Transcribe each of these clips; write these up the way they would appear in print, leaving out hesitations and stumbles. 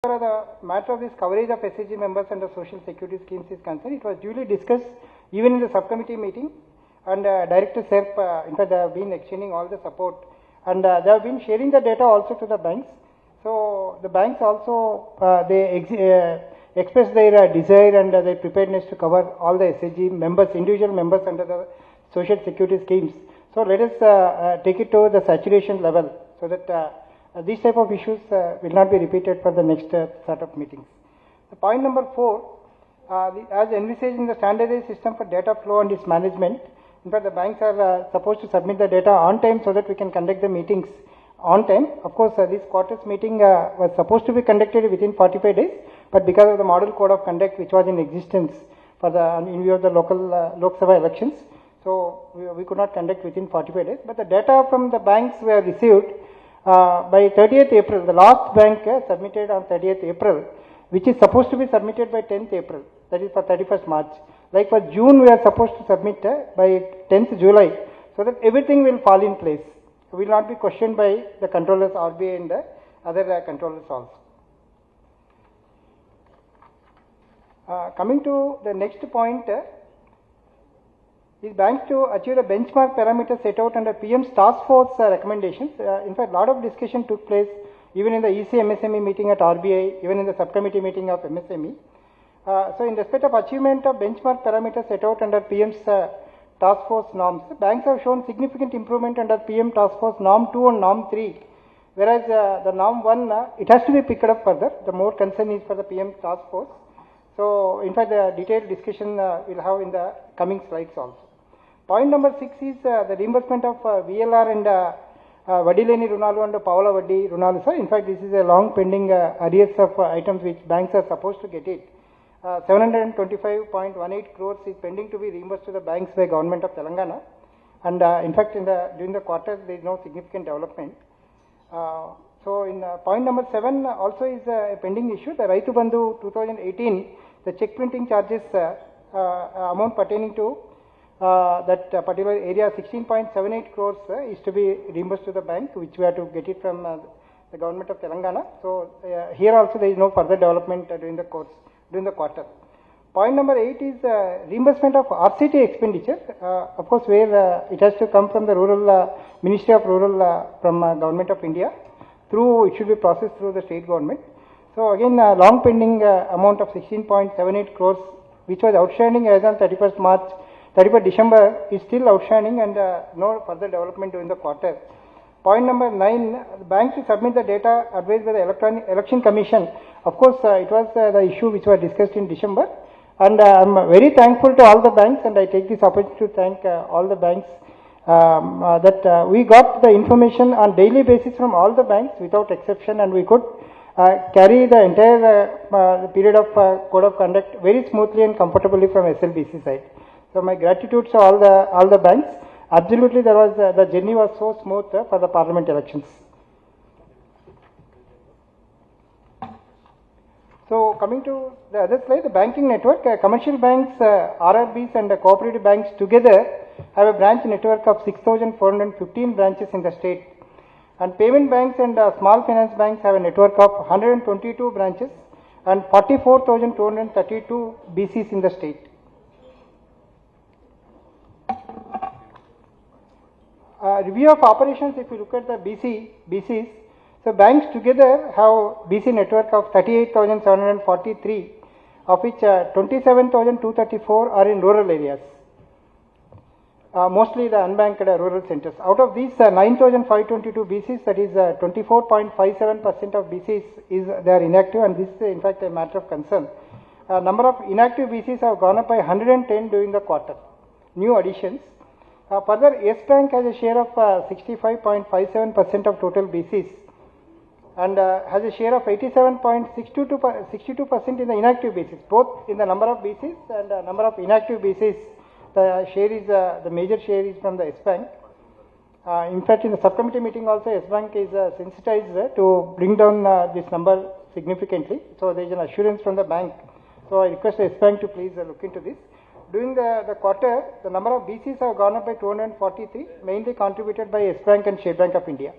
The matter of this coverage of SHG members under social security schemes is concerned, it was duly discussed even in the subcommittee meeting, and Director SERP, in fact, they have been exchanging all the support, and they have been sharing the data also to the banks. So the banks also express their desire and their preparedness to cover all the SHG members, individual members under the social security schemes. So let us take it to the saturation level so that these type of issues will not be repeated for the next set of meetings. The point number 4, as envisaged in the standardized system for data flow and its management, in fact the banks are supposed to submit the data on time so that we can conduct the meetings on time. Of course, this quarter's meeting was supposed to be conducted within 45 days, but because of the model code of conduct which was in existence for the in view of the local Lok Sabha elections, so we could not conduct within 45 days. But the data from the banks were received by 30th April. The last bank submitted on 30th April, which is supposed to be submitted by 10th April, that is for 31st March. Like for June, we are supposed to submit by 10th July, so that everything will fall in place. Will not be questioned by the controllers, RBI and the other controllers also. Coming to the next point, is banks to achieve the benchmark parameters set out under PM's task force recommendations. In fact, a lot of discussion took place even in the EC MSME meeting at RBI, even in the subcommittee meeting of MSME. So in respect of achievement of benchmark parameters set out under PM's task force norms, banks have shown significant improvement under PM task force norm 2 and norm 3, whereas the norm 1, it has to be picked up further. The more concern is for the PM task force. So in fact, the detailed discussion we'll have in the coming slides also. Point number 6 is the reimbursement of VLR and Vadileni Runalu and Paula Vaddi Runalu. In fact, this is a long pending arrears of items which banks are supposed to get it. 725.18 crores is pending to be reimbursed to the banks by government of Telangana. And in fact, during the quarter, there is no significant development. So in point number 7 also is a pending issue. The Raitu Bandhu 2018, the check printing charges amount pertaining to that particular area, 16.78 crores is to be reimbursed to the bank, which we have to get it from the government of Telangana. So here also there is no further development during the quarter. Point number 8 is reimbursement of RCT expenditure, of course, where it has to come from the rural Ministry of Rural from Government of India. It should be processed through the state government. So again, long pending amount of 16.78 crores, which was outstanding as on 31st December, is still outstanding, and no further development during the quarter. Point number 9, the banks to submit the data advised by the Election Commission. Of course, it was the issue which was discussed in December, and I am very thankful to all the banks, and I take this opportunity to thank all the banks that we got the information on daily basis from all the banks without exception, and we could carry the entire period of code of conduct very smoothly and comfortably from SLBC side. So my gratitude to all the banks. Absolutely, the journey was so smooth for the parliament elections. So coming to the other slide, the banking network, commercial banks, RRBs and cooperative banks together have a branch network of 6,415 branches in the state. And payment banks and small finance banks have a network of 122 branches and 44,232 BCs in the state. Review of operations, if you look at the BCs, so banks together have BC network of 38,743, of which 27,234 are in rural areas, mostly the unbanked rural centers. Out of these 9,522 BCs, that is 24.57% of BCs they are inactive, and this is in fact a matter of concern. Number of inactive BCs have gone up by 110 during the quarter, new additions. Further, Yes Bank has a share of 65.57% of total BCs, and has a share of 87.62% in the inactive BCs, both in the number of BCs and number of inactive BCs. The share is the major share is from the Yes Bank. In fact, in the subcommittee meeting also, Yes Bank is sensitized to bring down this number significantly. So there is an assurance from the bank. So I request the Yes Bank to please look into this. During the quarter, the number of BCs have gone up by 243, mainly contributed by Yes Bank and State Bank of India.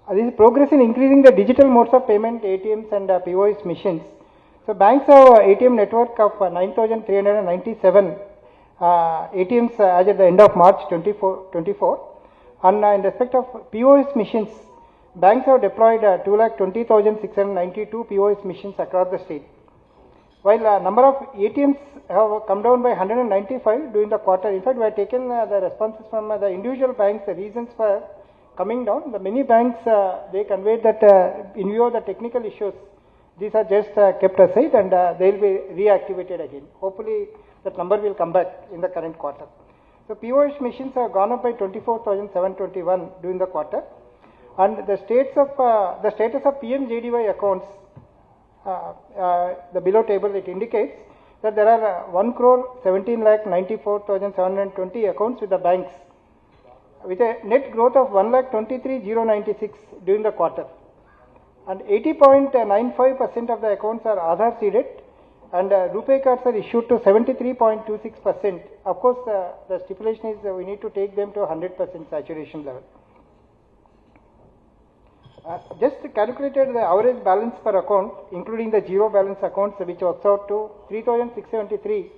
This is progress in increasing the digital modes of payment, ATMs and POS machines. So banks have ATM network of 9,397 ATMs as at the end of March 24. And in respect of POS machines, banks have deployed 2,20,692 POS machines across the state. While number of ATMs have come down by 195 during the quarter. In fact, we have taken the responses from the individual banks, the reasons for coming down. The many banks, they conveyed that in view of the technical issues, these are just kept aside and they will be reactivated again. Hopefully, that number will come back in the current quarter. So, POS machines have gone up by 24,721 during the quarter. And the status of PMJDY accounts, the below table, it indicates that there are 1,17,94,720 accounts with the banks, with a net growth of 1,23,096 during the quarter. And 80.95% of the accounts are Aadhaar seeded, and RuPay cards are issued to 73.26%. Of course, the stipulation is we need to take them to 100% saturation level. Just calculated the average balance per account, including the zero balance accounts, which works out to 3,673.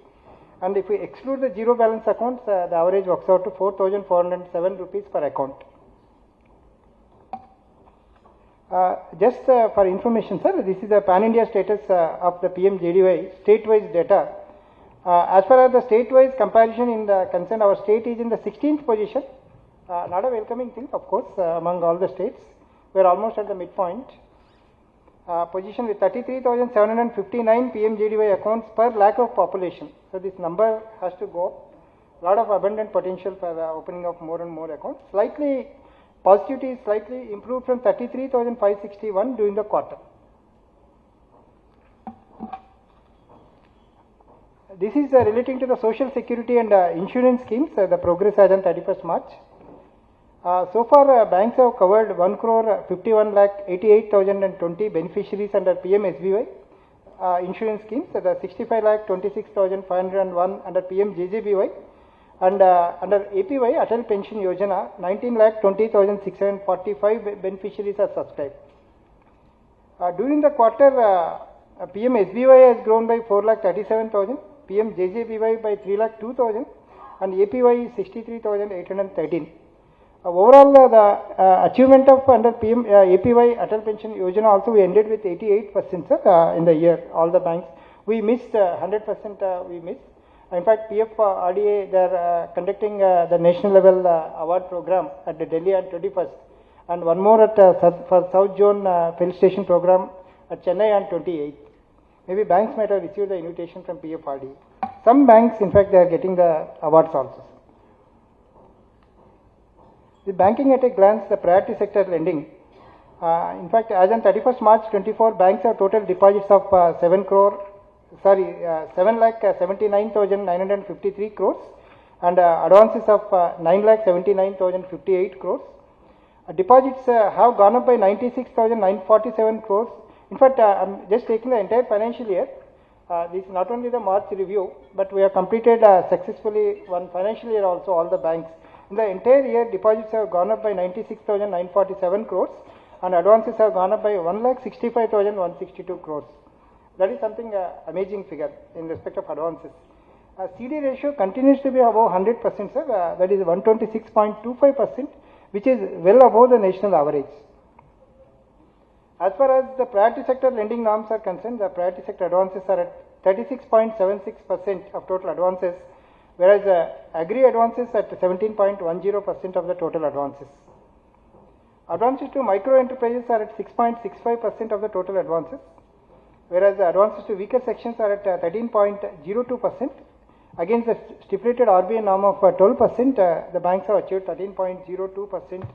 And if we exclude the zero balance accounts, the average works out to 4,407 rupees per account. Just for information, sir, this is the pan-India status of the PMJDY state-wise data. As far as the state-wise comparison in the concern, our state is in the 16th position. Not a welcoming thing, of course, among all the states. We are almost at the midpoint. Position with 33,759 PMJDY accounts per lakh of population. So this number has to go up. Lot of abundant potential for the opening of more and more accounts. Slightly positivity is slightly improved from 33,561 during the quarter. This is relating to the social security and insurance schemes. The progress as on 31st March. So far, banks have covered 1,51,88,020 beneficiaries under PMSBY insurance schemes, the 65,26,501 under PMJJBY, and under APY, Atal Pension Yojana, 19,20,645 beneficiaries are subscribed. During the quarter, PMSBY has grown by 4,37,000, PMJJBY by 3,02,000, and APY is 63,813. Overall, the achievement of under APY Atal Pension Yojana also we ended with 88% in the year. All the banks we missed 100%. We missed. In fact, PF RDA they are conducting the national level award program at the Delhi on 21st, and one more at for South Zone fill station program at Chennai on 28th. Maybe banks might have received the invitation from PF RDA. Some banks, in fact, they are getting the awards also. The banking at a glance, the priority sector lending. In fact, as on 31st March 24, banks have total deposits of 7,79,953 crores and advances of 9,79,058 crores. Deposits have gone up by 96,947 crores. In fact, I'm just taking the entire financial year. This is not only the March review, but we have completed successfully one financial year also, all the banks. In the entire year, deposits have gone up by 96,947 crores and advances have gone up by 1,65,162 crores. That is something amazing figure in respect of advances. CD ratio continues to be above 100%, sir. That is 126.25%, which is well above the national average. As far as the priority sector lending norms are concerned, the priority sector advances are at 36.76% of total advances, whereas agri advances at 17.10% of the total advances. Advances to micro enterprises are at 6.65% of the total advances, whereas the advances to weaker sections are at 13.02%. Against the stipulated RBI norm of 12%, the banks have achieved 13.02%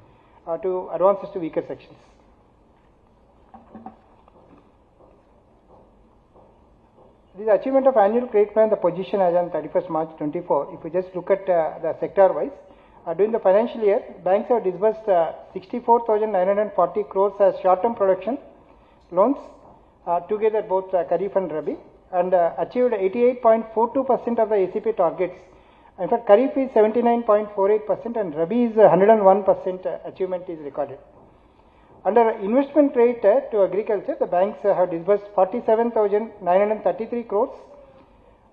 to advances to weaker sections. This is the achievement of annual credit plan, the position as on 31st March 24. If we just look at the sector wise, during the financial year, banks have disbursed 64,940 crores as short-term production loans, together both Kharif and Rabi, and achieved 88.42% of the ACP targets. In fact, Kharif is 79.48% and Rabi is 101% achievement is recorded. Under investment rate to agriculture, the banks have disbursed 47,933 crores,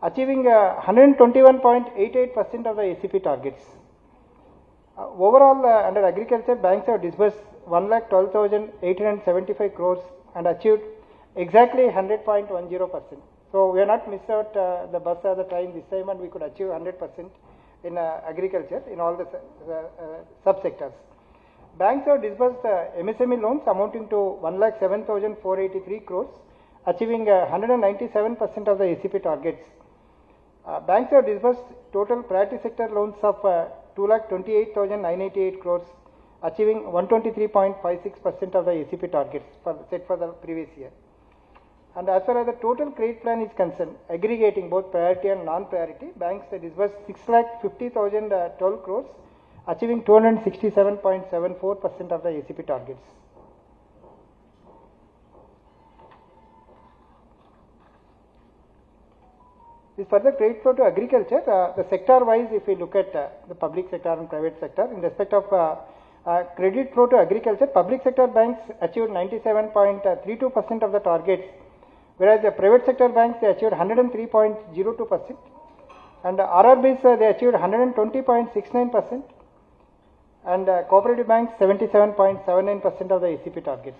achieving 121.88% of the ACP targets. Overall, under agriculture, banks have disbursed 1,12,875 crores and achieved exactly 100.10%. So we are not missed out the bus or the train this time, and we could achieve 100% in agriculture in all the subsectors. Banks have disbursed MSME loans amounting to 1,07,483 crores, achieving 197% of the ACP targets. Banks have disbursed total priority sector loans of 2,28,988 crores, achieving 123.56% of the ACP targets set for the previous year. And as far as the total credit plan is concerned, aggregating both priority and non-priority, banks disbursed 6,50,012 crores, achieving 267.74% of the ACP targets. This further credit flow to agriculture, the sector-wise, if we look at the public sector and private sector, in respect of credit flow to agriculture, public sector banks achieved 97.32% of the targets, whereas the private sector banks, they achieved 103.02%, and RRBs, they achieved 120.69%, and cooperative banks 77.79% of the ACP targets,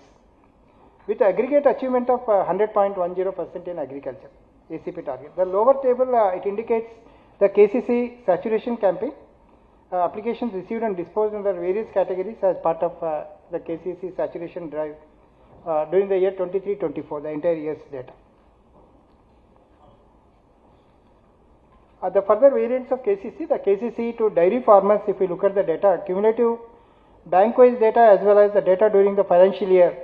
with aggregate achievement of 100.10% in agriculture ACP target. The lower table, it indicates the KCC saturation campaign, applications received and disposed under various categories as part of the KCC saturation drive during the year 23-24, the entire year's data. The further variants of KCC, the KCC to dairy farmers, if we look at the data, cumulative bank-wise data as well as the data during the financial year,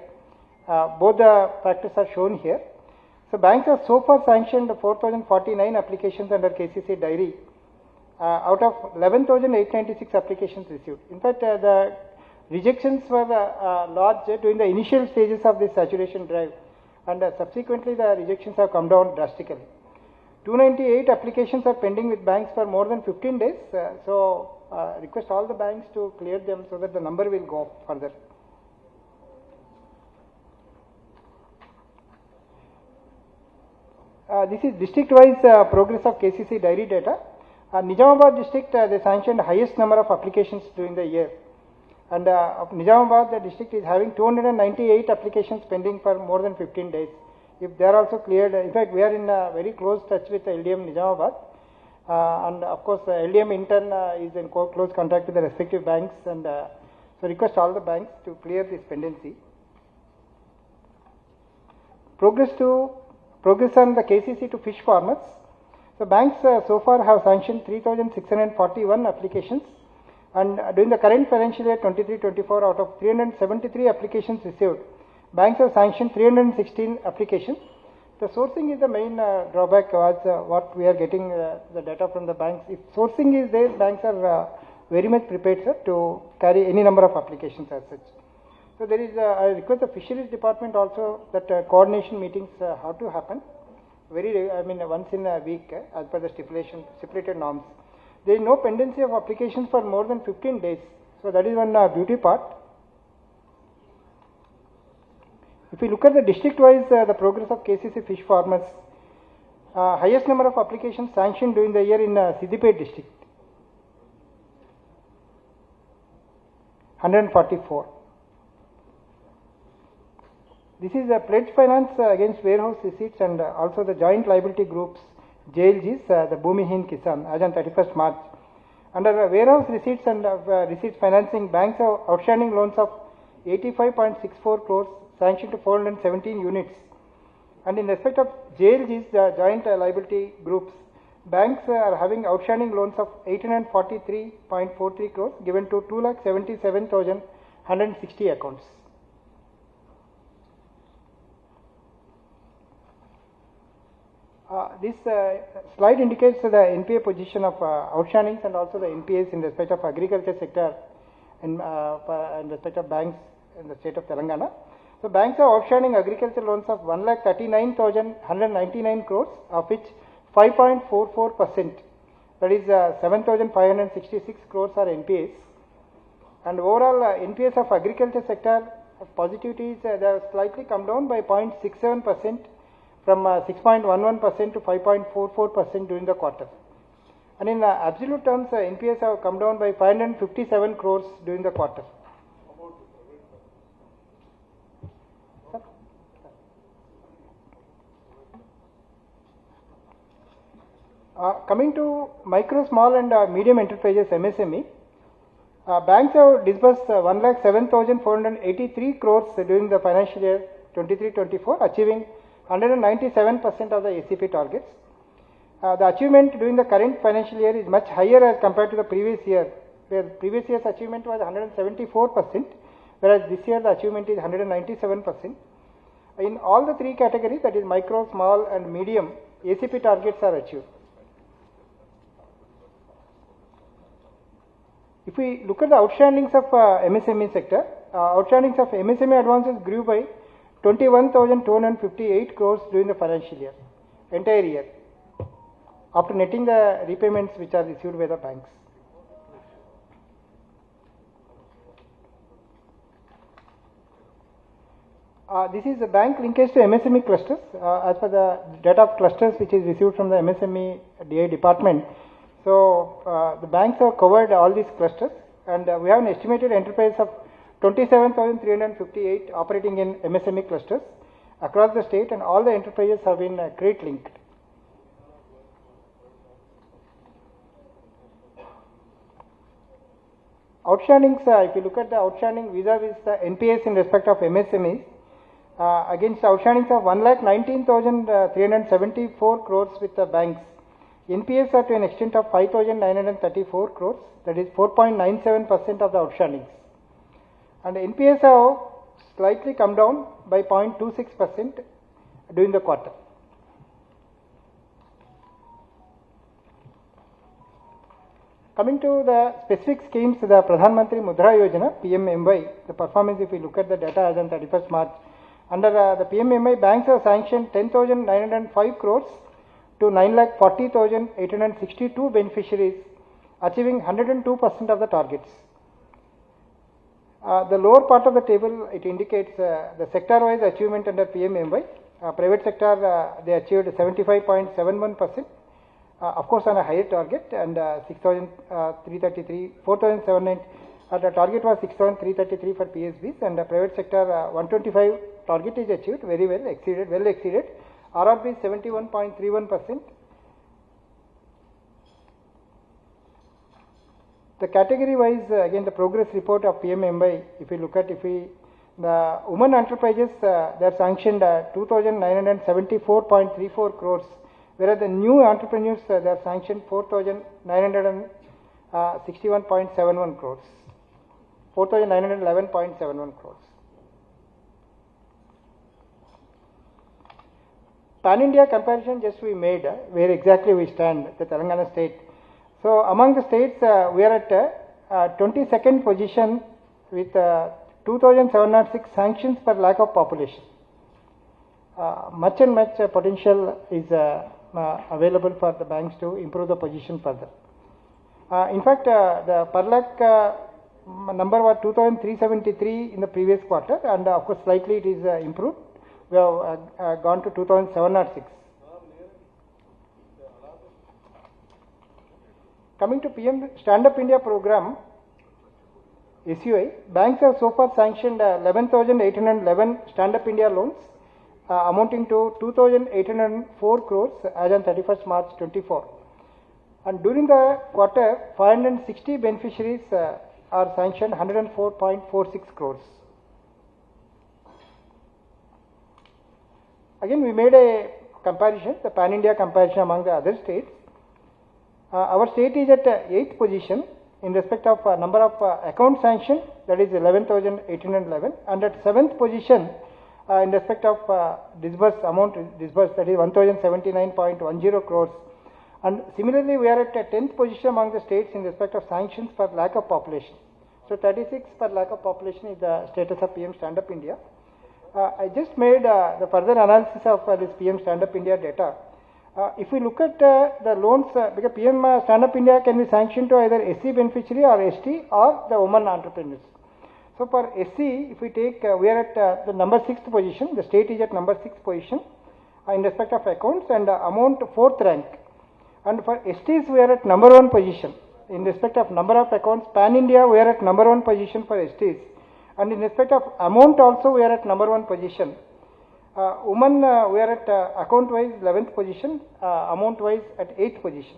both the factors are shown here. So banks have so far sanctioned 4,049 applications under KCC dairy out of 11,896 applications received. In fact, the rejections were large during the initial stages of this saturation drive, and subsequently the rejections have come down drastically. 298 applications are pending with banks for more than 15 days. So request all the banks to clear them so that the number will go up further. This is district-wise progress of KCC dairy data. Nizamabad district, they sanctioned highest number of applications during the year. And Nizamabad, the district is having 298 applications pending for more than 15 days. If they are also cleared, in fact, we are in very close touch with LDM Nizamabad. And of course, LDM in turn is in close contact with the respective banks. And so request all the banks to clear this pendency. Progress on the KCC to fish farmers. So banks so far have sanctioned 3,641 applications, and during the current financial year 23-24, out of 373 applications received, banks have sanctioned 316 applications. The sourcing is the main drawback was what we are getting the data from the banks. If sourcing is there, banks are very much prepared, sir, to carry any number of applications as such. So there is, I request the fisheries department also that coordination meetings have to happen once in a week as per the stipulated norms. There is no pendency of applications for more than 15 days. So that is one beauty part. If we look at the district-wise, the progress of KCC fish farmers, highest number of applications sanctioned during the year in Siddipet district, 144. This is a pledge finance against warehouse receipts and also the joint liability groups, JLGs, the Bhumihin Kisan, as on 31st March. Under warehouse receipts and receipts financing, banks have outstanding loans of 85.64 crores sanctioned to 417 units. And in respect of JLGs, the joint liability groups, banks are having outstanding loans of 843.43 crores given to 2,77,160 accounts. This slide indicates the NPA position of outstandings and also the NPAs in respect of agriculture sector in respect of banks in the state of Telangana. So banks have outstanding agriculture loans of 1,39,199 crores, of which 5.44%, that is 7,566 crores are NPAs. And overall NPAs of agriculture sector positivity is they have slightly come down by 0.67% from 6.11% to 5.44% during the quarter. And in absolute terms, NPAs have come down by 557 crores during the quarter. Coming to micro, small and medium enterprises MSME, banks have disbursed 1,07,483 crores during the financial year 23-24, achieving 197% of the ACP targets. The achievement during the current financial year is much higher as compared to the previous year, where previous year's achievement was 174%, whereas this year the achievement is 197%. In all the three categories, that is micro, small and medium, ACP targets are achieved. If we look at the outstandings of MSME sector, outstandings of MSME advances grew by 21,258 crores during the financial year, entire year, after netting the repayments which are received by the banks. This is the bank linkage to MSME clusters. As per the data of clusters which is received from the MSME DI department, so the banks have covered all these clusters, and we have an estimated enterprise of 27,358 operating in MSME clusters across the state, and all the enterprises have been credit linked. Outstandings, if you look at the outstanding vis-a-vis the NPAs in respect of MSMEs, against outstandings of 1,19,374 crores with the banks, NPAs are to an extent of 5,934 crores, that is 4.97% of the outstandings. And NPAs have slightly come down by 0.26% during the quarter. Coming to the specific schemes, the Pradhan Mantri Mudra Yojana, PMMY, the performance, if we look at the data as on 31st March, under the PMMY, banks have sanctioned 10,905 crores to 9,40,862 beneficiaries, achieving 102% of the targets. The lower part of the table, it indicates the sector-wise achievement under PMMY. Private sector, they achieved 75.71%, of course on a higher target, and 4,790, the target was 6,333 for PSBs, and the private sector 125 target is achieved, very well exceeded, RRB 71.31%. The category wise, again the progress report of PMMY, if we look at, the women enterprises, they are sanctioned 2,974.34 crores, whereas the new entrepreneurs, they are sanctioned 4,961.71 crores, 4,911.71 crores. Pan-India comparison just we made, where exactly we stand, the Telangana state. So among the states, we are at 22nd position with 2,706 sanctions per lakh of population. Much potential is available for the banks to improve the position further. In fact, the per lakh number was 2,373 in the previous quarter, and of course slightly it is improved. We have gone to 2,706. Coming to PM Stand Up India program, SUI, banks have so far sanctioned 11,811 Stand Up India loans, amounting to 2,804 crores as on 31st March 24. And during the quarter, 560 beneficiaries are sanctioned 104.46 crores. Again, we made a comparison, the Pan-India comparison among the other states. Our state is at 8th position in respect of number of account sanctioned, that is 11,811, and at 7th position in respect of amount disbursed, that is 1,079.10 crores. And similarly, we are at 10th position among the states in respect of sanctions per lakh of population. So 36 per lakh of population is the status of PM Stand Up India. I just made the further analysis of this PM Stand Up India data. If we look at the loans, because PM Stand Up India can be sanctioned to either SC beneficiary or ST or the women entrepreneurs. So for SC, if we take, we are at the number 6th position, the state is at number 6th position in respect of accounts, and amount 4th rank. And for STs, we are at number 1 position in respect of number of accounts. Pan India, we are at number 1 position for STs, and in respect of amount also, we are at number 1 position. Women, we are at account wise 11th position, amount wise at 8th position.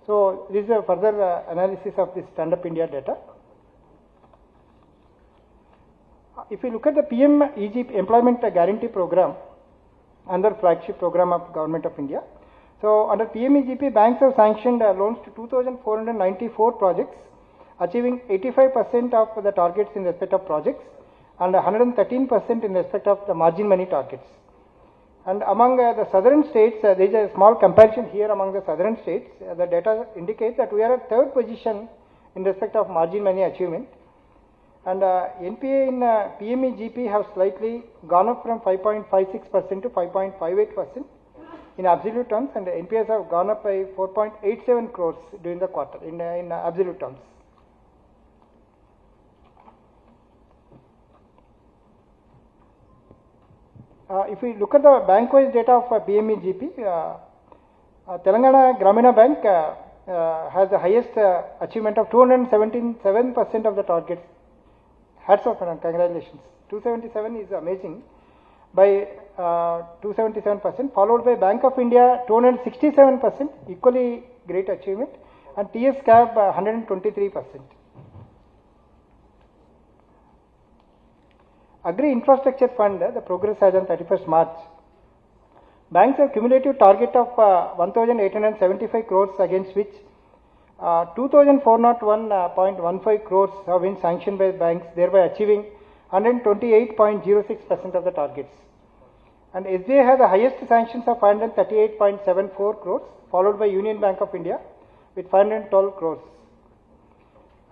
So this is a further analysis of this Stand Up India data. If you look at the PM EGP Employment Guarantee Program, under flagship program of Government of India. So under PM EGP, banks have sanctioned loans to 2,494 projects, achieving 85% of the targets in respect of projects and 113% in respect of the margin money targets. And among the southern states, there is a small comparison here among the southern states. The data indicates that we are at 3rd position in respect of margin money achievement. And NPA in PMEGP have slightly gone up from 5.56% to 5.58% in absolute terms, and the NPAs have gone up by 4.87 crores during the quarter in absolute terms. If we look at the bank-wise data of PMEGP, Telangana Gramina Bank has the highest achievement of 277% of the targets. Hats off and congratulations. 277 is amazing by 277%, followed by Bank of India 267%, equally great achievement, and TS CAB 123%. Agri Infrastructure Fund, the progress as on 31st March. Banks have cumulative target of 1,875 crores, against which 2,401.15 crores have been sanctioned by banks, thereby achieving 128.06% of the targets. And SBI has the highest sanctions of 538.74 crores, followed by Union Bank of India with 512 crores.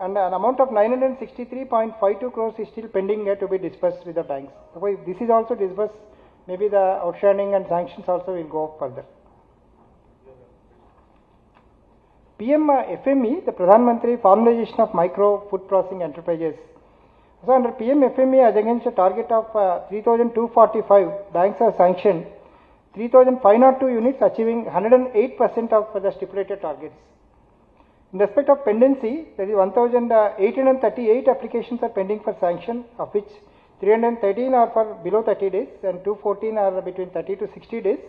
And an amount of 963.52 crores is still pending to be disbursed with the banks. So if this is also disbursed, maybe the outstanding and sanctions also will go up further. PM FME, the Pradhan Mantri Formalization of Micro Food Processing Enterprises. So under PM FME, as against a target of 3,245, banks have sanctioned 3,502 units, achieving 108% of the stipulated targets. In respect of pendency, there is 1,838 applications are pending for sanction, of which 313 are for below 30 days and 214 are between 30 to 60 days,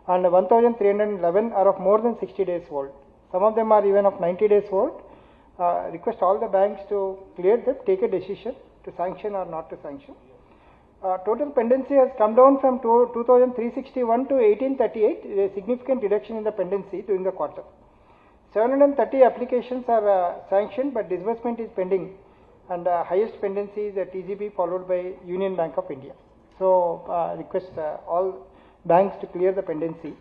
and 1,311 are of more than 60 days old. Some of them are even of 90 days old. Request all the banks to clear them, take a decision to sanction or not to sanction. Total pendency has come down from 2,361 to 1,838, a significant reduction in the pendency during the quarter. 730 applications are sanctioned, but disbursement is pending, and highest pendency is TGB, followed by Union Bank of India. So request all banks to clear the pendency.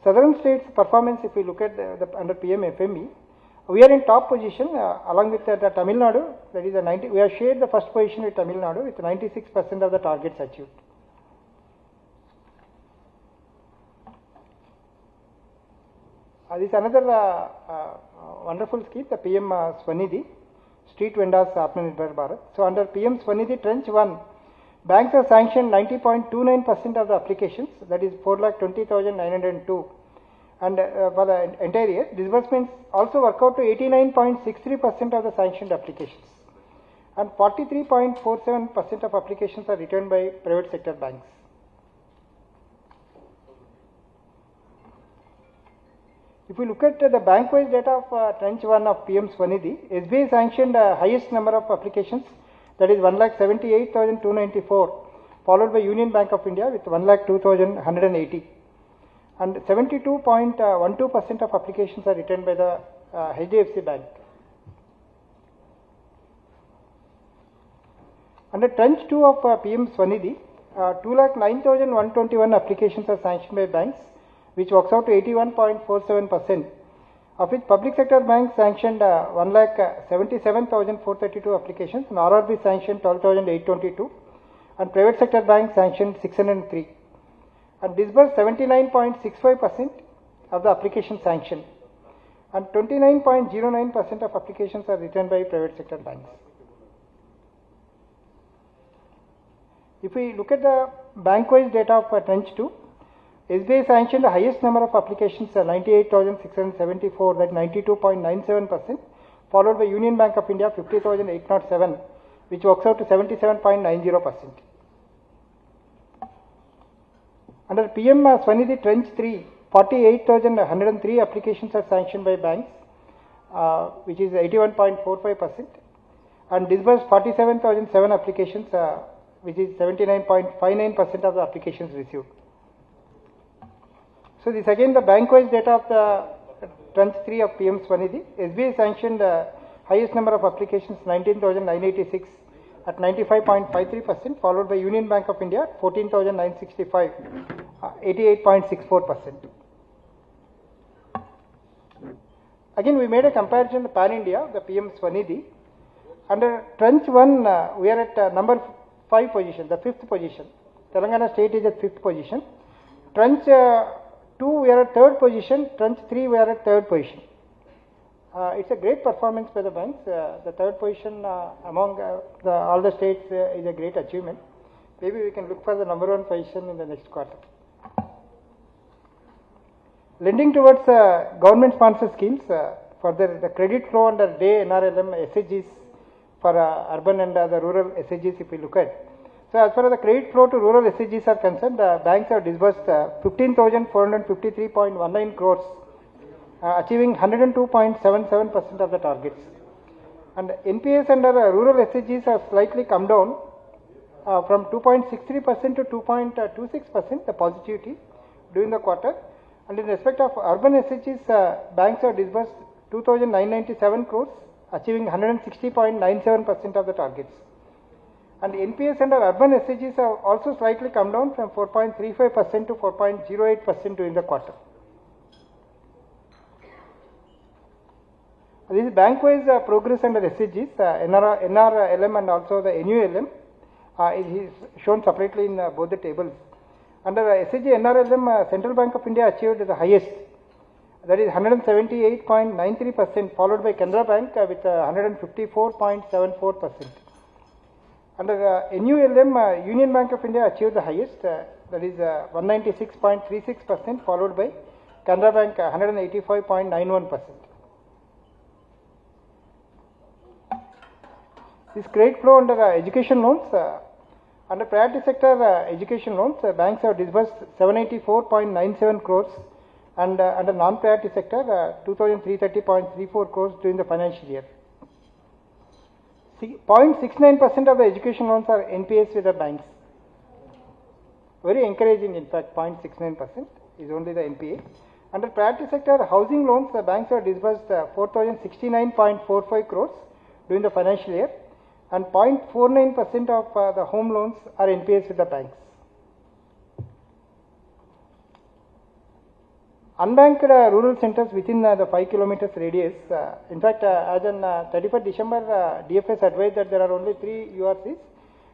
Southern states performance, if we look at under PM FME, we are in top position along with the Tamil Nadu. That is we have shared the first position with Tamil Nadu with 96% of the targets achieved. This is another wonderful scheme, the PM Swanidhi, Street Vendors Atmanirbhar Bharat. So under PM Swanidhi Tranche 1, banks have sanctioned 90.29% of the applications, that is 4,20,902. And for the entire year, disbursements also work out to 89.63% of the sanctioned applications. And 43.47% of applications are returned by private sector banks. If we look at the bank-wise data of Tranche 1 of PM Swanidhi, SBI sanctioned highest number of applications, that is 1,78,294, followed by Union Bank of India with 1,02,180. And 72.12% of applications are returned by the HDFC Bank. Under Tranche 2 of PM Swanidhi, 2,09,121 applications are sanctioned by banks, which works out to 81.47%, of which public sector banks sanctioned 1,77,432 applications, and RRB sanctioned 12,822, and private sector banks sanctioned 603, and disbursed 79.65% of the application sanctioned, and 29.09% of applications are returned by private sector banks. If we look at the bank-wise data of Tranche 2, SBI sanctioned the highest number of applications, 98,674, that 92.97%, followed by Union Bank of India, 50,807, which works out to 77.90%. Under PM Swanidhi Tranche 3, 48,103 applications are sanctioned by banks, which is 81.45%, and disbursed 47,007 applications, which is 79.59% of the applications received. So this again the bank-wise data of the Tranche 3 of PM Swanidhi. SBI sanctioned the highest number of applications, 19,986 at 95.53%, followed by Union Bank of India, 14,965, 88.64%. Again, we made a comparison of pan-India, the PM Swanidhi. Under Tranche 1, we are at number 5 position, the 5th position. Telangana state is at 5th position. Tranche 2, we are at 3rd position. Tranche 3, we are at 3rd position. It's a great performance by the banks. The 3rd position among all the states is a great achievement. Maybe we can look for the number 1 position in the next quarter. Lending towards government sponsored schemes, further the credit flow under day NRLM SHGs for urban and the rural SHGs if we look at. So as far as the credit flow to rural SHGs are concerned, the banks have disbursed 15,453.19 crores, achieving 102.77% of the targets. And NPAs under rural SHGs have slightly come down from 2.63% to 2.26%, the positivity during the quarter. And in respect of urban SHGs, banks have disbursed 2,997 crores, achieving 160.97% of the targets. And NPAs under urban SHGs have also slightly come down from 4.35% to 4.08% during the quarter. This is bank-wise progress under SHGs, NRLM and also the NULM is shown separately in both the tables. Under SHG NRLM, Central Bank of India achieved the highest, that is 178.93%, followed by Canara Bank with 154.74%. Under NULM, Union Bank of India achieved the highest, that is 196.36%, followed by Canara Bank 185.91%. This credit flow under education loans, under priority sector education loans, banks have disbursed 784.97 crores, and under non-priority sector 2,330.34 crores during the financial year. 0.69% of the education loans are NPAs with the banks. Very encouraging, in fact, 0.69% is only the NPA. Under priority sector housing loans, the banks have disbursed 4,069.45 crores during the financial year, and 0.49% of the home loans are NPAs with the banks. Unbanked rural centers within the 5 kilometers radius, in fact, as on 31st December, DFS advised that there are only 3 URCs,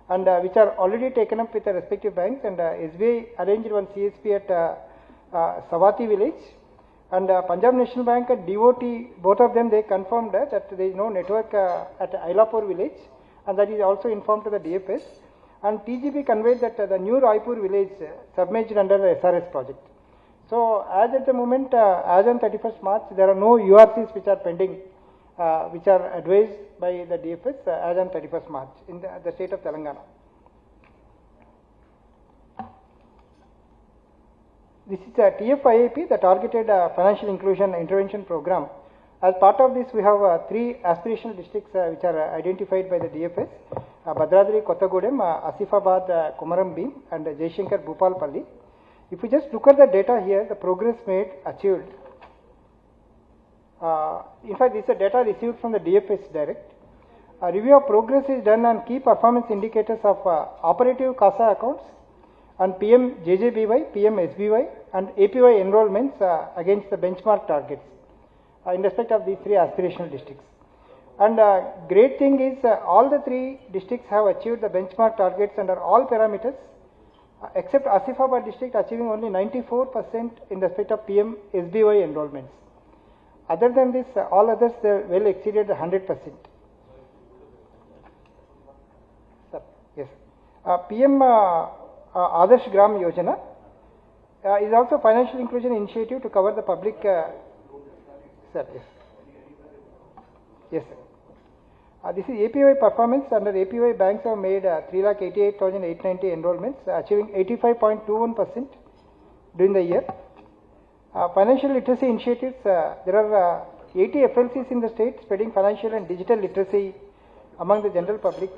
and which are already taken up with the respective banks, and SBI arranged one CSP at Savati village, and Punjab National Bank at DOT, both of them they confirmed that there is no network at Ailapur village, and that is also informed to the DFS, and TGB conveyed that the new Raipur village submerged under the SRS project. So as at the moment, as on 31st March, there are no URCs which are pending, which are advised by the DFS as on 31st March in the state of Telangana. This is a TFIAP, the Targeted Financial Inclusion Intervention Program. As part of this, we have 3 aspirational districts which are identified by the DFS, Bhadradri, Kottagudem, Asifabad, Komaram Bhim, and Jaishankar, Bhupalpalli. If we just look at the data here, the progress made, achieved. In fact, this is the data received from the DFS direct. A review of progress is done on key performance indicators of operative CASA accounts and PM JJBY, PM SBY, and APY enrollments against the benchmark targets in respect of these 3 aspirational districts. And great thing is all the 3 districts have achieved the benchmark targets under all parameters, except Asifabad district achieving only 94% in respect of PM SBY enrollments. Other than this, all others well exceeded 100%. Sir, yes. PM Adarsh Gram Yojana is also a financial inclusion initiative to cover the public. Sir, yes. Yes, sir. This is APY performance. Under APY, banks have made 3,88,890 enrollments, achieving 85.21% during the year. Financial literacy initiatives, there are 80 FLCs in the state spreading financial and digital literacy among the general public.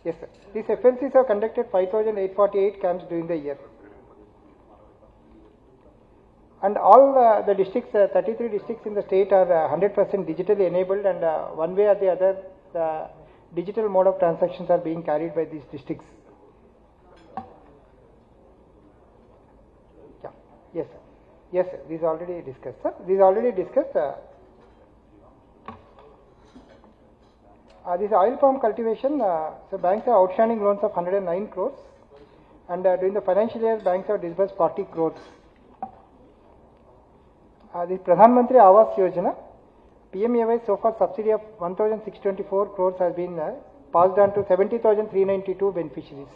Yes, sir. These FLCs have conducted 5,848 camps during the year. And all the districts, 33 districts in the state are 100% digitally enabled, and one way or the other, the digital mode of transactions are being carried by these districts. Yeah. Yes, sir. Yes, sir. This is already discussed, sir. This is already discussed. This oil palm cultivation, so banks have outstanding loans of 109 crores, and during the financial year, banks have disbursed 40 crores. This Pradhan Mantri Awas Yojana, PMAY so far subsidy of 1,624 crores has been passed on to 70,392 beneficiaries.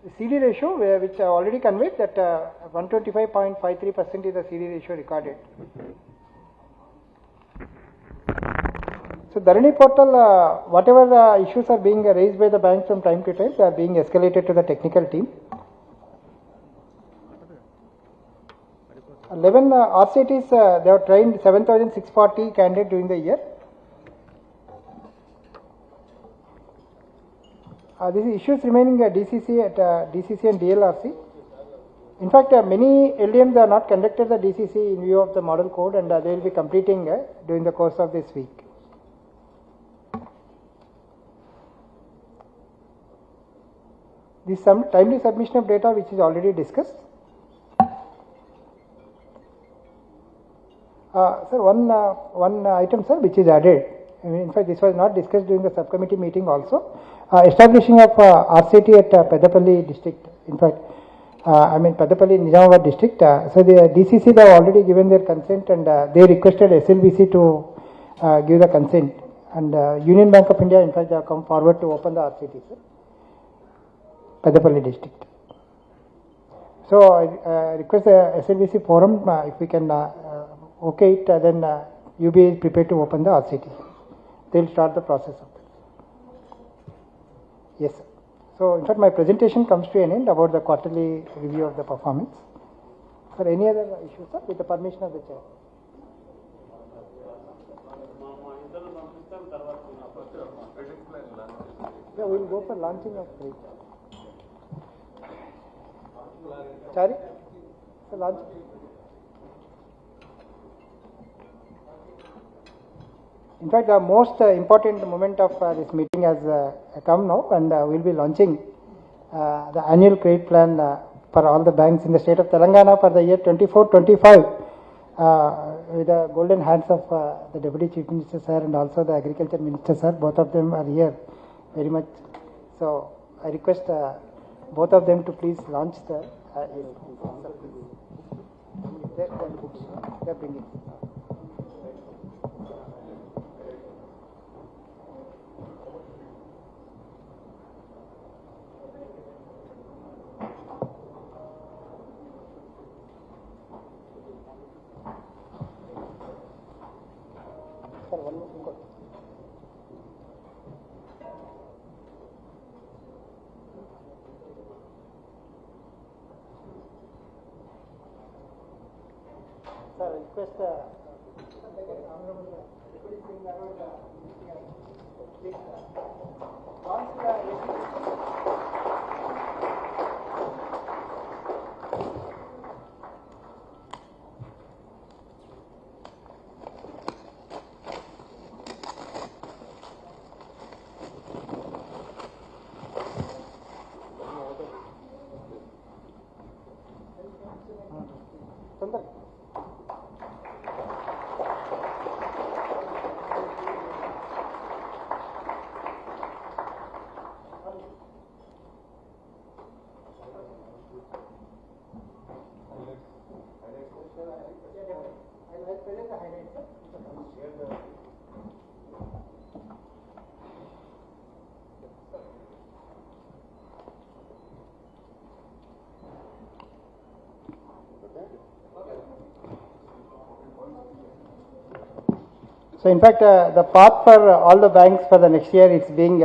The CD ratio, which I already conveyed, that 125.53% is the CD ratio recorded. So Dharani portal, whatever issues are being raised by the banks from time to time, they are being escalated to the technical team. 11 RCTs, they have trained 7,640 candidates during the year. These issues remaining DCC at DCC and DLRC. In fact, many LDMs have not conducted the DCC in view of the model code, and they will be completing during the course of this week. This timely submission of data, which is already discussed. Sir, one item, sir, which is added. In fact, this was not discussed during the subcommittee meeting also. Establishing of RCT at Peddapalli district. In fact, Peddapalli Nizamabad district. So the DCC, they have already given their consent, and they requested SLBC to give the consent. And Union Bank of India, in fact, they have come forward to open the RCT, sir. Peddapalli district. So I request the SLBC forum, if we can okay it, then UB is prepared to open the RCT. They will start the process of that. Yes, sir. So in fact, my presentation comes to an end about the quarterly review of the performance. Sir, any other issues, sir, with the permission of the chair? Yeah, we will go for launching of three. Chari? So launch. In fact, the most important moment of this meeting has come now, and we will be launching the annual credit plan for all the banks in the state of Telangana for the year 24-25 with the golden hands of the Deputy Chief Minister, sir, and also the Agriculture Minister, sir. Both of them are here very much. So I request both of them to please launch the they're bringing. Sir, request So in fact, the path for all the banks for the next year, it's being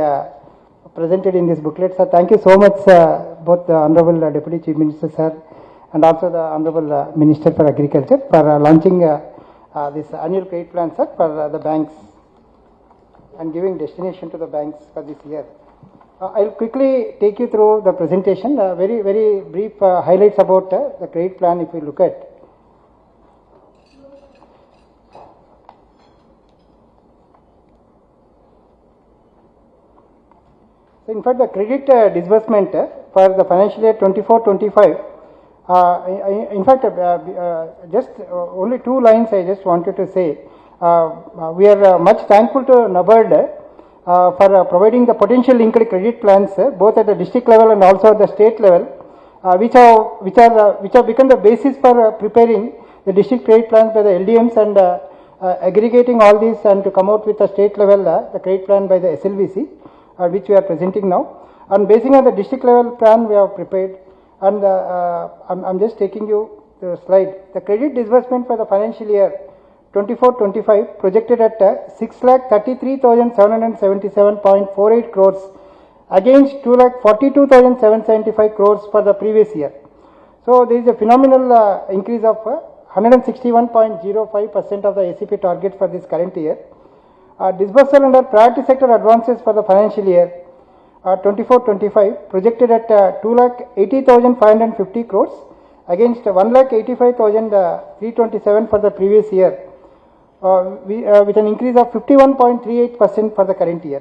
presented in this booklet. So thank you so much, both the Honorable Deputy Chief Minister, sir, and also the Honorable Minister for Agriculture for launching this annual credit plan, sir, for the banks and giving destination to the banks for this year. I'll quickly take you through the presentation. Very brief highlights about the credit plan if we look at. So in fact, the credit disbursement for the financial year 24-25, in fact, just only 2 lines I just wanted to say. We are much thankful to NABARD for providing the potential linked credit plans both at the district level and also at the state level, which have become the basis for preparing the district credit plans by the LDMs and aggregating all these and to come out with a state level the credit plan by the SLVC. Which we are presenting now, and basing on the district level plan we have prepared, and I'm just taking you to the slide. The credit disbursement for the financial year 24-25 projected at 6,33,777.48 crores against 2,42,775 crores for the previous year. So there is a phenomenal increase of 161.05% of the ACP target for this current year. Disbursal under priority sector advances for the financial year 24-25 projected at 2,80,550 crores against 1,85,327 for the previous year, with an increase of 51.38% for the current year.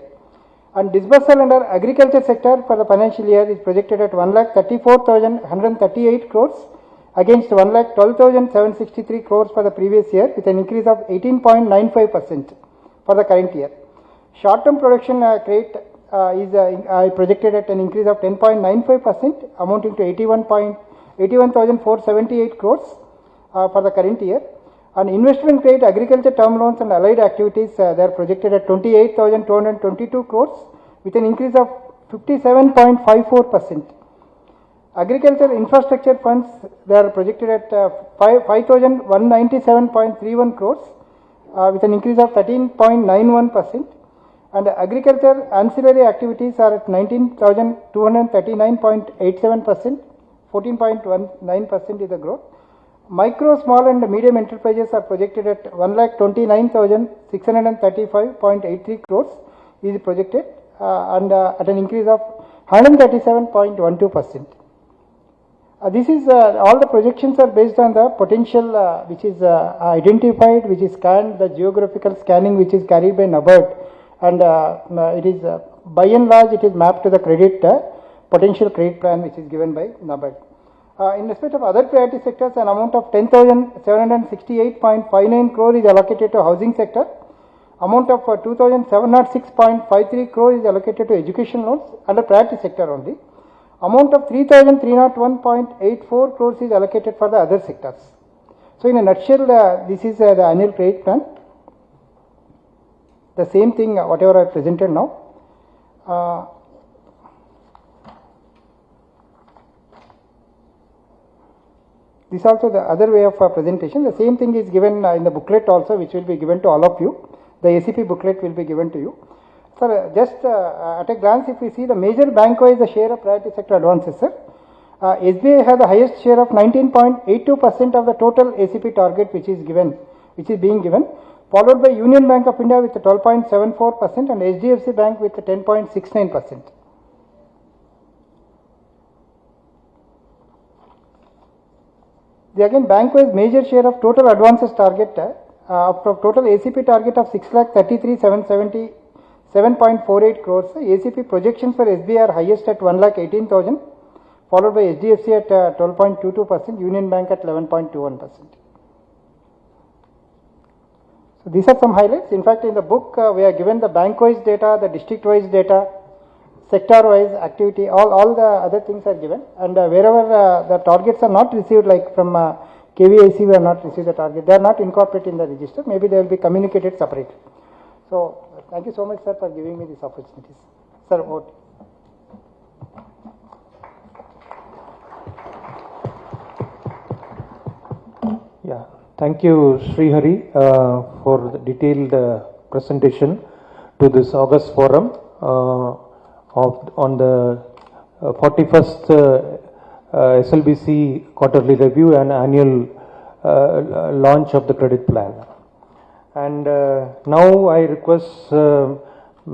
And disbursal under agriculture sector for the financial year is projected at 1,34,138 crores against 1,12,763 crores for the previous year, with an increase of 18.95%. For the current year. Short-term production credit is projected at an increase of 10.95%, amounting to 81,478 crores for the current year. And investment credit, agriculture term loans and allied activities, they are projected at 28,222 crores with an increase of 57.54%. Agriculture infrastructure funds, they are projected at 5,197.31 crores. With an increase of 13.91%, and agriculture ancillary activities are at 19,239.87%, 14.19% is the growth. Micro, small and medium enterprises are projected at 1,29,635.83 crores is projected and at an increase of 137.12%. This is all the projections are based on the potential which is identified, which is scanned, the geographical scanning which is carried by NABARD, and it is by and large it is mapped to the credit potential credit plan which is given by NABARD. In respect of other priority sectors, an amount of 10,768.59 crore is allocated to housing sector. Amount of 2,706.53 crore is allocated to education loans under priority sector only. Amount of 3,301.84 crores is allocated for the other sectors. So in a nutshell, this is the annual credit plan. The same thing, whatever I presented now. This also the other way of presentation. The same thing is given in the booklet also, which will be given to all of you. The ACP booklet will be given to you. Sir, just at a glance, if we see the major bank-wise the share of priority sector advances, sir, SBI has the highest share of 19.82% of the total ACP target which is being given, followed by Union Bank of India with 12.74% and HDFC Bank with 10.69%. The again bank-wise major share of total advances target of total ACP target of 6,33,777.48 crores. ACP projections for SBI are highest at 1,18,000, followed by HDFC at 12.22%, Union Bank at 11.21%. So these are some highlights. In fact, in the book we are given the bank-wise data, the district-wise data, sector-wise activity, all the other things are given, and wherever the targets are not received, like from KVIC we have not received the target, they are not incorporated in the register, maybe they will be communicated separately. So thank you so much, sir, for giving me these opportunities. Sir, vote. Yeah, thank you, Srihari, for the detailed presentation to this August forum on the 41st SLBC quarterly review and annual launch of the credit plan. And now I request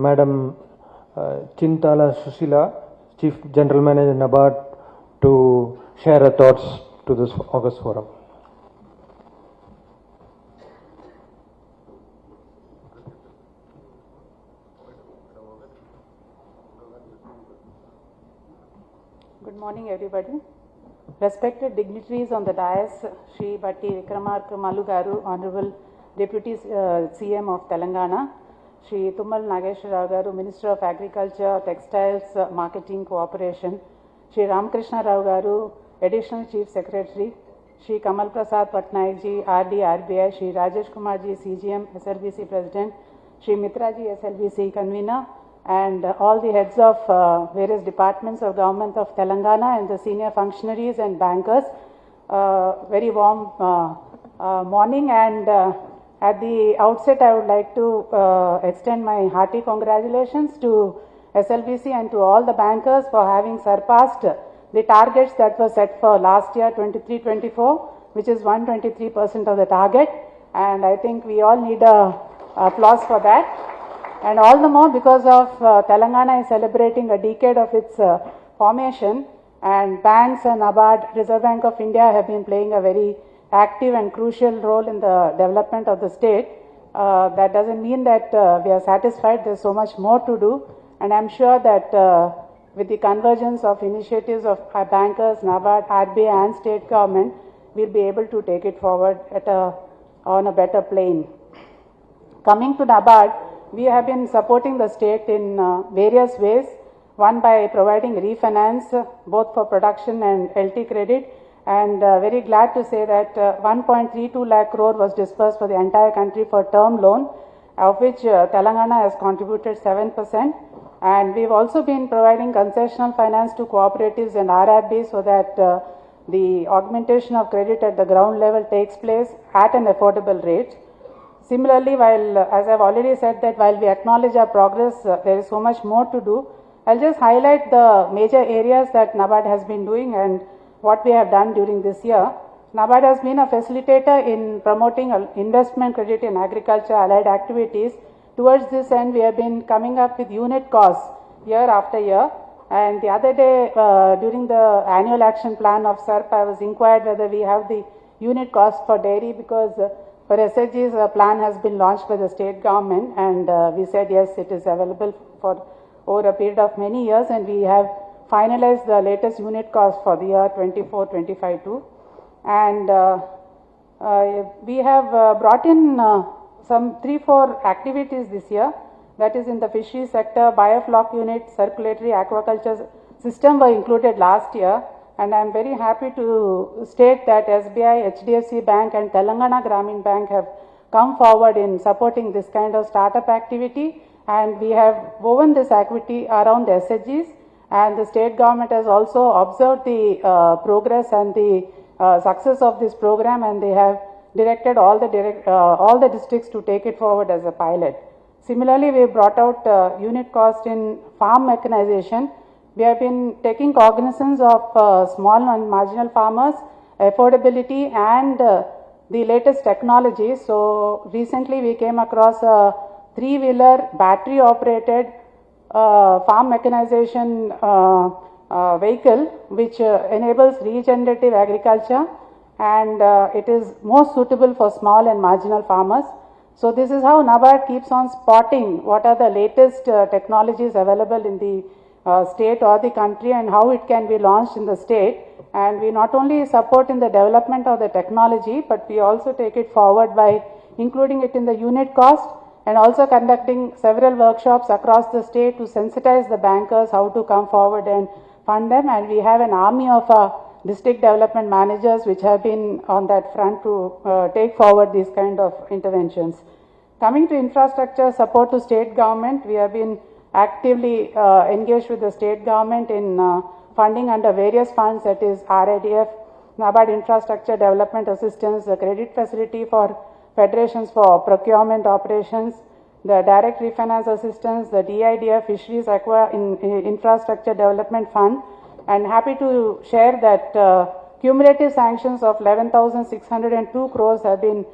Madam Chintala Susila, Chief General Manager NABARD, to share her thoughts to this August forum. Good morning, everybody. Respected dignitaries on the dais, Shri Batti, Vikramarka Garu, Honorable Deputy CM of Telangana, Shri Tummal Nageshwara Garu, Minister of Agriculture, Textiles, Marketing Cooperation, Shri Ramakrishna Rao Garu, Additional Chief Secretary, Shri Kamal Prasad Patnaik ji, RD RBI, Shri Rajesh Kumar ji, CGM, SLBC President, Shri Mitra ji, SLBC Convener, and all the heads of various departments of Government of Telangana and the senior functionaries and bankers. Very warm morning, and at the outset I would like to extend my hearty congratulations to SLBC and to all the bankers for having surpassed the targets that were set for last year 23-24, which is 123% of the target, and I think we all need applause for that. And all the more because of Telangana is celebrating a decade of its formation, and banks and NABARD, Reserve Bank of India, have been playing a very active and crucial role in the development of the state. That doesn't mean that we are satisfied. There's so much more to do, and I'm sure that with the convergence of initiatives of our bankers, NABARD, RBI and state government, we'll be able to take it forward on a better plane. Coming to NABARD, we have been supporting the state in various ways. One, by providing refinance both for production and LT credit, and very glad to say that 1.32 lakh crore was disbursed for the entire country for term loan, of which Telangana has contributed 7%. And we've also been providing concessional finance to cooperatives and RRBs so that the augmentation of credit at the ground level takes place at an affordable rate. Similarly, as I've already said that while we acknowledge our progress, there is so much more to do. I'll just highlight the major areas that NABARD has been doing and what we have done during this year. NABARD has been a facilitator in promoting investment credit in agriculture allied activities. Towards this end, we have been coming up with unit costs year after year. And the other day, during the annual action plan of SERP, I was inquired whether we have the unit cost for dairy, because for SHG's plan has been launched by the state government, and we said yes, it is available for over a period of many years, and we have finalized the latest unit cost for the year 24-25 too. And we have brought in some 3-4 activities this year, that is in the fisheries sector, biofloc unit, circulatory aquaculture system were included last year. And I am very happy to state that SBI, HDFC Bank and Telangana Gramin Bank have come forward in supporting this kind of startup activity, and we have woven this activity around SHGs, and the state government has also observed the progress and the success of this program, and they have directed all the districts to take it forward as a pilot. Similarly, we brought out unit cost in farm mechanization. We have been taking cognizance of small and marginal farmers, affordability and the latest technology. So recently we came across a 3-wheeler battery operated farm mechanization vehicle which enables regenerative agriculture, and it is most suitable for small and marginal farmers. So this is how NABARD keeps on spotting what are the latest technologies available in the state or the country and how it can be launched in the state. And we not only support in the development of the technology, but we also take it forward by including it in the unit cost, and also conducting several workshops across the state to sensitize the bankers how to come forward and fund them. And we have an army of district development managers which have been on that front to take forward these kind of interventions. Coming to infrastructure support to state government, we have been actively engaged with the state government in funding under various funds, that is RIDF, NABARD Infrastructure Development Assistance, the credit facility for federations for procurement operations, the direct refinance assistance, the DIDF Fisheries Aqua Infrastructure Development Fund, and happy to share that cumulative sanctions of 11,602 crores have been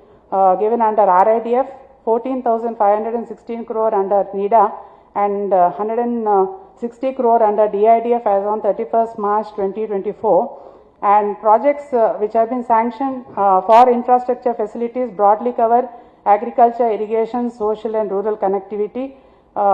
given under RIDF, 14,516 crore under NIDA, and 160 crore under DIDF as on 31st March 2024. And projects which have been sanctioned for infrastructure facilities broadly cover agriculture, irrigation, social and rural connectivity,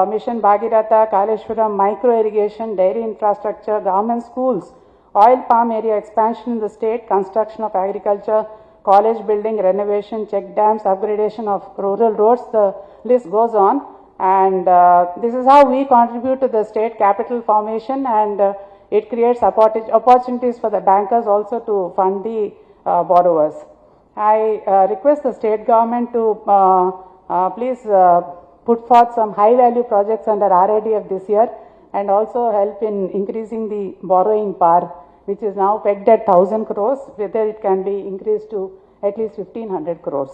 Mission Bhagiratha, Kaleshwaram, micro irrigation, dairy infrastructure, government schools, oil palm area expansion in the state, construction of agriculture, college building, renovation, check dams, upgradation of rural roads, the list goes on. And this is how we contribute to the state capital formation, and it creates opportunities for the bankers also to fund the borrowers. I request the state government to please put forth some high value projects under RIDF this year, and also help in increasing the borrowing power, which is now pegged at 1,000 crores, whether it can be increased to at least 1,500 crores.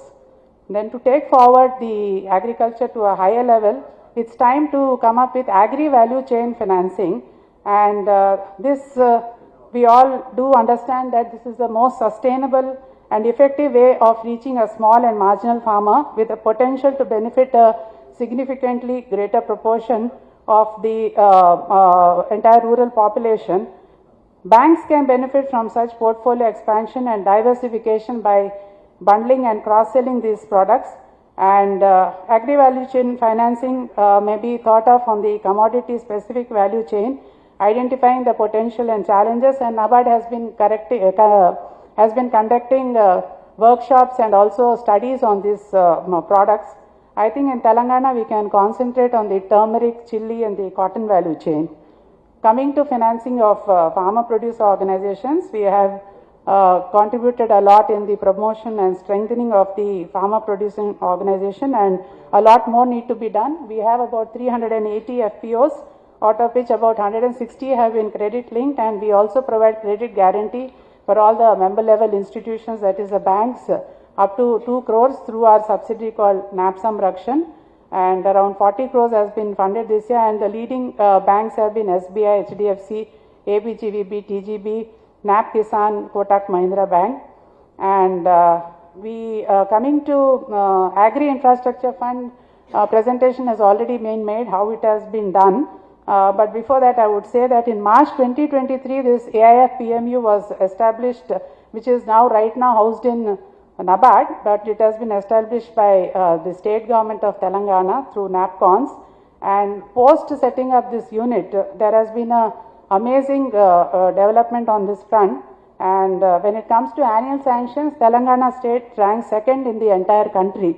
Then to take forward the agriculture to a higher level, it's time to come up with agri-value chain financing, and this we all do understand that this is the most sustainable and effective way of reaching a small and marginal farmer with the potential to benefit a significantly greater proportion of the entire rural population. Banks can benefit from such portfolio expansion and diversification by bundling and cross-selling these products, and agri-value chain financing may be thought of on the commodity-specific value chain, identifying the potential and challenges, and NABARD has been conducting workshops and also studies on these products. I think in Telangana we can concentrate on the turmeric, chili and the cotton value chain. Coming to financing of farmer producer organizations, we have contributed a lot in the promotion and strengthening of the farmer producing organization, and a lot more need to be done. We have about 380 FPOs, out of which about 160 have been credit linked, and we also provide credit guarantee for all the member level institutions, that is the banks, up to 2 crores through our subsidiary called NAPSAM Rakshan, and around 40 crores has been funded this year, and the leading banks have been SBI, HDFC, ABGVB, TGB, NAP Kisan, Kotak Mahindra Bank. And we coming to Agri Infrastructure Fund, presentation has already been made how it has been done. But before that, I would say that in March 2023, this AIF PMU was established, which is now right now housed in NABARD, but it has been established by the state government of Telangana through NAPCONS. And post setting up this unit, there has been a amazing development on this front. And when it comes to annual sanctions, Telangana state ranks second in the entire country.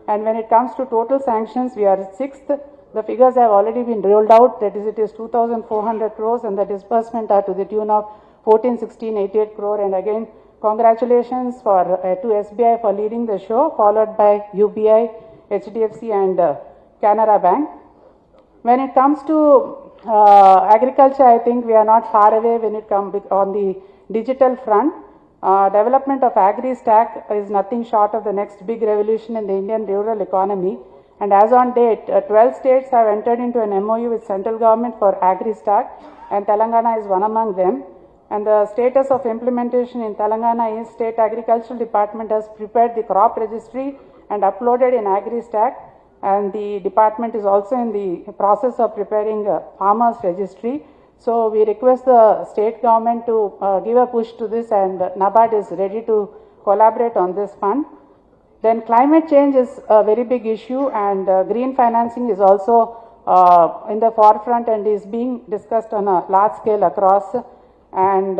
And when it comes to total sanctions, we are sixth. The figures have already been rolled out. That is, it is 2,400 crores, and the disbursement are to the tune of 14,1688 crore. And again, congratulations for to SBI for leading the show, followed by UBI, HDFC, and Canara Bank. When it comes to agriculture, I think we are not far away when it comes on the digital front. Development of Agri-Stack is nothing short of the next big revolution in the Indian rural economy. And as on date, 12 states have entered into an MOU with central government for Agri-Stack, and Telangana is one among them. And the status of implementation in Telangana is State Agricultural Department has prepared the crop registry and uploaded in Agri-Stack, and the department is also in the process of preparing a farmers registry. So we request the state government to give a push to this, and NABARD is ready to collaborate on this fund. Then climate change is a very big issue, and green financing is also in the forefront and is being discussed on a large scale across. And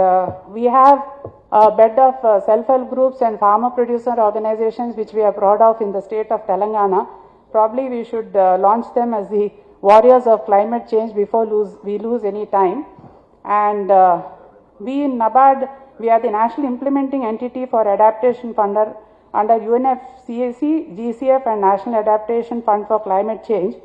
we have a bed of self-help groups and farmer producer organizations which we are proud of in the state of Telangana. Probably we should launch them as the warriors of climate change before we lose any time. And we in NABARD, we are the national implementing entity for adaptation funder under UNFCCC, GCF and National Adaptation Fund for Climate Change.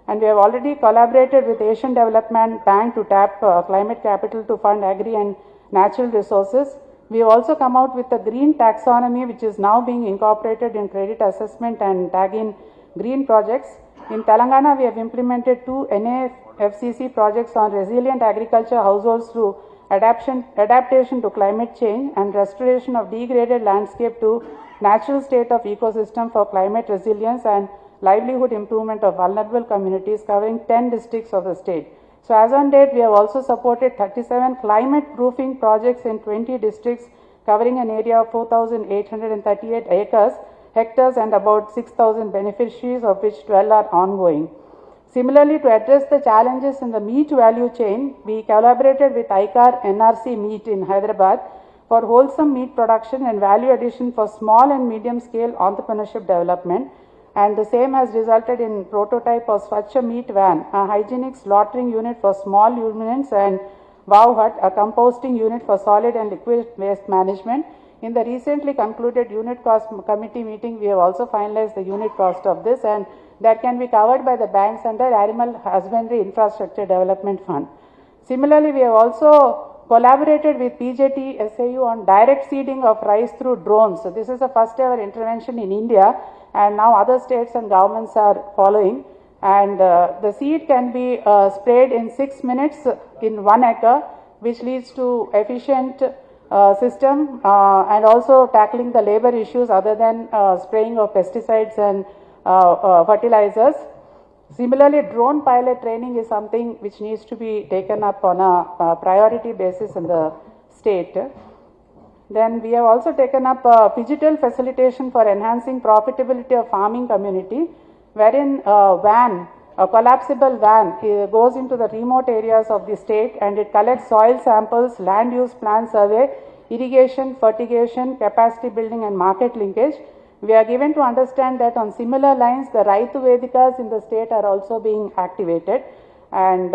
And we have already collaborated with Asian Development Bank to tap climate capital to fund agri and natural resources. We have also come out with a green taxonomy which is now being incorporated in credit assessment and tag in green projects. In Telangana, we have implemented 2 NAFCC projects on resilient agriculture households through adaptation to climate change and restoration of degraded landscape to natural state of ecosystem for climate resilience and livelihood improvement of vulnerable communities covering 10 districts of the state. So as on date, we have also supported 37 climate proofing projects in 20 districts covering an area of 4,838 hectares and about 6,000 beneficiaries, of which 12 are ongoing. Similarly, to address the challenges in the meat value chain, we collaborated with ICAR NRC Meat in Hyderabad for wholesome meat production and value addition for small and medium scale entrepreneurship development, and the same has resulted in prototype of Swachha Meat Van, a hygienic slaughtering unit for small ruminants, and Wow Hut, a composting unit for solid and liquid waste management. In the recently concluded unit cost committee meeting, we have also finalized the unit cost of this, and that can be covered by the banks under Animal Husbandry Infrastructure Development Fund. Similarly, we have also collaborated with PJT SAU on direct seeding of rice through drones. So this is the first ever intervention in India, and now other states and governments are following. And the seed can be sprayed in 6 minutes in 1 acre, which leads to efficient system and also tackling the labor issues other than spraying of pesticides and fertilizers. Similarly, drone pilot training is something which needs to be taken up on a priority basis in the state. Then we have also taken up digital facilitation for enhancing profitability of farming community, wherein a collapsible van goes into the remote areas of the state and it collects soil samples, land use plan survey, irrigation, fertigation, capacity building and market linkage. We are given to understand that on similar lines, the Raitu Vedikas in the state are also being activated. And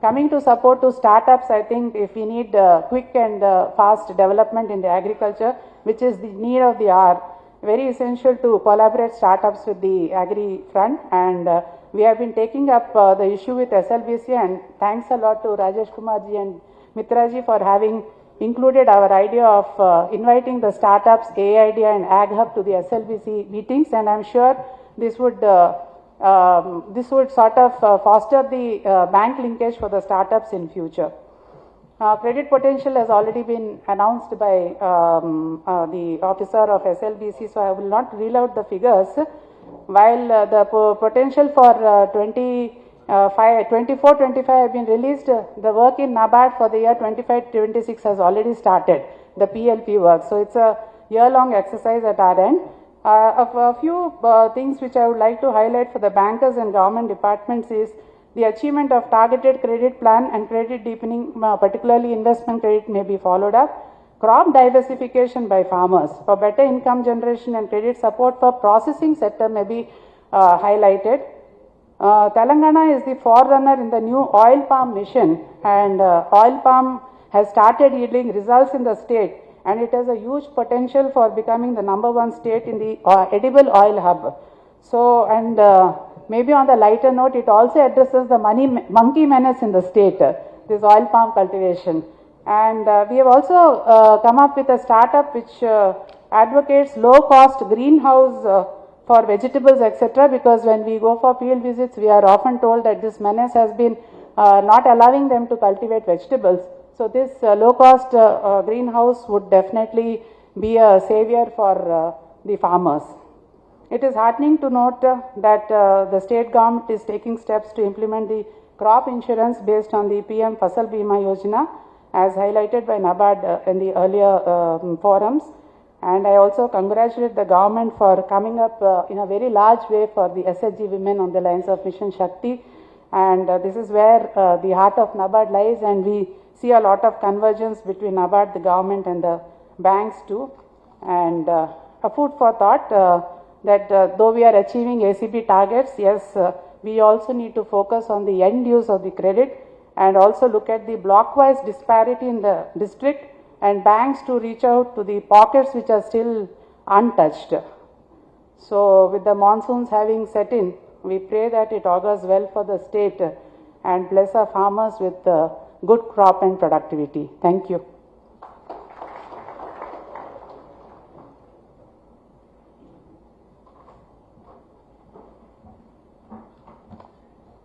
coming to support to startups, I think if we need quick and fast development in the agriculture, which is the need of the hour, very essential to collaborate startups with the agri front. And we have been taking up the issue with SLBC, and thanks a lot to Rajesh Kumarji and Mitraji for having included our idea of inviting the startups, AIDEA and AgHub to the SLBC meetings, and I'm sure this would sort of foster the bank linkage for the startups in future. Credit potential has already been announced by the officer of SLBC, so I will not reel out the figures. While the potential for 24-25 have been released, the work in NABARD for the year 25-26 has already started, the PLP work. So it's a year-long exercise at our end. A few things which I would like to highlight for the bankers and government departments is the achievement of targeted credit plan and credit deepening, particularly investment credit, may be followed up. Crop diversification by farmers for better income generation and credit support for processing sector may be highlighted. Telangana is the forerunner in the new oil palm mission, and oil palm has started yielding results in the state, and it has a huge potential for becoming the #1 state in the edible oil hub. So, and maybe on the lighter note, it also addresses the monkey menace in the state, this oil palm cultivation. And we have also come up with a startup which advocates low-cost greenhouse for vegetables, etc. Because when we go for field visits, we are often told that this menace has been not allowing them to cultivate vegetables. So this low-cost greenhouse would definitely be a savior for the farmers. It is heartening to note that the state government is taking steps to implement the crop insurance based on the PM Fasal Bima Yojana, as highlighted by NABARD in the earlier forums. And I also congratulate the government for coming up in a very large way for the SHG women on the lines of Mission Shakti. And this is where the heart of NABARD lies, and we see a lot of convergence between NABARD, the government and the banks too. And a food for thought that though we are achieving ACB targets, yes, we also need to focus on the end use of the credit and also look at the block-wise disparity in the district, and banks to reach out to the pockets which are still untouched. So with the monsoons having set in, we pray that it augurs well for the state and bless our farmers with good crop and productivity. Thank you.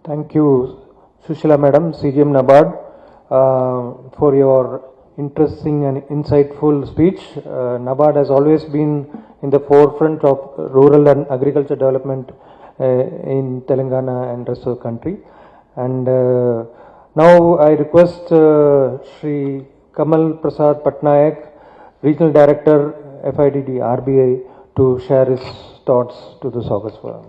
Thank you, Sushila Madam, CGM NABARD, for your interesting and insightful speech. NABARD has always been in the forefront of rural and agriculture development in Telangana and rest of the country. And now I request Shri Kamal Prasad Patnaik, Regional Director, FIDD RBI, to share his thoughts to this August forum.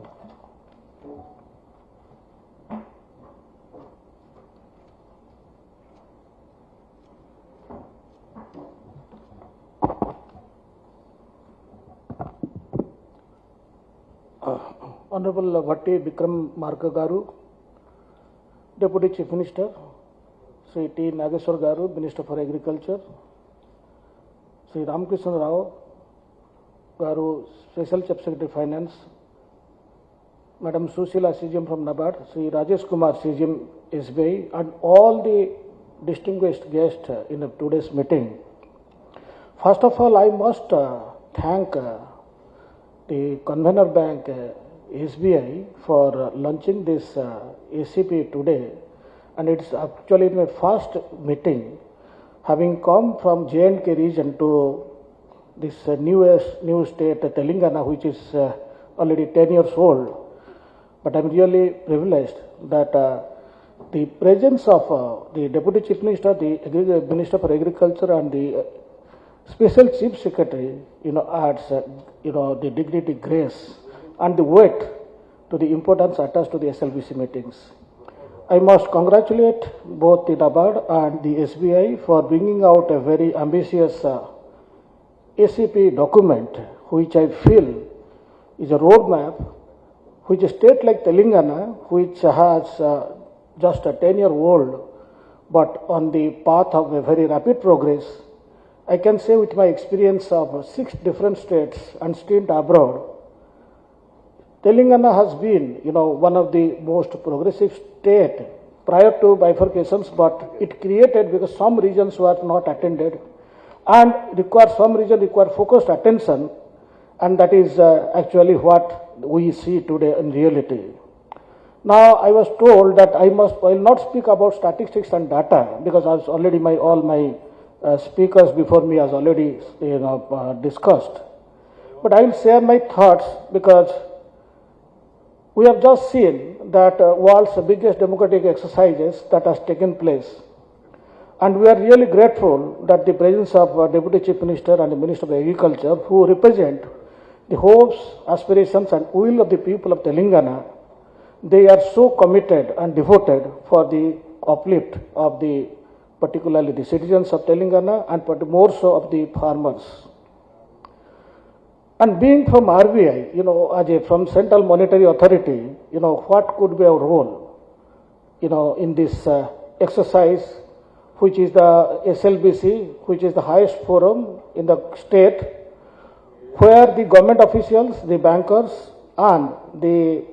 Honorable Batti Vikramarka Garu, Deputy Chief Minister, Sri T. Nageswar Garu, Minister for Agriculture, Sri Ramkrishna Rao Garu, Special Chief Secretary Finance, Madam Susila CGM from NABARD, Sri Rajesh Kumar CGM SBI, and all the distinguished guests in today's meeting. First of all, I must thank the Convener Bank SBI for launching this ACP today, and it's actually my first meeting, having come from J&K region to this new state Telangana, which is already 10 years old. But I'm really privileged that the presence of the Deputy Chief Minister, the Minister for Agriculture, and the Special Chief Secretary, adds, the dignity, grace, and the weight to the importance attached to the SLBC meetings. I must congratulate both the NABARD and the SBI for bringing out a very ambitious ACP document, which I feel is a roadmap which a state like Telangana, which has just a 10-year-old, but on the path of a very rapid progress. I can say with my experience of 6 different states and stint abroad, Telangana has been, one of the most progressive state prior to bifurcations, but it created because some regions were not attended and some regions require focused attention, and that is actually what we see today in reality. Now, I was told that I will not speak about statistics and data because as already all my speakers before me has already discussed. But I will share my thoughts because we have just seen that world's biggest democratic exercises that has taken place. And we are really grateful that the presence of Deputy Chief Minister and the Minister of Agriculture, who represent the hopes, aspirations, and will of the people of Telangana, they are so committed and devoted for the uplift of particularly the citizens of Telangana and more so of the farmers. And being from RBI, from Central Monetary Authority, what could be our role, in this exercise, which is the SLBC, which is the highest forum in the state, where the government officials, the bankers, and the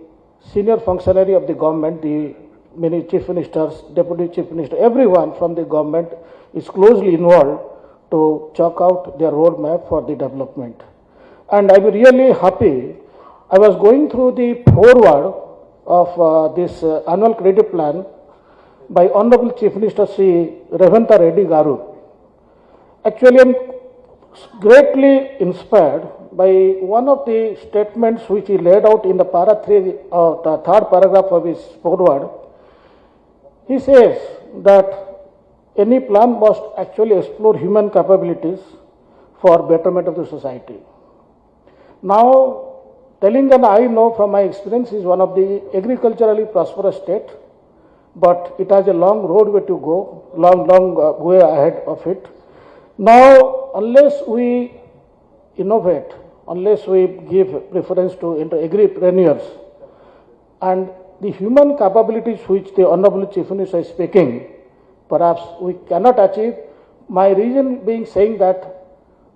senior functionary of the government, the many chief ministers, deputy chief minister, everyone from the government is closely involved to chalk out their roadmap for the development. And I'm really happy. I was going through the foreword of this annual credit plan by Honorable Chief Minister Sri Revanta Reddy Garu. Actually, I'm greatly inspired by one of the statements which he laid out in the the third paragraph of his foreword. He says that any plan must actually explore human capabilities for betterment of the society. Now, Telangana, I know from my experience, is one of the agriculturally prosperous state, but it has a long roadway to go, long way ahead of it. Now, unless we innovate, unless we give preference to agripreneurs and the human capabilities which the Honorable Chief Minister is speaking, perhaps we cannot achieve. My reason being saying that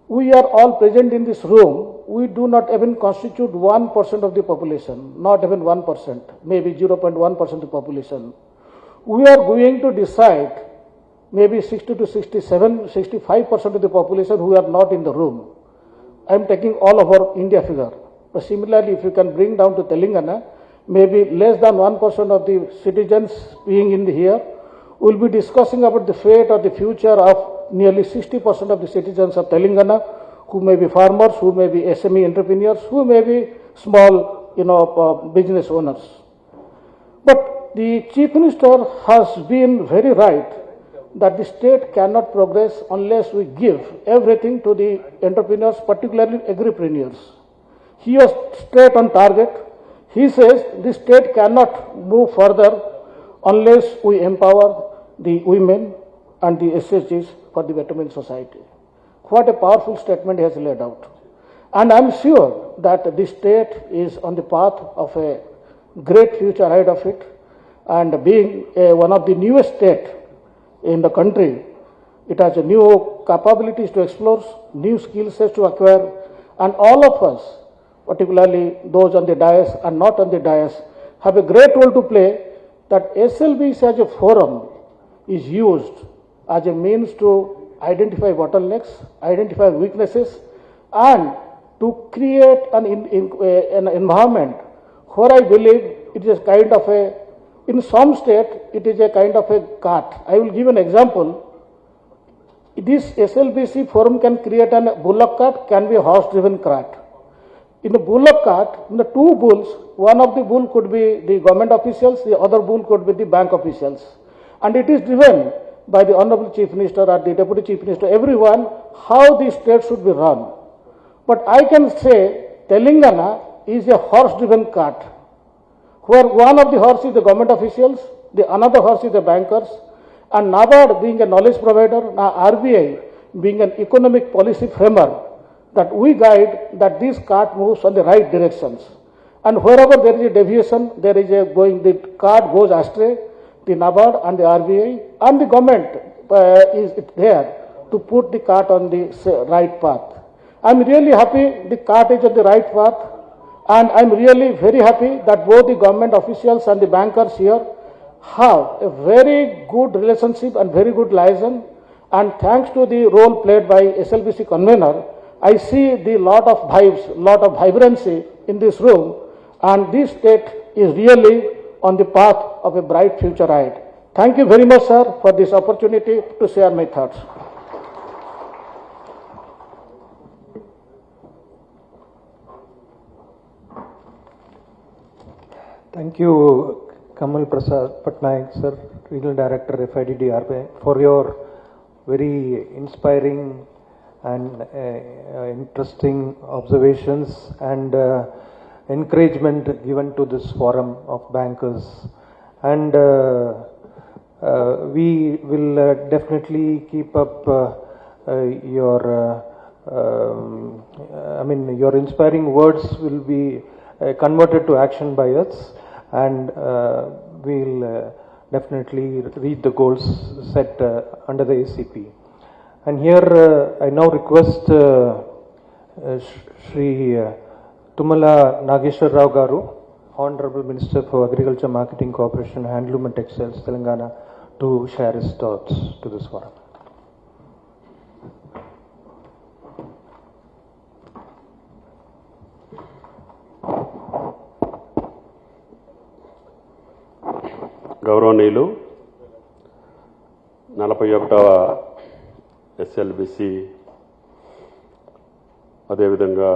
we are all present in this room, we do not even constitute 1% of the population, not even 1%, maybe 0.1% of the population. We are going to decide maybe 60 to 67, 65% of the population who are not in the room. I am taking all over India figure. But similarly, if you can bring down to Telangana, maybe less than 1% of the citizens being in here, we'll be discussing about the fate or the future of nearly 60% of the citizens of Telangana, who may be farmers, who may be SME entrepreneurs, who may be small, business owners. But the Chief Minister has been very right that the state cannot progress unless we give everything to the entrepreneurs, particularly agripreneurs. He was straight on target. He says the state cannot move further unless we empower the women and the SHGs for the betterment society. What a powerful statement he has laid out. And I am sure that the state is on the path of a great future ahead of it, and being one of the newest states in the country, it has new capabilities to explore, new skill sets to acquire, and all of us, particularly those on the dais and not on the dais, have a great role to play, that SLBC as a forum is used as a means to identify bottlenecks, identify weaknesses, and to create an environment where I believe it is kind of a, in some state, it is a kind of a cart. I will give an example. This SLBC forum can create a bullock cart, can be a horse-driven cart. In the bullock cart, in the two bulls, one of the bull could be the government officials, the other bull could be the bank officials. And it is driven by the Honorable Chief Minister or the Deputy Chief Minister, everyone, how the state should be run. But I can say Telangana is a horse-driven cart, where one of the horse is the government officials, the another horse is the bankers, and NABARD being a knowledge provider, RBI being an economic policy framer, that we guide that this cart moves on the right directions. And wherever there is a deviation, there is a going, the cart goes astray, the NABARD and the RBI and the government is there to put the cart on the right path. I am really happy the cart is on the right path, and I am really very happy that both the government officials and the bankers here have a very good relationship and very good liaison, and thanks to the role played by SLBC convener, I see the lot of vibes, lot of vibrancy in this room, and this state is really on the path of a bright future ahead. Thank you very much, sir, for this opportunity to share my thoughts. Thank you, Kamal Prasad Patnaik, sir, Regional Director, FIDD RBI, for your very inspiring and interesting observations and encouragement given to this forum of bankers. And we will definitely keep up your inspiring words will be converted to action by us, and we'll definitely reach the goals set under the ACP. And here I now request Shri Tumala Nageshwar Rao Garu, Honorable Minister for Agriculture, Marketing, Cooperation, Handloom and Textiles, Telangana, to share his thoughts to this forum. గౌరవనీయులు 41వ SLBC అదేవిధంగా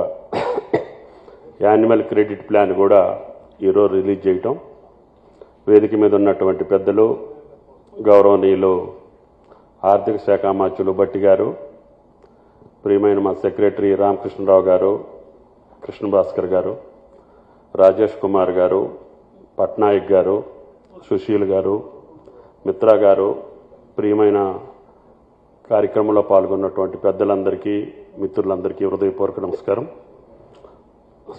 annual credit plan కూడా ఈరోజు release చేయటం, వేదిక మీద ఉన్నటువంటి పెద్దలు గౌరవనీయులు ఆర్థిక శాఖ మంత్రులు బట్టి గారు, ప్రియమైన మా సెక్రటరీ రామకృష్ణరావు గారు, కృష్ణ భాస్కర్ గారు, రాజేష్ కుమార్ గారు, పట్నాయక్ గారు, సుశీల్ గారు, మిత్రా గారు, ప్రియమైన కార్యక్రమంలో పాల్గొన్నటువంటి పెద్దలందరికీ, మిత్రులందరికీ హృదయపూర్వక నమస్కారం.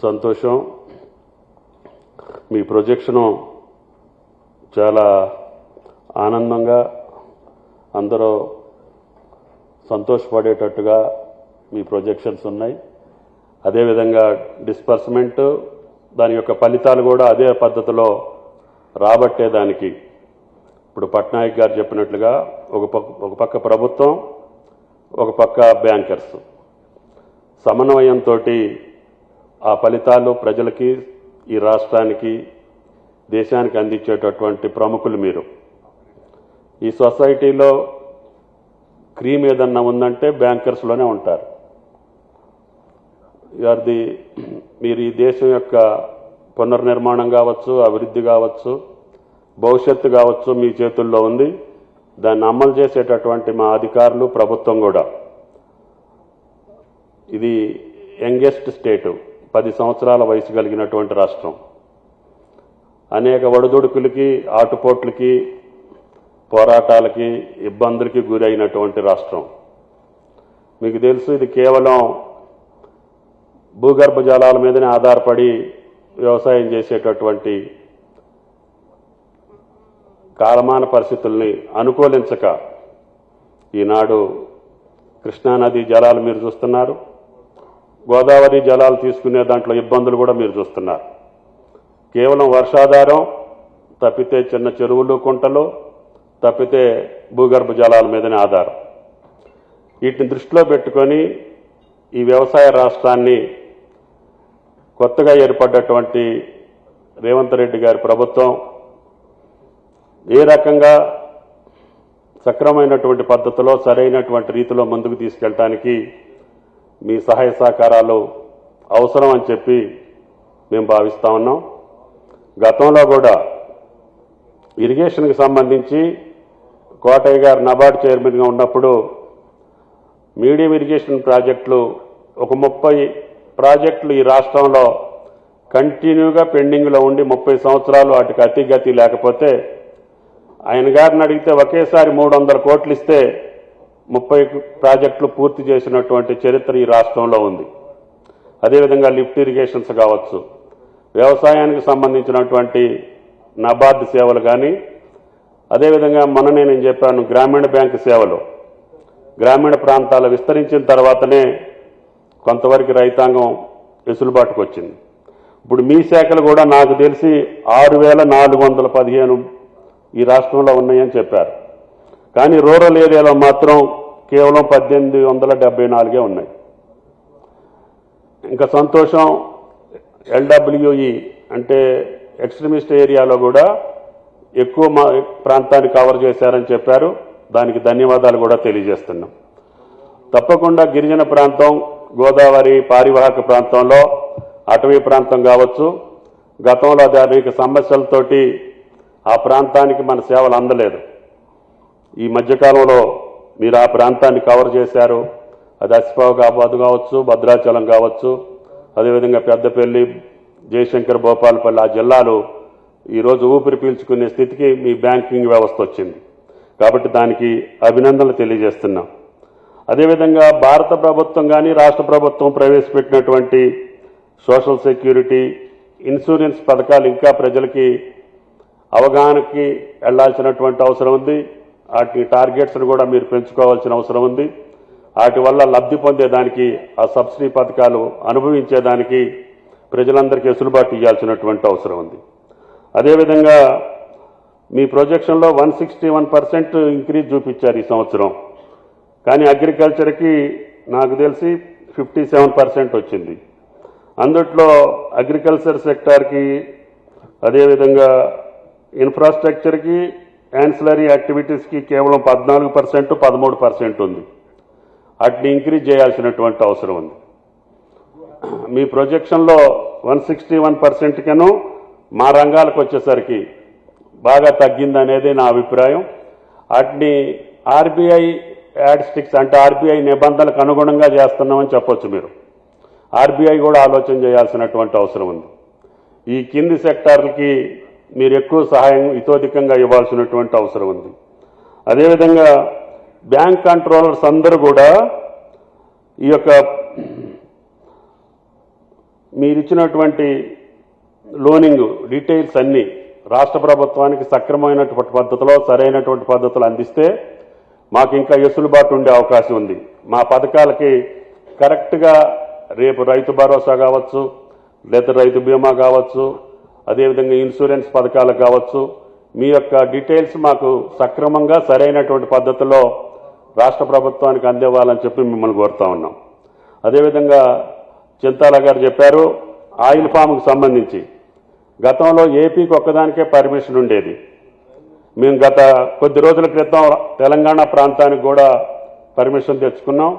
సంతోషం, మీ ప్రొజెక్షను చాలా ఆనందంగా అందరూ సంతోషపడేటట్టుగా మీ ప్రొజెక్షన్స్ ఉన్నాయి. అదేవిధంగా డిస్బర్స్మెంట్ దాని యొక్క ఫలితాలు కూడా అదే పద్ధతిలో రాబట్టేదానికి ఇప్పుడు పట్నాయక్ గారు చెప్పినట్లుగా ఒక పక్క ప్రభుత్వం, ఒక పక్క బ్యాంకర్స్ సమన్వయంతో ఆ ఫలితాలు ప్రజలకి, ఈ రాష్ట్రానికి, దేశానికి అందించేటటువంటి ప్రముఖులు మీరు. ఈ సొసైటీలో క్రీమ్ ఏదన్నా ఉందంటే బ్యాంకర్స్లోనే ఉంటారు. మీరు ఈ దేశం యొక్క పునర్నిర్మాణం కావచ్చు, అభివృద్ధి కావచ్చు, భవిష్యత్తు కావచ్చు మీ చేతుల్లో ఉంది. దాన్ని అమలు చేసేటటువంటి మా అధికారులు, ప్రభుత్వం కూడా. ఇది యంగెస్ట్ స్టేటు, 10 సంవత్సరాల వయసు కలిగినటువంటి రాష్ట్రం. అనేక ఒడిదుడుకులకి, ఆటుపోట్లకి, పోరాటాలకి, ఇబ్బందులకి గురైనటువంటి రాష్ట్రం. మీకు తెలుసు, ఇది కేవలం భూగర్భ జలాల మీదనే ఆధారపడి వ్యవసాయం చేసేటటువంటి కాలమాన పరిస్థితుల్ని అనుకూలించక ఈనాడు కృష్ణానది జలాలు మీరు చూస్తున్నారు, గోదావరి జలాలు తీసుకునే దాంట్లో ఇబ్బందులు కూడా మీరు చూస్తున్నారు. కేవలం వర్షాధారం తప్పితే చిన్న చెరువులు, కుంటలు తప్పితే భూగర్భ జలాల మీదనే ఆధారం. వీటిని దృష్టిలో పెట్టుకొని ఈ వ్యవసాయ రాష్ట్రాన్ని కొత్తగా ఏర్పడ్డటువంటి రేవంత్ రెడ్డి గారి ప్రభుత్వం ఏ రకంగా సక్రమైనటువంటి పద్ధతిలో, సరైనటువంటి రీతిలో ముందుకు తీసుకెళ్ళటానికి మీ సహాయ సహకారాలు అవసరం అని చెప్పి మేము భావిస్తా ఉన్నాం. గతంలో కూడా ఇరిగేషన్కి సంబంధించి కోటయ్య గారు నబార్డ్ చైర్మన్గా ఉన్నప్పుడు మీడియం ఇరిగేషన్ ప్రాజెక్టులు ఒక 30 ప్రాజెక్టులు ఈ రాష్ట్రంలో కంటిన్యూగా పెండింగ్లో ఉండి 30 సంవత్సరాలు వాటికి అతిగతి లేకపోతే ఆయన గారిని అడిగితే ఒకేసారి 300 కోట్లు ఇస్తే 30 ప్రాజెక్టులు పూర్తి చేసినటువంటి చరిత్ర ఈ రాష్ట్రంలో ఉంది. అదేవిధంగా లిఫ్ట్ ఇరిగేషన్స్ కావచ్చు, వ్యవసాయానికి సంబంధించినటువంటి నబార్డ్ సేవలు కానీ, అదేవిధంగా మొన్ననే నేను చెప్పాను గ్రామీణ బ్యాంకు సేవలు గ్రామీణ ప్రాంతాలు విస్తరించిన తర్వాతనే కొంతవరకు రైతాంగం వెసులుబాటుకు వచ్చింది. ఇప్పుడు మీ శాఖలు కూడా నాకు తెలిసి 6,415 ఈ రాష్ట్రంలో ఉన్నాయని చెప్పారు. కానీ రూరల్ ఏరియాలో మాత్రం కేవలం 1,874 ఉన్నాయి. ఇంకా సంతోషం, LWE అంటే ఎక్స్ట్రీమిస్ట్ ఏరియాలో కూడా ఎక్కువ ప్రాంతాన్ని కవర్ చేశారని చెప్పారు. దానికి ధన్యవాదాలు కూడా తెలియజేస్తున్నాం. తప్పకుండా గిరిజన ప్రాంతం, గోదావరి పారివాహక ప్రాంతంలో, అటవీ ప్రాంతం కావచ్చు, గతంలో అది అనేక సమస్యలతోటి ఆ ప్రాంతానికి మన సేవలు అందలేదు. ఈ మధ్యకాలంలో మీరు ఆ ప్రాంతాన్ని కవర్ చేశారు. అది ఆసిఫాబాద్ కావచ్చు, భద్రాచలం కావచ్చు, అదేవిధంగా పెద్దపల్లి, జయశంకర్, భోపాలపల్లి ఆ జిల్లాలు ఈరోజు ఊపిరి పీల్చుకునే స్థితికి మీ బ్యాంకింగ్ వ్యవస్థ వచ్చింది. కాబట్టి దానికి అభినందనలు తెలియజేస్తున్నాం. అదేవిధంగా భారత ప్రభుత్వం కానీ రాష్ట్ర ప్రభుత్వం ప్రవేశపెట్టినటువంటి సోషల్ సెక్యూరిటీ, ఇన్సూరెన్స్ పథకాలు ఇంకా ప్రజలకి అవగాహనకి వెళ్లాల్సినటువంటి అవసరం ఉంది. వాటి టార్గెట్స్ను కూడా మీరు పెంచుకోవాల్సిన అవసరం ఉంది. వాటి వల్ల లబ్ధి పొందేదానికి, ఆ సబ్సిడీ పథకాలు అనుభవించేదానికి ప్రజలందరికీ వెసులుబాటు ఇవ్వాల్సినటువంటి అవసరం ఉంది. అదేవిధంగా మీ ప్రొజెక్షన్లో 161% ఇంక్రీజ్ చూపించారు ఈ సంవత్సరం. కానీ అగ్రికల్చర్కి నాకు తెలిసి 57% వచ్చింది. అందుట్లో అగ్రికల్చర్ సెక్టార్కి, అదేవిధంగా ఇన్ఫ్రాస్ట్రక్చర్కి, యాన్సిలరీ యాక్టివిటీస్కి కేవలం 14%, 13% ఉంది. వాటిని ఇంక్రీజ్ చేయాల్సినటువంటి అవసరం ఉంది. మీ ప్రొజెక్షన్లో 161% కను మా రంగాలకు వచ్చేసరికి బాగా తగ్గిందనేది నా అభిప్రాయం. వాటిని ఆర్బీఐ యాడ్స్టిక్స్ అంటే ఆర్బీఐ నిబంధనలకు అనుగుణంగా చేస్తున్నామని చెప్పొచ్చు. మీరు ఆర్బీఐ కూడా ఆలోచన చేయాల్సినటువంటి అవసరం ఉంది. ఈ కింది సెక్టార్లకి మీరు ఎక్కువ సహాయం ఇతోధికంగా ఇవ్వాల్సినటువంటి అవసరం ఉంది. అదేవిధంగా బ్యాంక్ కంట్రోలర్స్ అందరూ కూడా ఈ యొక్క మీరిచ్చినటువంటి లోనింగ్ డీటెయిల్స్ అన్నీ రాష్ట్ర ప్రభుత్వానికి సక్రమమైనటువంటి పద్ధతిలో, సరైనటువంటి పద్ధతులు అందిస్తే మాకు ఇంకా వెసులుబాటు ఉండే అవకాశం ఉంది. మా పథకాలకి కరెక్ట్గా రేపు రైతు భరోసా కావచ్చు, లేదా రైతు బీమా కావచ్చు, అదేవిధంగా ఇన్సూరెన్స్ పథకాలు కావచ్చు, మీ యొక్క డీటెయిల్స్ మాకు సక్రమంగా సరైనటువంటి పద్ధతిలో రాష్ట్ర ప్రభుత్వానికి అందివ్వాలని చెప్పి మిమ్మల్ని కోరుతా ఉన్నాం. అదేవిధంగా చింతాల గారు చెప్పారు, ఆయిల్ ఫామ్కి సంబంధించి గతంలో ఏపీకి ఒక్కదానికే పర్మిషన్ ఉండేది. మేము గత కొద్ది రోజుల క్రితం తెలంగాణ ప్రాంతానికి కూడా పర్మిషన్ తెచ్చుకున్నాం.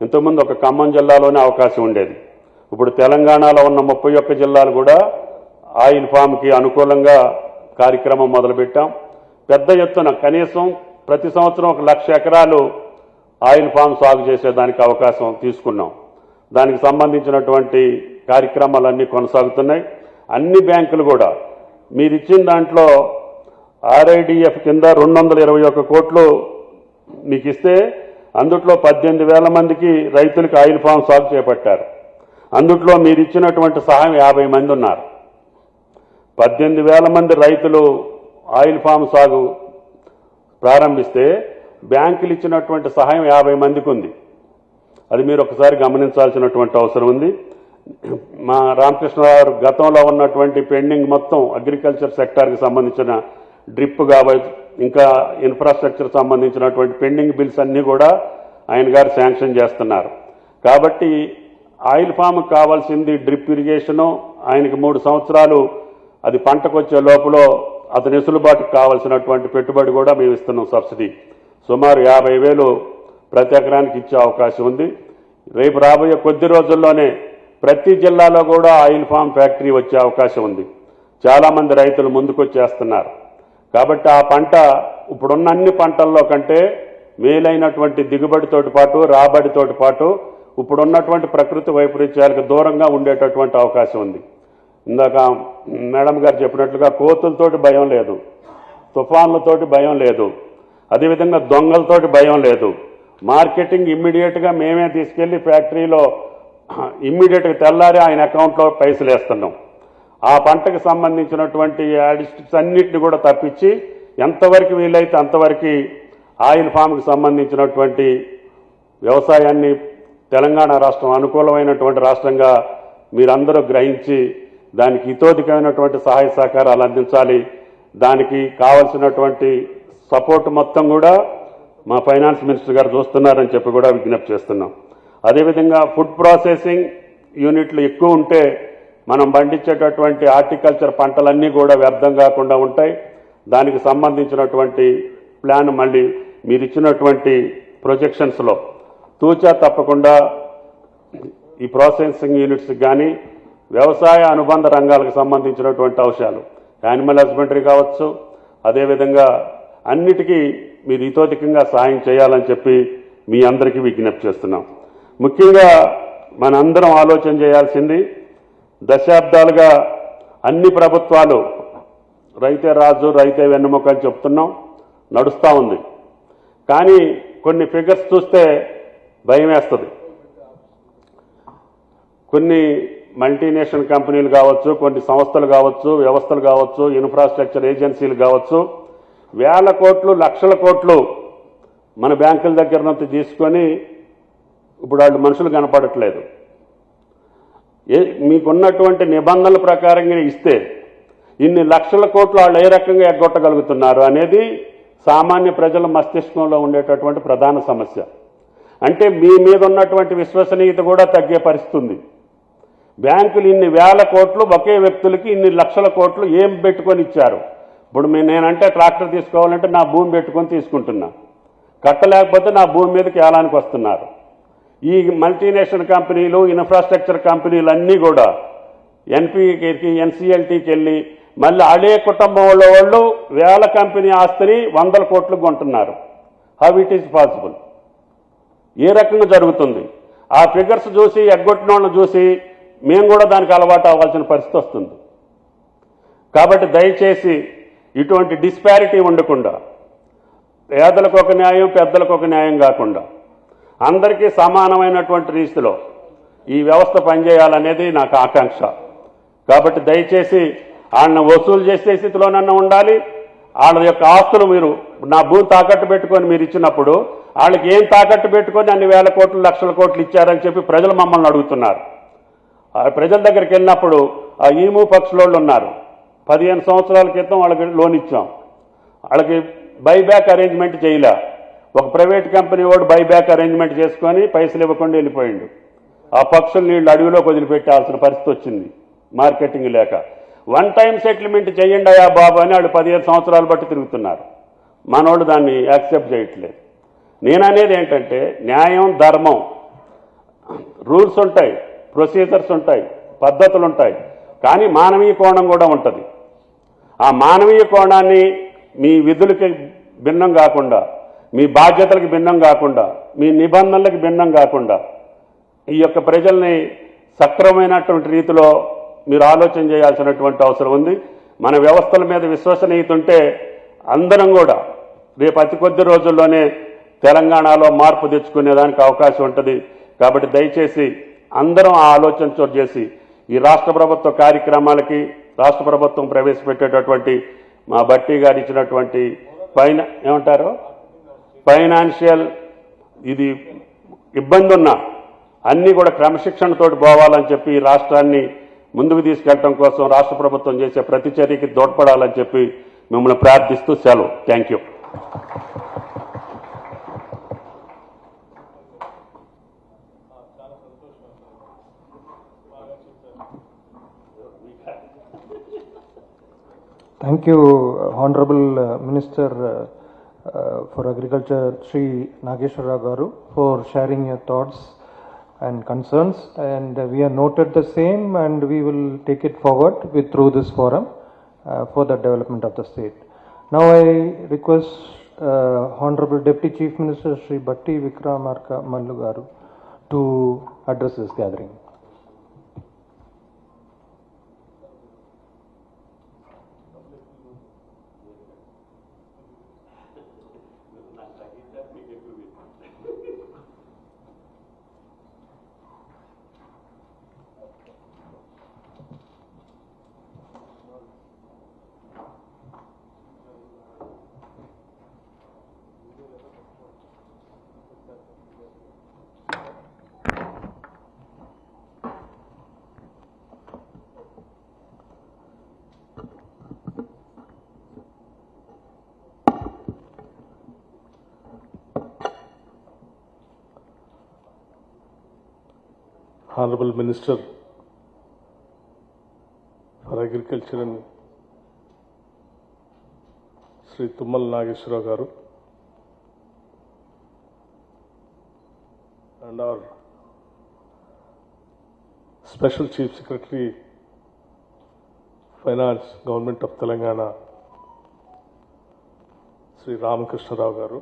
ఇంతకుముందు ఒక ఖమ్మం జిల్లాలోనే అవకాశం ఉండేది. ఇప్పుడు తెలంగాణలో ఉన్న 31 జిల్లాలు కూడా ఆయిల్ ఫామ్కి అనుకూలంగా కార్యక్రమం మొదలుపెట్టాం. పెద్ద ఎత్తున కనీసం ప్రతి సంవత్సరం 1,00,000 ఎకరాలు ఆయిల్ ఫామ్ సాగు చేసేదానికి అవకాశం తీసుకున్నాం. దానికి సంబంధించినటువంటి కార్యక్రమాలన్నీ కొనసాగుతున్నాయి. అన్ని బ్యాంకులు కూడా మీరు ఇచ్చిన దాంట్లో ఆర్ఐడిఎఫ్ కింద 221 కోట్లు మీకు ఇస్తే అందుట్లో 18,000 మందికి రైతులకు ఆయిల్ ఫామ్ సాగు చేపట్టారు. అందుట్లో మీరు ఇచ్చినటువంటి సహాయం 50 మంది ఉన్నారు. 18,000 మంది రైతులు ఆయిల్ ఫామ్ సాగు ప్రారంభిస్తే బ్యాంకులు ఇచ్చినటువంటి సహాయం 50 మందికి ఉంది. అది మీరు ఒకసారి గమనించాల్సినటువంటి అవసరం ఉంది. మా రామకృష్ణరావు గతంలో ఉన్నటువంటి పెండింగ్ మొత్తం అగ్రికల్చర్ సెక్టార్కి సంబంధించిన డ్రిప్ కాబట్టి ఇంకా ఇన్ఫ్రాస్ట్రక్చర్ సంబంధించినటువంటి పెండింగ్ బిల్స్ అన్నీ కూడా ఆయన గారు శాంక్షన్ చేస్తున్నారు. కాబట్టి ఆయిల్ ఫామ్కి కావాల్సింది డ్రిప్ ఇరిగేషను. ఆయనకి 3 సంవత్సరాలు అది పంటకు వచ్చే లోపల అతని వెసులుబాటుకు కావాల్సినటువంటి పెట్టుబడి కూడా మేము ఇస్తున్నాం. సబ్సిడీ సుమారు 50,000 ప్రతి ఎకరానికి ఇచ్చే అవకాశం ఉంది. రేపు రాబోయే కొద్ది రోజుల్లోనే ప్రతి జిల్లాలో కూడా ఆయిల్ ఫామ్ ఫ్యాక్టరీ వచ్చే అవకాశం ఉంది. చాలామంది రైతులు ముందుకొచ్చేస్తున్నారు. కాబట్టి ఆ పంట ఇప్పుడున్న అన్ని పంటల్లో కంటే మేలైనటువంటి దిగుబడితోటి పాటు రాబడితోటి పాటు ఇప్పుడున్నటువంటి ప్రకృతి వైపరీత్యాలకు దూరంగా ఉండేటటువంటి అవకాశం ఉంది. ఇందాక మేడం గారు చెప్పినట్లుగా కోతులతోటి భయం లేదు, తుఫాన్లతోటి భయం లేదు, అదేవిధంగా దొంగలతోటి భయం లేదు. మార్కెటింగ్ ఇమ్మీడియట్గా మేమే తీసుకెళ్లి ఫ్యాక్టరీలో ఇమ్మీడియట్గా తెల్లారి ఆయన అకౌంట్లో పైసలు వేస్తున్నాం. ఆ పంటకు సంబంధించినటువంటి యాడిస్టిక్స్ అన్నింటినీ కూడా తప్పించి ఎంతవరకు వీలైతే అంతవరకు ఆయిల్ ఫామ్కి సంబంధించినటువంటి వ్యవసాయాన్ని తెలంగాణ రాష్ట్రం అనుకూలమైనటువంటి రాష్ట్రంగా మీరందరూ గ్రహించి దానికి ఇతోధికమైనటువంటి సహాయ సహకారాలు అందించాలి. దానికి కావలసినటువంటి సపోర్ట్ మొత్తం కూడా మా ఫైనాన్స్ మినిస్టర్ గారు చూస్తున్నారని చెప్పి కూడా విజ్ఞప్తి చేస్తున్నాం. అదేవిధంగా ఫుడ్ ప్రాసెసింగ్ యూనిట్లు ఎక్కువ ఉంటే మనం పండించేటటువంటి హార్టికల్చర్ పంటలన్నీ కూడా వ్యర్థం కాకుండా ఉంటాయి. దానికి సంబంధించినటువంటి ప్లాన్ మళ్ళీ మీరు ఇచ్చినటువంటి ప్రొజెక్షన్స్లో తూచా తప్పకుండా ఈ ప్రాసెసింగ్ యూనిట్స్కి కానీ వ్యవసాయ అనుబంధ రంగాలకు సంబంధించినటువంటి అంశాలు యానిమల్ హస్బెండరీ కావచ్చు, అదేవిధంగా అన్నిటికీ మీరు ఇతోధికంగా సాయం చేయాలని చెప్పి మీ అందరికీ విజ్ఞప్తి చేస్తున్నాం. ముఖ్యంగా మనందరం ఆలోచన చేయాల్సింది దశాబ్దాలుగా అన్ని ప్రభుత్వాలు రైతే రాజు రైతే వెన్నెముక అని చెప్తున్నాం, నడుస్తూ ఉంది. కానీ కొన్ని ఫిగర్స్ చూస్తే భయం వేస్తుంది. కొన్ని మల్టీనేషనల్ కంపెనీలు కావచ్చు, కొన్ని సంస్థలు కావచ్చు, వ్యవస్థలు కావచ్చు, ఇన్ఫ్రాస్ట్రక్చర్ ఏజెన్సీలు కావచ్చు, 1,000 కోట్లు 1,00,000 కోట్లు మన బ్యాంకుల దగ్గర నుంచి తీసుకొని ఇప్పుడు వాళ్ళు మనుషులు కనపడట్లేదు. మీకున్నటువంటి నిబంధనల ప్రకారంగా ఇస్తే ఇన్ని 1,00,000 కోట్లు వాళ్ళు ఏ రకంగా ఎగ్గొట్టగలుగుతున్నారు అనేది సామాన్య ప్రజల మస్తిష్కంలో ఉండేటటువంటి ప్రధాన సమస్య. అంటే మీ మీద ఉన్నటువంటి విశ్వసనీయత కూడా తగ్గే పరిస్థితి ఉంది. బ్యాంకులు ఇన్ని 1,000 కోట్లు ఒకే వ్యక్తులకి ఇన్ని 1,00,000 కోట్లు ఏం పెట్టుకొని ఇచ్చారు? ఇప్పుడు నేనంటే ట్రాక్టర్ తీసుకోవాలంటే నా భూమి పెట్టుకొని తీసుకుంటున్నా, కట్టలేకపోతే నా భూమి మీదకి ఏలానికి వస్తున్నారు. ఈ మల్టీనేషనల్ కంపెనీలు ఇన్ఫ్రాస్ట్రక్చర్ కంపెనీలు అన్నీ కూడా ఎన్పీకి ఎన్సీఎల్టీకి వెళ్ళి మళ్ళీ అదే కుటుంబంలో వాళ్ళు 1,000 కంపెనీ ఆస్తిని 100 కోట్లు కొంటున్నారు. How it is possible? ఏ రకంగా జరుగుతుంది? ఆ ఫిగర్స్ చూసి ఎగ్గొట్టిన వాళ్ళని చూసి మేము కూడా దానికి అలవాటు అవ్వాల్సిన పరిస్థితి వస్తుంది. కాబట్టి దయచేసి ఇటువంటి డిస్పారిటీ ఉండకుండా, పేదలకు ఒక న్యాయం పెద్దలకు ఒక న్యాయం కాకుండా అందరికీ సమానమైనటువంటి రీతిలో ఈ వ్యవస్థ పనిచేయాలనేది నాకు ఆకాంక్ష. కాబట్టి దయచేసి వాళ్ళని వసూలు చేసే స్థితిలోనన్నా ఉండాలి. వాళ్ళ యొక్క ఆస్తులు మీరు నా భూమి తాకట్టు పెట్టుకొని మీరు ఇచ్చినప్పుడు వాళ్ళకి ఏం తాకట్టు పెట్టుకొని అన్ని 1,000 కోట్లు 1,00,000 కోట్లు ఇచ్చారని చెప్పి ప్రజలు మమ్మల్ని అడుగుతున్నారు. ప్రజల దగ్గరికి వెళ్ళినప్పుడు ఆ ఈము పక్షులోళ్ళు ఉన్నారు, 15 సంవత్సరాల క్రితం వాళ్ళకి లోన్ ఇచ్చాం, వాళ్ళకి బైబ్యాక్ అరేంజ్మెంట్ చేయలే. ఒక ప్రైవేట్ కంపెనీ వాడు బైబ్యాక్ అరేంజ్మెంట్ చేసుకొని పైసలు ఇవ్వకుండా వెళ్ళిపోయిండు. ఆ పక్షులు నీళ్ళు అడవిలోకి వదిలిపెట్టాల్సిన పరిస్థితి వచ్చింది మార్కెటింగ్ లేక. వన్ టైం సెటిల్మెంట్ చేయండి అయ్యా బాబు అని వాళ్ళు 15 సంవత్సరాలు బట్టి తిరుగుతున్నారు. మనోళ్ళు దాన్ని యాక్సెప్ట్ చేయట్లేదు. నేననేది ఏంటంటే న్యాయం, ధర్మం, రూల్స్ ఉంటాయి, ప్రొసీజర్స్ ఉంటాయి, పద్ధతులు ఉంటాయి, కానీ మానవీయ కోణం కూడా ఉంటుంది. ఆ మానవీయ కోణాన్ని మీ విధులకి భిన్నం కాకుండా, మీ బాధ్యతలకు భిన్నం కాకుండా, మీ నిబంధనలకు భిన్నం కాకుండా ఈ యొక్క ప్రజల్ని సక్రమైనటువంటి రీతిలో మీరు ఆలోచన చేయాల్సినటువంటి అవసరం ఉంది. మన వ్యవస్థల మీద విశ్వసనీయత ఉంటే అందరం కూడా రేపు అతి కొద్ది రోజుల్లోనే తెలంగాణలో మార్పు తెచ్చుకునేదానికి అవకాశం ఉంటుంది. కాబట్టి దయచేసి అందరం ఆ ఆలోచన చోటు చేసి ఈ రాష్ట్ర ప్రభుత్వ కార్యక్రమాలకి రాష్ట్ర ప్రభుత్వం ప్రవేశపెట్టేటటువంటి మా బట్టి గారు ఇచ్చినటువంటి ఏమంటారు ఫైనాన్షియల్ ఇది ఇబ్బంది ఉన్నా అన్నీ కూడా క్రమశిక్షణతోటి పోవాలని చెప్పి ఈ రాష్ట్రాన్ని ముందుకు తీసుకెళ్లడం కోసం రాష్ట్ర ప్రభుత్వం చేసే ప్రతి చర్యకి తోడ్పడాలని చెప్పి మిమ్మల్ని ప్రార్థిస్తూ సెలవు. Thank you. Thank you, Honorable Minister for Agriculture, Sri Nageshwara Garu, for sharing your thoughts and concerns. And we have noted the same, and we will take it forward through this forum for the development of the state. Now I request Honorable Deputy Chief Minister Sri Batti Vikramarka Garu to address this gathering. Honorable Minister for Agriculture and Sri Tummal Nageshwara Garu, and our Special Chief Secretary, Finance, Government of Telangana, Sri Ramakrishna Rao Garu,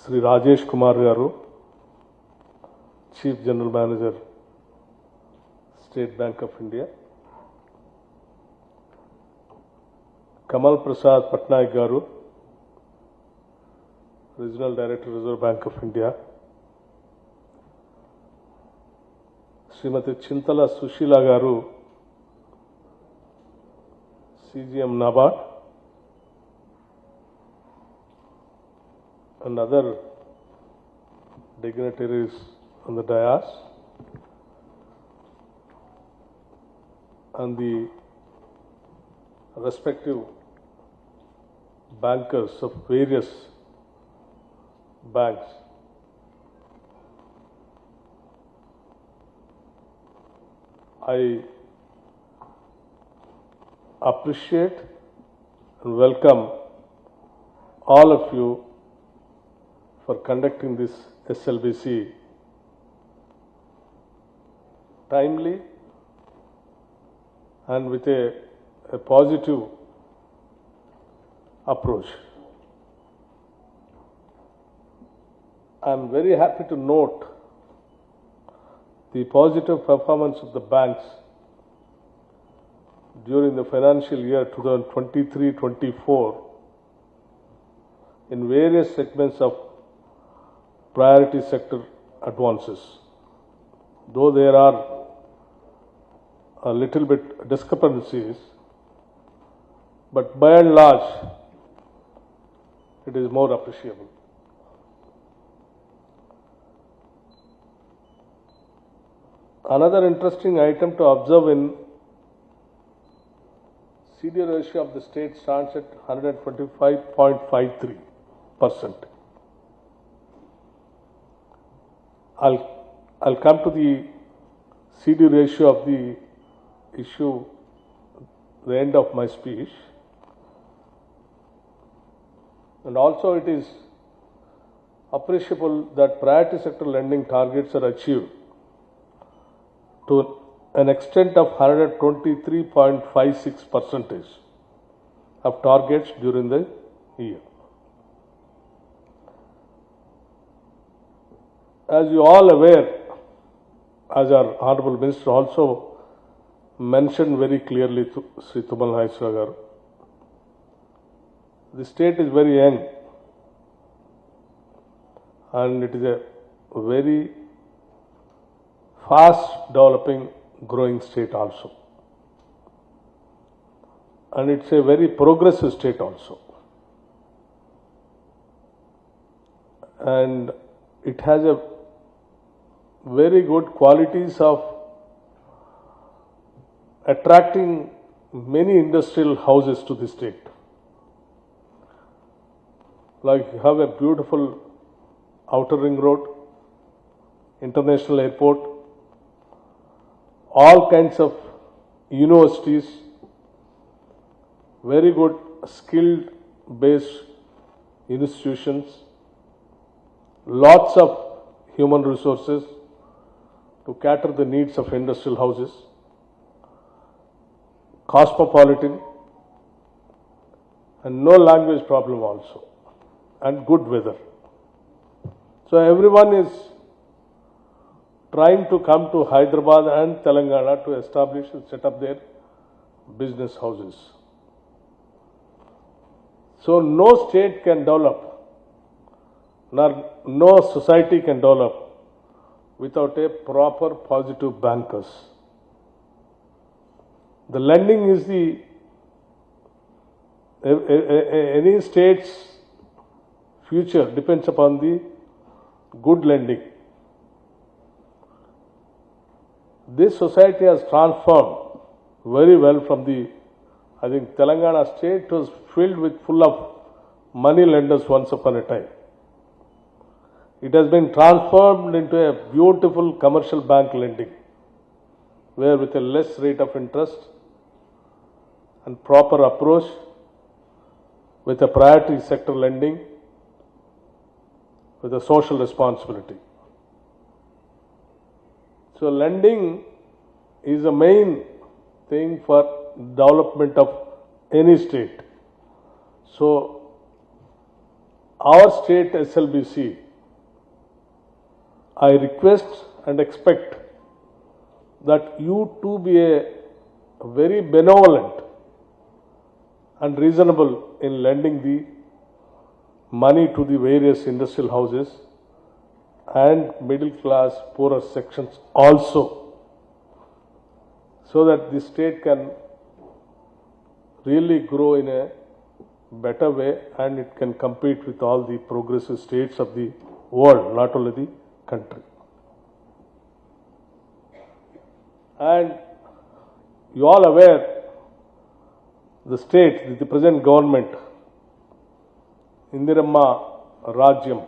Sri Rajesh Kumar Garu, Chief General Manager, State Bank of India, Kamal Prasad Patnaik Garu, Regional Director, Reserve Bank of India, Srimati Chintala Sushila Garu, CGM NABARD, and other dignitaries on the dais, and the respective bankers of various banks. I appreciate and welcome all of you for conducting this SLBC timely and with a positive approach. I am very happy to note the positive performance of the banks during the financial year 2023-24 in various segments of priority sector advances. Though there are a little bit discrepancies, but by and large, it is more appreciable. Another interesting item to observe in CD ratio of the state stands at 125.53%. I'll come to the CD ratio of the issue, the end of my speech. And also it is appreciable that priority sector lending targets are achieved to an extent of 123.56% of targets during the year. As you all aware, as our Honorable Minister also mentioned very clearly to Sri Tumal Naiswara garu, the state is very young and it is a very fast developing, growing state also. And it's a very progressive state also. And it has a very good qualities of attracting many industrial houses to the state. Like you have a beautiful outer ring road, international airport, all kinds of universities, very good skilled based institutions, lots of human resources to cater the needs of industrial houses, cosmopolitan, and no language problem also, and good weather. So everyone is trying to come to Hyderabad and Telangana to establish and set up their business houses. So no state can develop, nor no society can develop without a proper positive bankers. The lending is the any state's future depends upon the good lending. This society has transformed very well from the, I think Telangana state was filled with full of money lenders once upon a time. It has been transformed into a beautiful commercial bank lending, where with a less rate of interest and proper approach, with a priority sector lending, with a social responsibility. So lending is the main thing for development of any state. So our state SLBC, I request and expect that you too be a very benevolent and reasonable in lending the money to the various industrial houses and middle class poorer sections also, so that the state can really grow in a better way and it can compete with all the progressive states of the world, not only the country. And you all aware, the state, the present government, Indiramma Rajyam,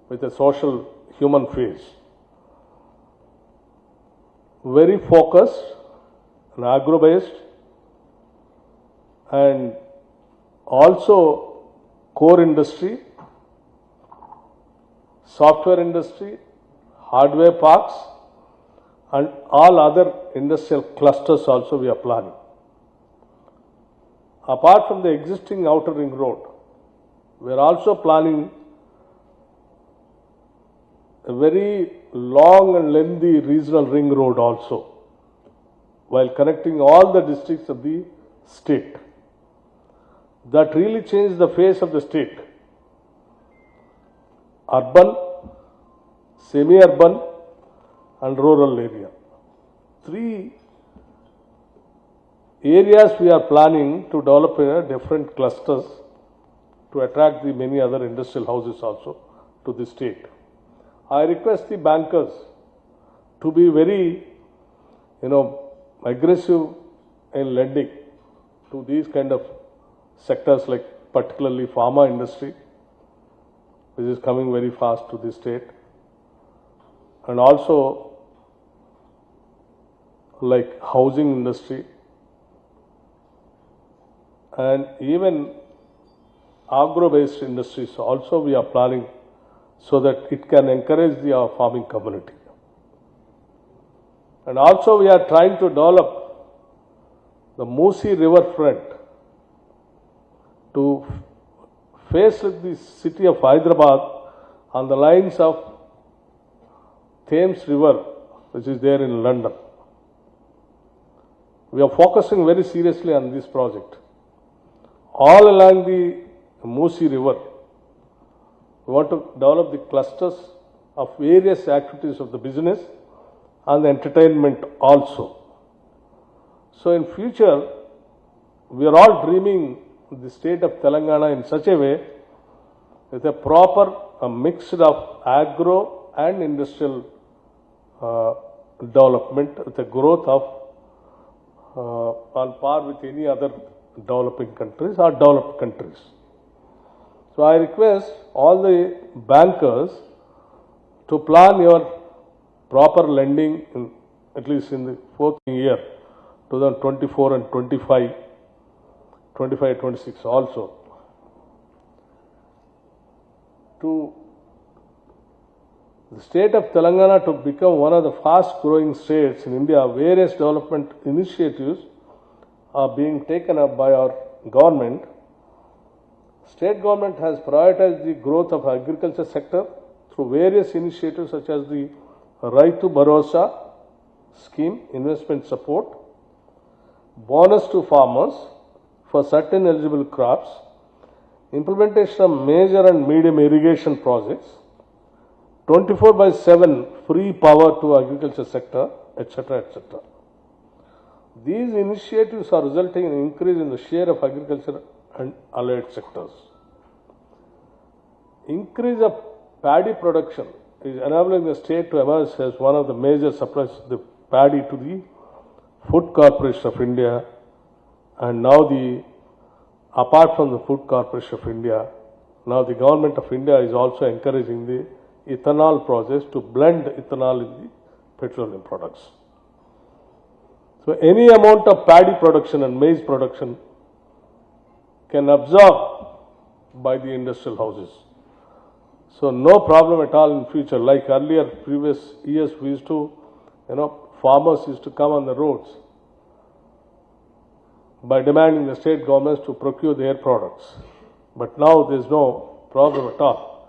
with a social human face, very focused and agro-based, and also core industry, software industry, hardware parks, and all other industrial clusters also we are planning. Apart from the existing outer ring road, we are also planning a very long and lengthy regional ring road also, while connecting all the districts of the state. That really changed the face of the state. Urban, semi-urban and rural area. 3 areas we are planning to develop in different clusters to attract the many other industrial houses also to the state. I request the bankers to be very, aggressive in lending to these kind of sectors, like particularly pharma industry, which is coming very fast to the state, and also like housing industry, and even agro-based industries also we are planning so that it can encourage the farming community. And also we are trying to develop the Musi river front to face the city of Hyderabad on the lines of Thames River, which is there in London. We are focusing very seriously on this project. All along the Musi River, we want to develop the clusters of various activities of the business and the entertainment also. So in future, we are all dreaming the state of Telangana in such a way with a proper mix of agro and industrial development with a growth of on par with any other developing countries or developed countries. So I request all the bankers to plan your proper lending in, at least in the fourth year, 2024 and 25, 26 also. To the state of Telangana to become one of the fast growing states in India, various development initiatives are being taken up by our government. State government has prioritized the growth of agriculture sector through various initiatives such as the Raitu Bharosa scheme, investment support, bonus to farmers for certain eligible crops, implementation of major and medium irrigation projects, 24/7 free power to agriculture sector, etc., etc. These initiatives are resulting in an increase in the share of agriculture and allied sectors. Increase of paddy production is enabling the state to emerge as one of the major suppliers of the paddy to the Food Corporation of India, and now apart from the Food Corporation of India, now the Government of India is also encouraging the ethanol process to blend ethanol in the petroleum products. So any amount of paddy production and maize production can absorb by the industrial houses. So no problem at all in future. Like earlier, previous years, we used to, farmers used to come on the roads by demanding the state governments to procure their products. But now there is no problem at all,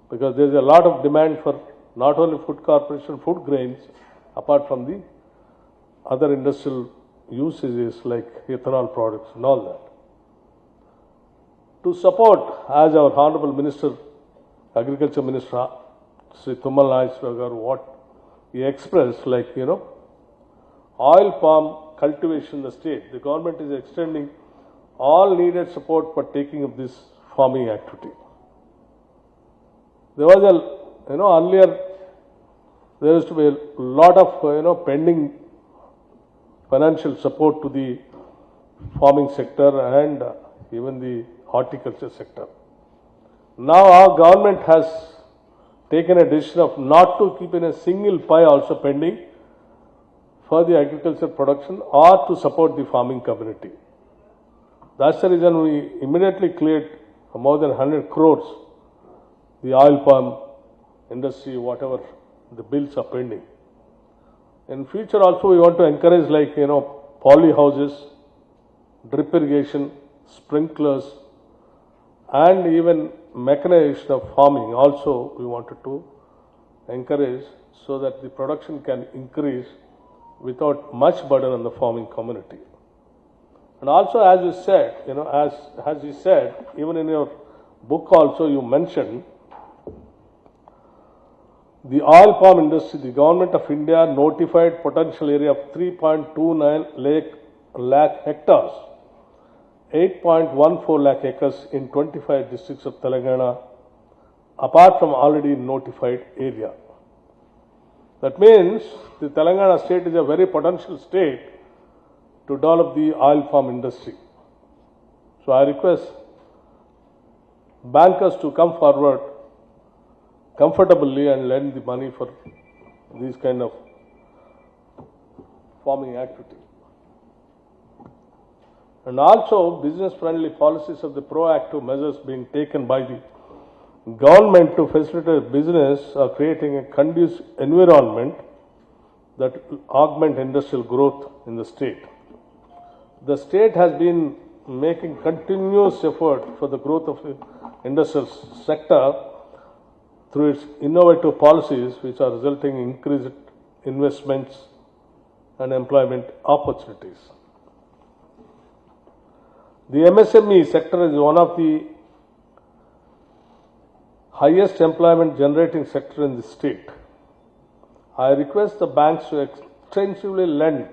because there is a lot of demand for not only food corporation, food grains, apart from the other industrial usages like ethanol products and all that. To support, as our Honorable Minister, Agriculture Minister, Sri Tummal Nageswara, what he expressed, like, oil palm cultivation in the state, the government is extending all needed support for taking up this farming activity. There was earlier there used to be a lot of, pending financial support to the farming sector and even the horticulture sector. Now our government has taken a decision of not to keep in a single pie also pending for the agriculture production or to support the farming community. That's the reason we immediately cleared more than 100 crores the oil palm industry, whatever the bills are pending. In future also we want to encourage poly houses, drip irrigation, sprinklers, and even mechanization of farming also we wanted to encourage so that the production can increase without much burden on the farming community. And also, as you said, as you said, even in your book also you mentioned the oil palm industry. The Government of India notified potential area of 3.29 lakh hectares, 8.14 lakh acres in 25 districts of Telangana, apart from already notified area. That means the Telangana state is a very potential state to develop the oil palm industry. So I request bankers to come forward comfortably and lend the money for these kind of farming activity. And also business-friendly policies of the proactive measures being taken by the government to facilitate business are creating a conducive environment that will augment industrial growth in the state. The state has been making continuous effort for the growth of the industrial sector through its innovative policies, which are resulting in increased investments and employment opportunities. The MSME sector is one of the highest employment generating sector in the state. I request the banks to extensively lend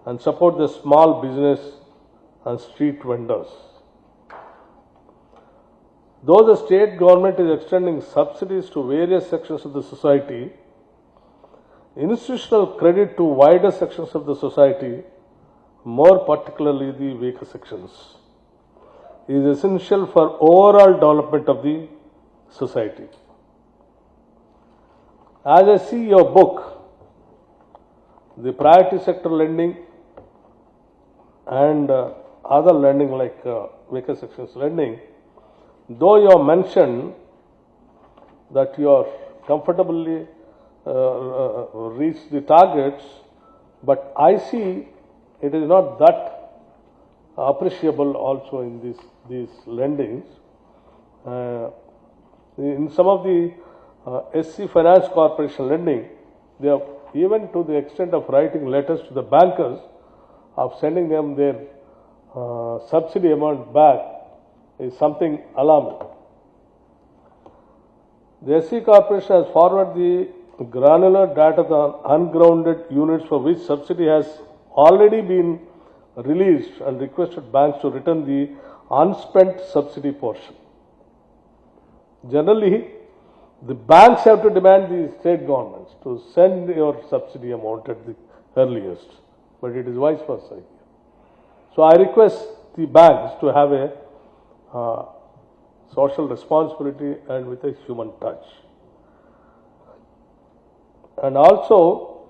and support the small business and street vendors. Though the state government is extending subsidies to various sections of the society, institutional credit to wider sections of the society, more particularly the weaker sections, is essential for overall development of the society. As I see your book, the priority sector lending and other lending like weaker sections lending, though you have mentioned that you are comfortably reached the targets, but I see it is not that appreciable also in these lendings. In some of the SC Finance Corporation lending, they have even to the extent of writing letters to the bankers of sending them their subsidy amount back is something alarming. The SC Corporation has forwarded the granular data on ungrounded units for which subsidy has already been released and requested banks to return the unspent subsidy portion. Generally, the banks have to demand the state governments to send your subsidy amount at the earliest, but it is vice versa. So I request the banks to have a social responsibility and with a human touch. And also,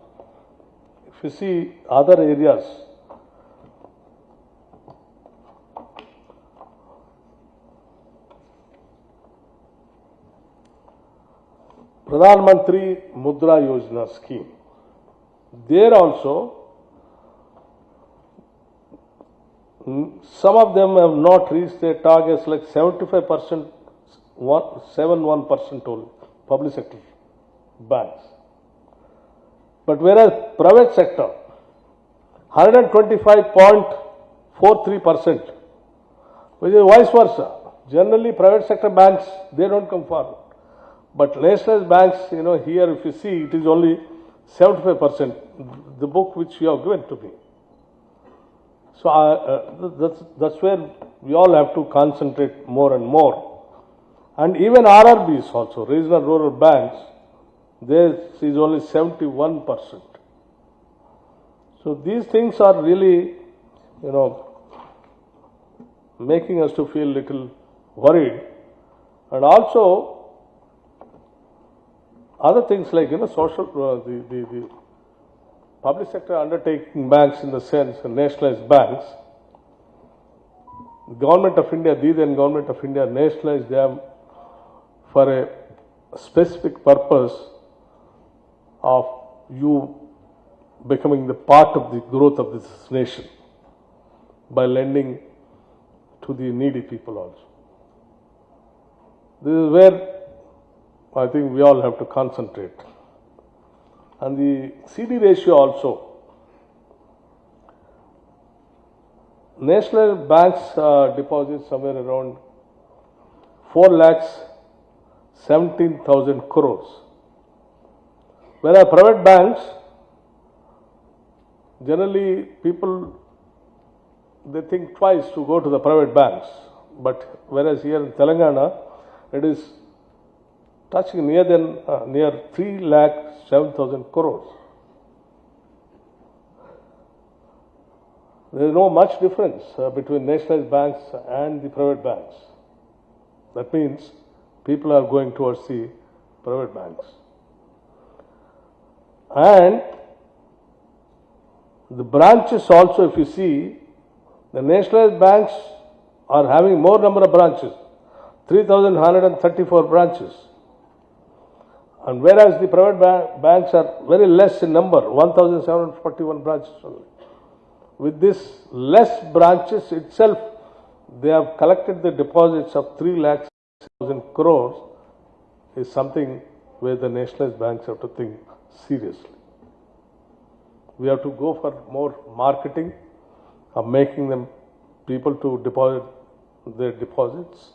if you see other areas, Pradhan Mantri Mudra Yojana scheme, there also some of them have not reached their targets, like 75%, 71% only, public sector banks. But whereas private sector, 125.43%, which is vice versa. Generally, private sector banks, they don't come forward. But nationalized banks, here if you see, it is only 75%, the book which you have given to me. So that's where we all have to concentrate more and more. And even RRBs also, regional rural banks, there is only 71%. So these things are really, making us to feel little worried. And also, other things like, social, the public sector undertaking banks in the sense, nationalized banks, the Government of India, the then Government of India nationalized them for a specific purpose of you becoming the part of the growth of this nation by lending to the needy people also. This is where I think we all have to concentrate. And the CD ratio also. National banks deposit somewhere around 4,17,000 crores. Whereas private banks, generally people, they think twice to go to the private banks. But whereas here in Telangana, it is touching near 3,07,000 crores. There is no much difference between nationalized banks and the private banks. That means people are going towards the private banks. And The branches also, if you see, the nationalized banks are having more number of branches, 3,134 branches. And whereas the private banks are very less in number, 1,741 branches only. With this less branches itself, they have collected the deposits of 3,06,000 crores is something where the nationalized banks have to think seriously. We have to go for more marketing of making them people to deposit their deposits,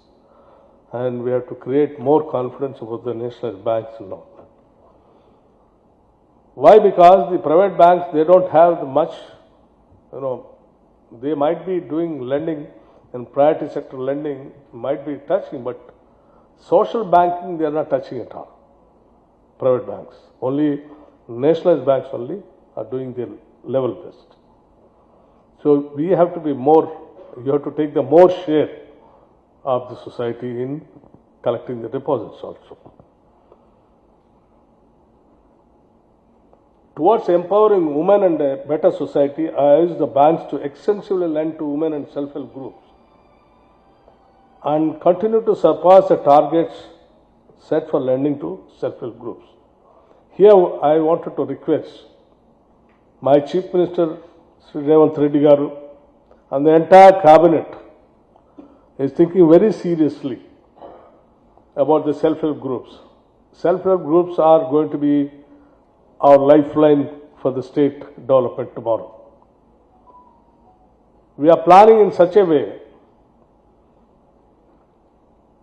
and we have to create more confidence about the nationalized banks and all. Why? Because the private banks, they don't have much, they might be doing lending and priority sector lending might be touching, but social banking they are not touching at all. Private banks, only nationalized banks only are doing their level best. So we have to be more, you have to take the more share of the society in collecting the deposits also. Towards empowering women and a better society, I urge the banks to extensively lend to women and self-help groups and continue to surpass the targets set for lending to self-help groups. Here I wanted to request my Chief Minister, Sri Revanth Reddy Garu, and the entire cabinet is thinking very seriously about the self-help groups. Self-help groups are going to be our lifeline for the state development tomorrow. We are planning in such a way,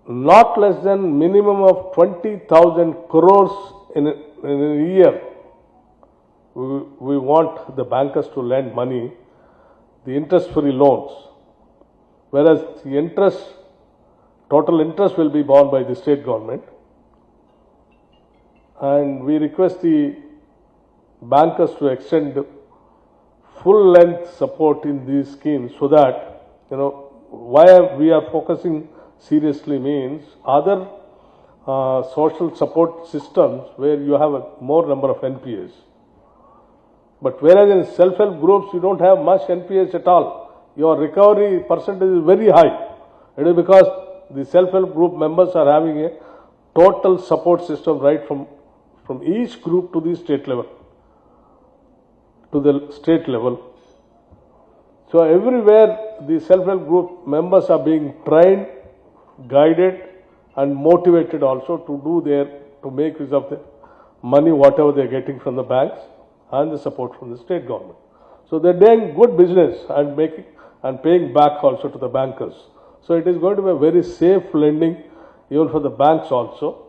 not less than minimum of 20,000 crores in a year. We want the bankers to lend money, the interest-free loans, whereas the total interest will be borne by the state government. And we request the bankers to extend full length support in these schemes so that, why we are focusing seriously means other social support systems where you have a more number of NPAs. But whereas in self-help groups, you don't have much NPAs at all. Your recovery percentage is very high. It is because the self-help group members are having a total support system right from each group to the state level. So everywhere the self-help group members are being trained, guided and motivated also to make use of the money, whatever they are getting from the banks and the support from the state government. So they are doing good business and paying back also to the bankers. So it is going to be a very safe lending even for the banks also,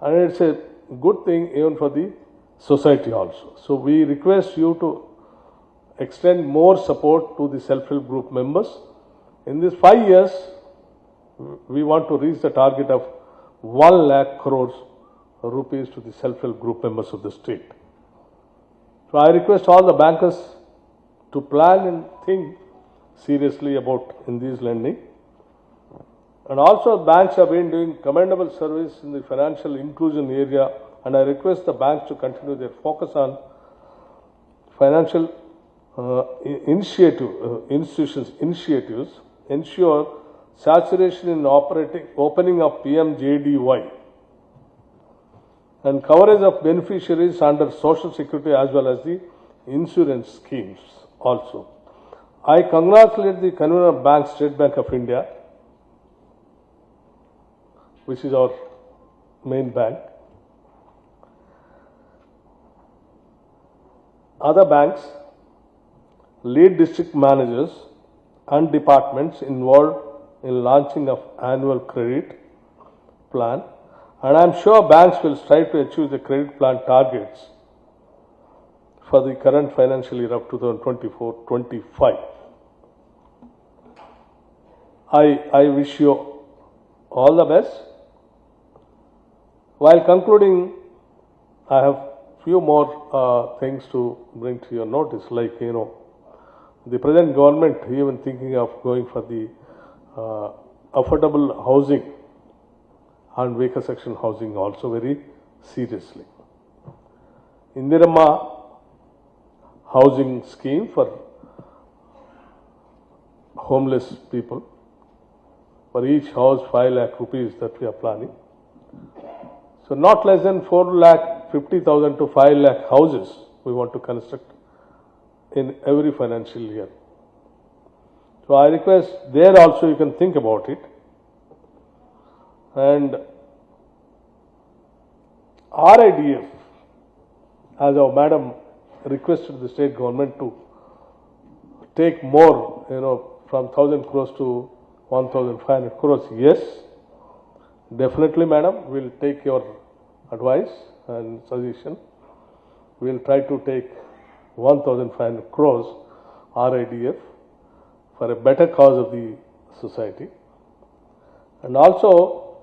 and it's a good thing even for the society also. So we request you to extend more support to the self-help group members. In these 5 years, we want to reach the target of 1 lakh crores rupees to the self-help group members of the state. So I request all the bankers to plan and think seriously about in these lending. And also banks have been doing commendable service in the financial inclusion area, and I request the banks to continue their focus on financial initiatives, ensure saturation in opening of PMJDY and coverage of beneficiaries under social security as well as the insurance schemes also. I congratulate the convener of bank, State Bank of India, which is our main bank. Other banks, lead district managers and departments involved in launching of annual credit plan, and I am sure banks will strive to achieve the credit plan targets for the current financial year of 2024-25. I wish you all the best. While concluding, I have few more things to bring to your notice, like, the present government even thinking of going for the affordable housing and weaker section housing also very seriously. Indiramma housing scheme for homeless people. For each house, 5 lakh rupees that we are planning. So not less than 4,50,000 to 5 lakh houses we want to construct in every financial year. So I request there also you can think about it. And RIDF, as our madam requested the state government to take more, from 1,000 crores to 1,500 crores. Yes, definitely, madam, we'll take your advice and suggestion. We'll try to take 1,500 crores RIDF for a better cause of the society. And also,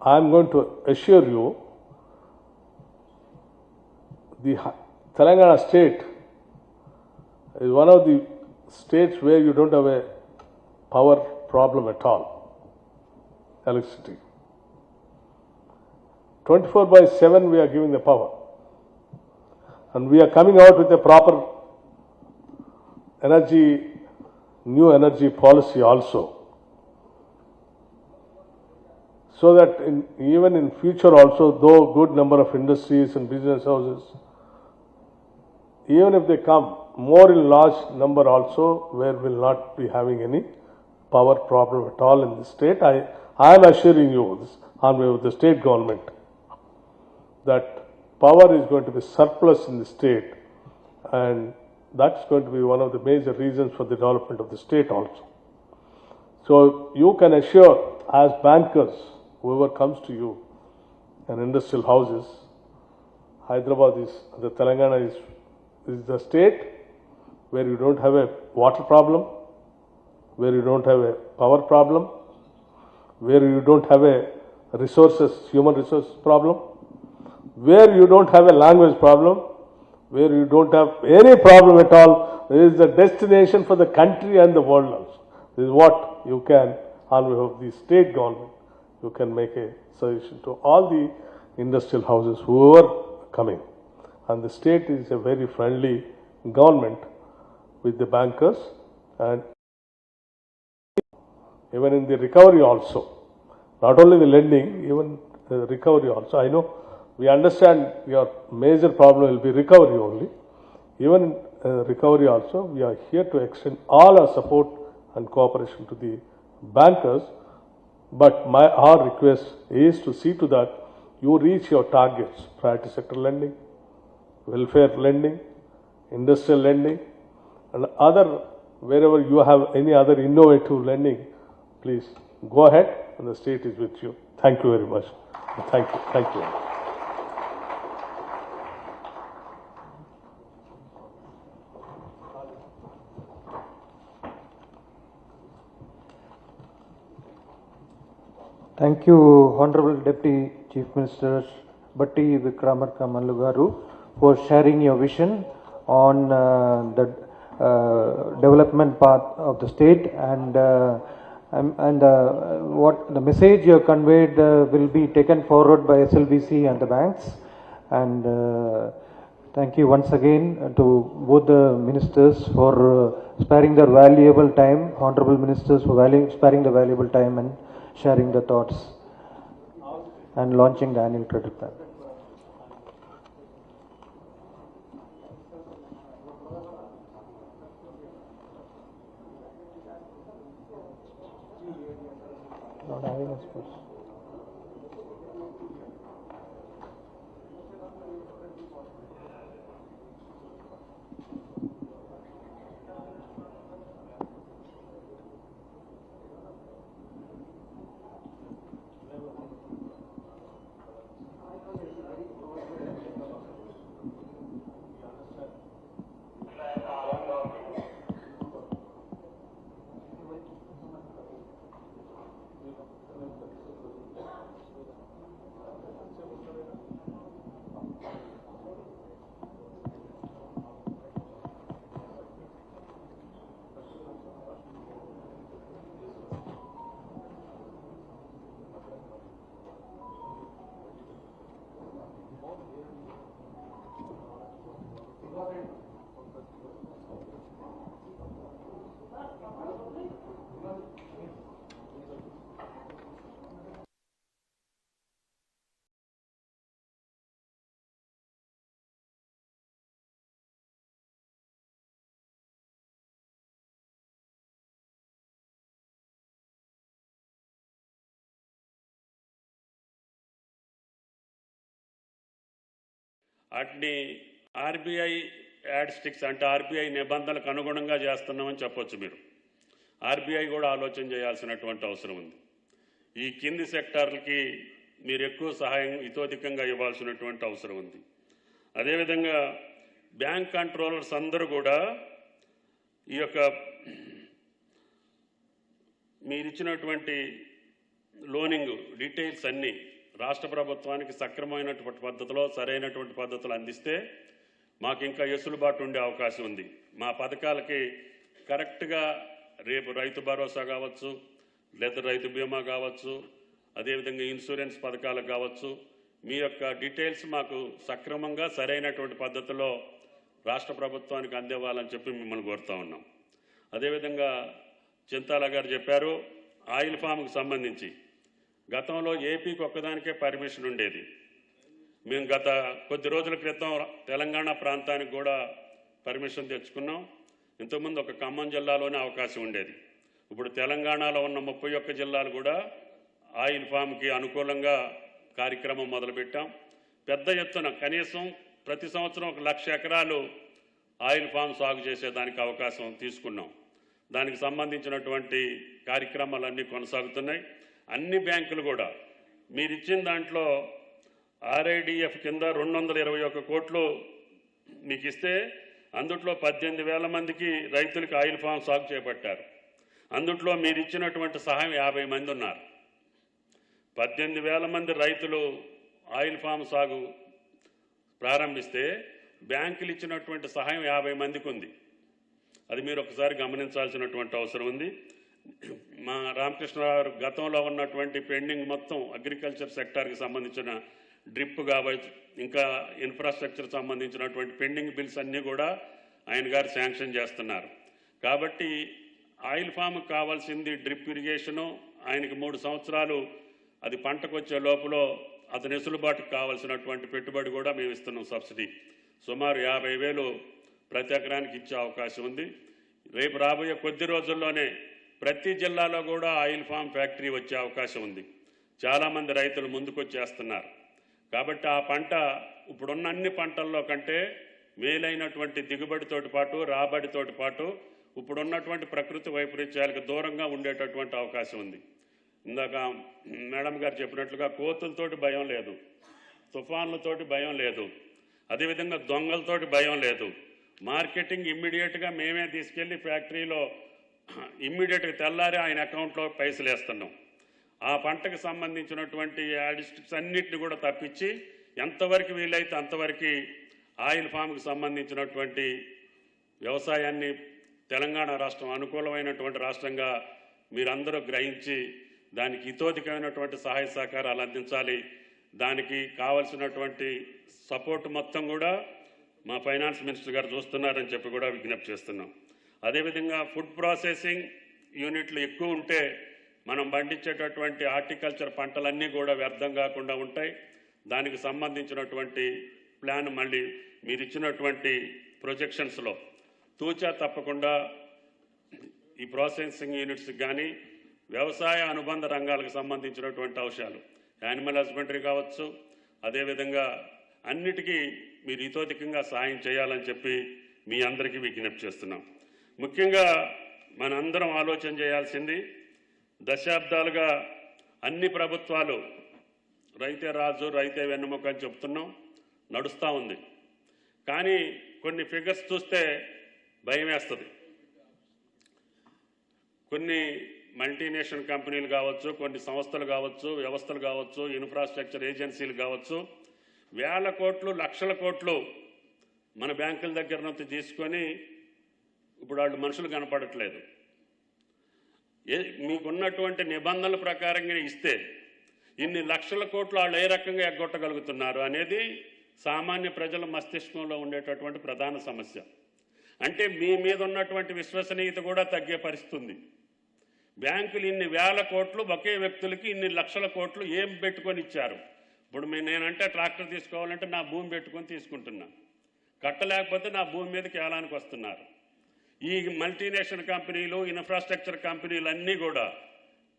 I'm going to assure you, the Telangana state is one of the states where you don't have a power problem at all, electricity. 24/7 we are giving the power. And we are coming out with a proper new energy policy also. So that even in future also, though good number of industries and business houses, even if they come more in large number also, where will not be having any power problem at all in the state. I am assuring you this on behalf of the state government that power is going to be surplus in the state, and that's going to be one of the major reasons for the development of the state also. So you can assure as bankers, whoever comes to you, and industrial houses, Hyderabad the Telangana is the state where you don't have a water problem, where you don't have a power problem, where you don't have a human resource problem, where you don't have a language problem, where you don't have any problem at all. There is a destination for the country and the world also. This is what you can, on behalf of the state government, you can make a suggestion to all the industrial houses who are coming. And the state is a very friendly government with the bankers, and even in the recovery also, not only the lending, even the recovery also. I know we understand your major problem will be recovery only. Even in recovery also, we are here to extend all our support and cooperation to the bankers. But our request is to see to that you reach your targets: priority sector lending, welfare lending, industrial lending, and other, wherever you have any other innovative lending, please go ahead, and the state is with you. Thank you very much. Thank you. Thank you. Thank you, Honorable Deputy Chief Minister Batti Vikramarka Garu, for sharing your vision on the development path of the state, and what the message you have conveyed will be taken forward by SLBC and the banks. And thank you once again to both the ministers for sparing their valuable time, honorable ministers for sparing the valuable time and sharing the thoughts and launching the annual credit plan. Not having a space. వాటిని RBI add sticks అంటే RBI నిబంధనలకు అనుగుణంగా చేస్తున్నామని చెప్పొచ్చు మీరు. RBI కూడా ఆలోచన చేయాల్సినటువంటి అవసరం ఉంది. ఈ కింది సెక్టార్లకి మీరు ఎక్కువ సహాయం ఇతోధికంగా ఇవ్వాల్సినటువంటి అవసరం ఉంది. అదేవిధంగా బ్యాంక్ కంట్రోలర్స్ అందరూ కూడా ఈ యొక్క మీరిచ్చినటువంటి లోనింగ్ డీటెయిల్స్ అన్నీ రాష్ట్ర ప్రభుత్వానికి సక్రమమైనటువంటి పద్ధతిలో సరైనటువంటి పద్ధతులు అందిస్తే మాకు ఇంకా వెసులుబాటు ఉండే అవకాశం ఉంది. మా పథకాలకి కరెక్ట్గా రేపు రైతు భరోసా కావచ్చు, లేదా రైతు బీమా కావచ్చు, అదేవిధంగా ఇన్సూరెన్స్ పథకాలకు కావచ్చు, మీ యొక్క డీటెయిల్స్ మాకు సక్రమంగా సరైనటువంటి పద్ధతిలో రాష్ట్ర ప్రభుత్వానికి అందివ్వాలని చెప్పి మిమ్మల్ని కోరుతా ఉన్నాం. అదేవిధంగా చింతాల గారు చెప్పారు, ఆయిల్ ఫామ్కి సంబంధించి గతంలో ఏపీకి ఒక్కదానికే పర్మిషన్ ఉండేది. మేము గత కొద్ది రోజుల క్రితం తెలంగాణ ప్రాంతానికి కూడా పర్మిషన్ తెచ్చుకున్నాం. ఇంతకుముందు ఒక ఖమ్మం జిల్లాలోనే అవకాశం ఉండేది. ఇప్పుడు తెలంగాణలో ఉన్న 31 జిల్లాలు కూడా ఆయిల్ ఫామ్కి అనుకూలంగా కార్యక్రమం మొదలుపెట్టాం. పెద్ద ఎత్తున కనీసం ప్రతి సంవత్సరం 1,00,000 ఎకరాలు ఆయిల్ ఫామ్ సాగు చేసేదానికి అవకాశం తీసుకున్నాం. దానికి సంబంధించినటువంటి కార్యక్రమాలన్నీ కొనసాగుతున్నాయి. అన్ని బ్యాంకులు కూడా మీరిచ్చిన దాంట్లో ఆర్ఐడిఎఫ్ కింద 221 కోట్లు మీకు ఇస్తే అందుట్లో 18,000 మందికి రైతులకు ఆయిల్ ఫామ్ సాగు చేపట్టారు. అందుట్లో మీరు ఇచ్చినటువంటి సహాయం 50 మంది ఉన్నారు. 18,000 మంది రైతులు ఆయిల్ ఫామ్ సాగు ప్రారంభిస్తే బ్యాంకులు ఇచ్చినటువంటి సహాయం 50 మందికి ఉంది. అది మీరు ఒకసారి గమనించాల్సినటువంటి అవసరం ఉంది. మా రామకృష్ణరావు గతంలో ఉన్నటువంటి పెండింగ్ మొత్తం అగ్రికల్చర్ సెక్టార్కి సంబంధించిన డ్రిప్ కావచ్చు, ఇంకా ఇన్ఫ్రాస్ట్రక్చర్ సంబంధించినటువంటి పెండింగ్ బిల్స్ అన్నీ కూడా ఆయన గారు శాంక్షన్ చేస్తున్నారు. కాబట్టి ఆయిల్ ఫామ్కి కావాల్సింది డ్రిప్ ఇరిగేషను, ఆయనకి 3 సంవత్సరాలు అది పంటకు వచ్చే లోపల అతని వెసులుబాటుకు కావాల్సినటువంటి పెట్టుబడి కూడా మేము ఇస్తున్నాం. సబ్సిడీ సుమారు 50,000 ప్రతి ఎకరానికి ఇచ్చే అవకాశం ఉంది. రేపు రాబోయే కొద్ది రోజుల్లోనే ప్రతి జిల్లాలో కూడా ఆయిల్ ఫామ్ ఫ్యాక్టరీ వచ్చే అవకాశం ఉంది. చాలామంది రైతులు ముందుకొచ్చేస్తున్నారు. కాబట్టి ఆ పంట ఇప్పుడున్న అన్ని పంటల్లో కంటే మేలైనటువంటి దిగుబడితోటి పాటు రాబడితోటి పాటు ఇప్పుడున్నటువంటి ప్రకృతి వైపరీత్యాలకు దూరంగా ఉండేటటువంటి అవకాశం ఉంది. ఇందాక మేడం గారు చెప్పినట్లుగా కోతులతోటి భయం లేదు, తుఫాన్లతోటి భయం లేదు, అదేవిధంగా దొంగలతోటి భయం లేదు. మార్కెటింగ్ ఇమ్మీడియట్గా మేమే తీసుకెళ్లి ఫ్యాక్టరీలో ఇమ్మీడియట్గా తెల్లారి ఆయన అకౌంట్లో పైసలు వేస్తున్నాం. ఆ పంటకు సంబంధించినటువంటి యాడిస్టిక్స్ అన్నిటిని కూడా తప్పించి ఎంతవరకు వీలైతే అంతవరకు ఆయిల్ ఫామ్కి సంబంధించినటువంటి వ్యవసాయాన్ని తెలంగాణ రాష్ట్రం అనుకూలమైనటువంటి రాష్ట్రంగా మీరందరూ గ్రహించి దానికి హితోధికమైనటువంటి సహాయ సహకారాలు అందించాలి. దానికి కావలసినటువంటి సపోర్ట్ మొత్తం కూడా మా ఫైనాన్స్ మినిస్టర్ గారు చూస్తున్నారని చెప్పి కూడా విజ్ఞప్తి చేస్తున్నాం. అదేవిధంగా ఫుడ్ ప్రాసెసింగ్ యూనిట్లు ఎక్కువ ఉంటే మనం పండించేటటువంటి హార్టికల్చర్ పంటలన్నీ కూడా వ్యర్థం కాకుండా ఉంటాయి. దానికి సంబంధించినటువంటి ప్లాన్ మళ్ళీ మీరు ఇచ్చినటువంటి ప్రొజెక్షన్స్లో తూచా తప్పకుండా ఈ ప్రాసెసింగ్ యూనిట్స్ కానీ వ్యవసాయ అనుబంధ రంగాలకు సంబంధించినటువంటి అంశాలు యానిమల్ హస్బెండరీ కావచ్చు, అదేవిధంగా అన్నిటికీ మీరు హితోధికంగా సాయం చేయాలని చెప్పి మీ అందరికీ విజ్ఞప్తి చేస్తున్నాం. ముఖ్యంగా మనందరం ఆలోచన చేయాల్సింది, దశాబ్దాలుగా అన్ని ప్రభుత్వాలు రైతే రాజు రైతే వెన్నెముక అని చెప్తున్నాం, నడుస్తూ ఉంది. కానీ కొన్ని ఫిగర్స్ చూస్తే భయం వేస్తుంది. కొన్ని మల్టీనేషనల్ కంపెనీలు కావచ్చు, కొన్ని సంస్థలు కావచ్చు, వ్యవస్థలు కావచ్చు, ఇన్ఫ్రాస్ట్రక్చర్ ఏజెన్సీలు కావచ్చు, 1,000 కోట్లు 1,00,000 కోట్లు మన బ్యాంకుల దగ్గర నుంచి తీసుకొని ఇప్పుడు వాళ్ళు మనుషులు కనపడట్లేదు. మీకున్నటువంటి నిబంధనల ప్రకారంగా ఇస్తే ఇన్ని 1,00,000 కోట్లు వాళ్ళు ఏ రకంగా ఎగ్గొట్టగలుగుతున్నారు అనేది సామాన్య ప్రజల మస్తిష్కంలో ఉండేటటువంటి ప్రధాన సమస్య. అంటే మీ మీద ఉన్నటువంటి విశ్వసనీయత కూడా తగ్గే పరిస్థితి ఉంది. బ్యాంకులు ఇన్ని 1,000 కోట్లు ఒకే వ్యక్తులకి ఇన్ని 1,00,000 కోట్లు ఏం పెట్టుకొని ఇచ్చారు? ఇప్పుడు నేనంటే ట్రాక్టర్ తీసుకోవాలంటే నా భూమి పెట్టుకొని తీసుకుంటున్నా, కట్టలేకపోతే నా భూమి మీదకి ఏలానికి వస్తున్నారు. ఈ మల్టీనేషనల్ కంపెనీలు, ఇన్ఫ్రాస్ట్రక్చర్ కంపెనీలు అన్నీ కూడా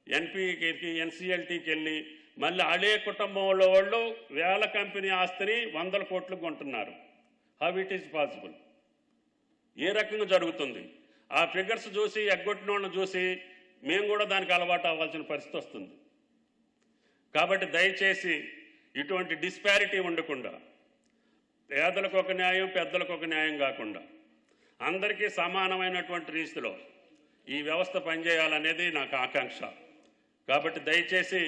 ఎన్పీకి, ఎన్సీఎల్టీకి వెళ్ళి మళ్ళీ అదే కుటుంబంలో వాళ్ళు వేల కంపెనీ ఆస్తిని 100 కోట్లు కొంటున్నారు. How it is possible? ఏ రకంగా జరుగుతుంది? ఆ ఫిగర్స్ చూసి ఎగ్గొట్టిన వాళ్ళని చూసి మేము కూడా దానికి అలవాటు అవ్వాల్సిన పరిస్థితి వస్తుంది. కాబట్టి దయచేసి ఇటువంటి డిస్పారిటీ ఉండకుండా, పేదలకు ఒక న్యాయం పెద్దలకు ఒక న్యాయం కాకుండా అందరికీ సమానమైనటువంటి రీతిలో ఈ వ్యవస్థ పనిచేయాలనేది నాకు ఆకాంక్ష. కాబట్టి దయచేసి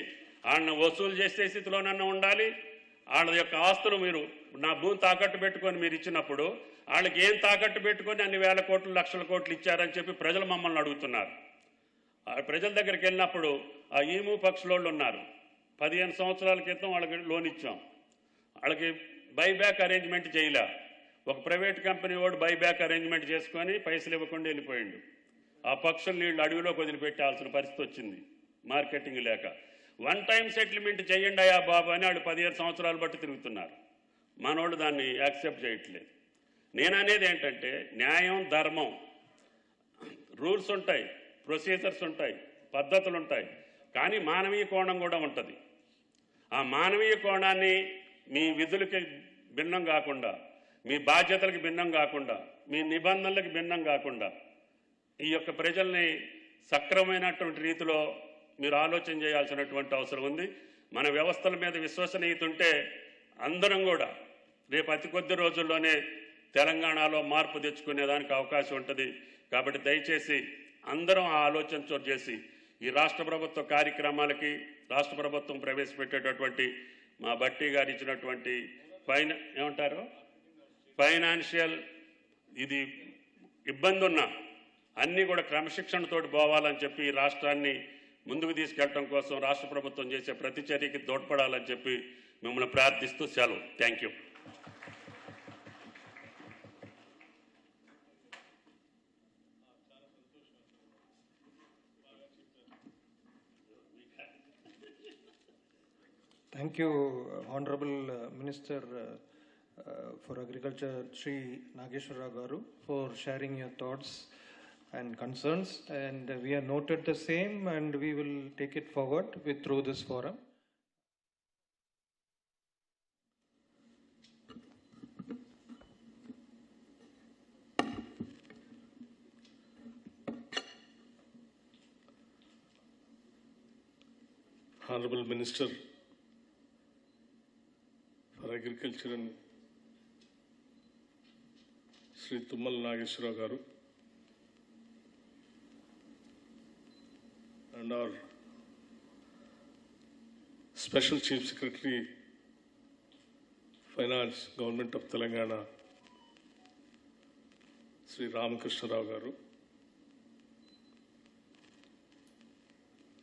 వాళ్ళని వసూలు చేసే స్థితిలోనన్నా ఉండాలి. వాళ్ళ యొక్క ఆస్తులు మీరు నా భూమి తాకట్టు పెట్టుకొని మీరు ఇచ్చినప్పుడు వాళ్ళకి ఏం తాకట్టు పెట్టుకొని అన్ని వేల కోట్లు లక్షల కోట్లు ఇచ్చారని చెప్పి ప్రజలు మమ్మల్ని అడుగుతున్నారు. ప్రజల దగ్గరికి వెళ్ళినప్పుడు ఆ ఈము పక్షులోళ్ళు ఉన్నారు. 15 సంవత్సరాల క్రితం వాళ్ళకి లోన్ ఇచ్చాం. వాళ్ళకి బైబ్యాక్ అరేంజ్మెంట్ చేయలే. ఒక ప్రైవేట్ కంపెనీ వాడు బైబ్యాక్ అరేంజ్మెంట్ చేసుకొని పైసలు ఇవ్వకుండా వెళ్ళిపోయిండు. ఆ పక్షులు నీళ్ళు అడవిలోకి వదిలిపెట్టాల్సిన పరిస్థితి వచ్చింది మార్కెటింగ్ లేక. 1 టైం సెటిల్మెంట్ చేయండి అయ్యా బాబు అని వాళ్ళు 15 సంవత్సరాలు బట్టి తిరుగుతున్నారు. మనోళ్ళు దాన్ని యాక్సెప్ట్ చేయట్లేదు. నేననేది ఏంటంటే న్యాయం ధర్మం, రూల్స్ ఉంటాయి, ప్రొసీజర్స్ ఉంటాయి, పద్ధతులు ఉంటాయి, కానీ మానవీయ కోణం కూడా ఉంటుంది. ఆ మానవీయ కోణాన్ని మీ విధులకి భిన్నం కాకుండా, మీ బాధ్యతలకు భిన్నం కాకుండా, మీ నిబంధనలకు భిన్నం కాకుండా ఈ యొక్క ప్రజల్ని సక్రమమైనటువంటి రీతిలో మీరు ఆలోచన చేయాల్సినటువంటి అవసరం ఉంది. మన వ్యవస్థల మీద విశ్వసనీయత ఉంటే అందరం కూడా రేపు అతి కొద్ది రోజుల్లోనే తెలంగాణలో మార్పు తెచ్చుకునేదానికి అవకాశం ఉంటుంది. కాబట్టి దయచేసి అందరం ఆ ఆలోచన చేసి ఈ రాష్ట్ర ప్రభుత్వ కార్యక్రమాలకి రాష్ట్ర ప్రభుత్వం ప్రవేశపెట్టేటటువంటి మా బట్టి గారు ఇచ్చినటువంటి ఫైనాన్షియల్ ఇది ఇబ్బంది ఉన్నా అన్నీ కూడా క్రమశిక్షణతోటి పోవాలని చెప్పి ఈ రాష్ట్రాన్ని ముందుకు తీసుకెళ్ళడం కోసం రాష్ట్ర ప్రభుత్వం చేసే ప్రతి చర్యకి తోడ్పడాలని చెప్పి మిమ్మల్ని ప్రార్థిస్తూ సెలవు. Thank you. Thank you, Honorable Minister for Agriculture, Sri Nageshwara Garu, for sharing your thoughts and concerns. And we have noted the same, and we will take it forward through this forum. Honorable Minister for Agriculture and Sri Tummal Nageshwara Garu, and our Special Chief Secretary, Finance, Government of Telangana, Sri Ramakrishna Rao Garu,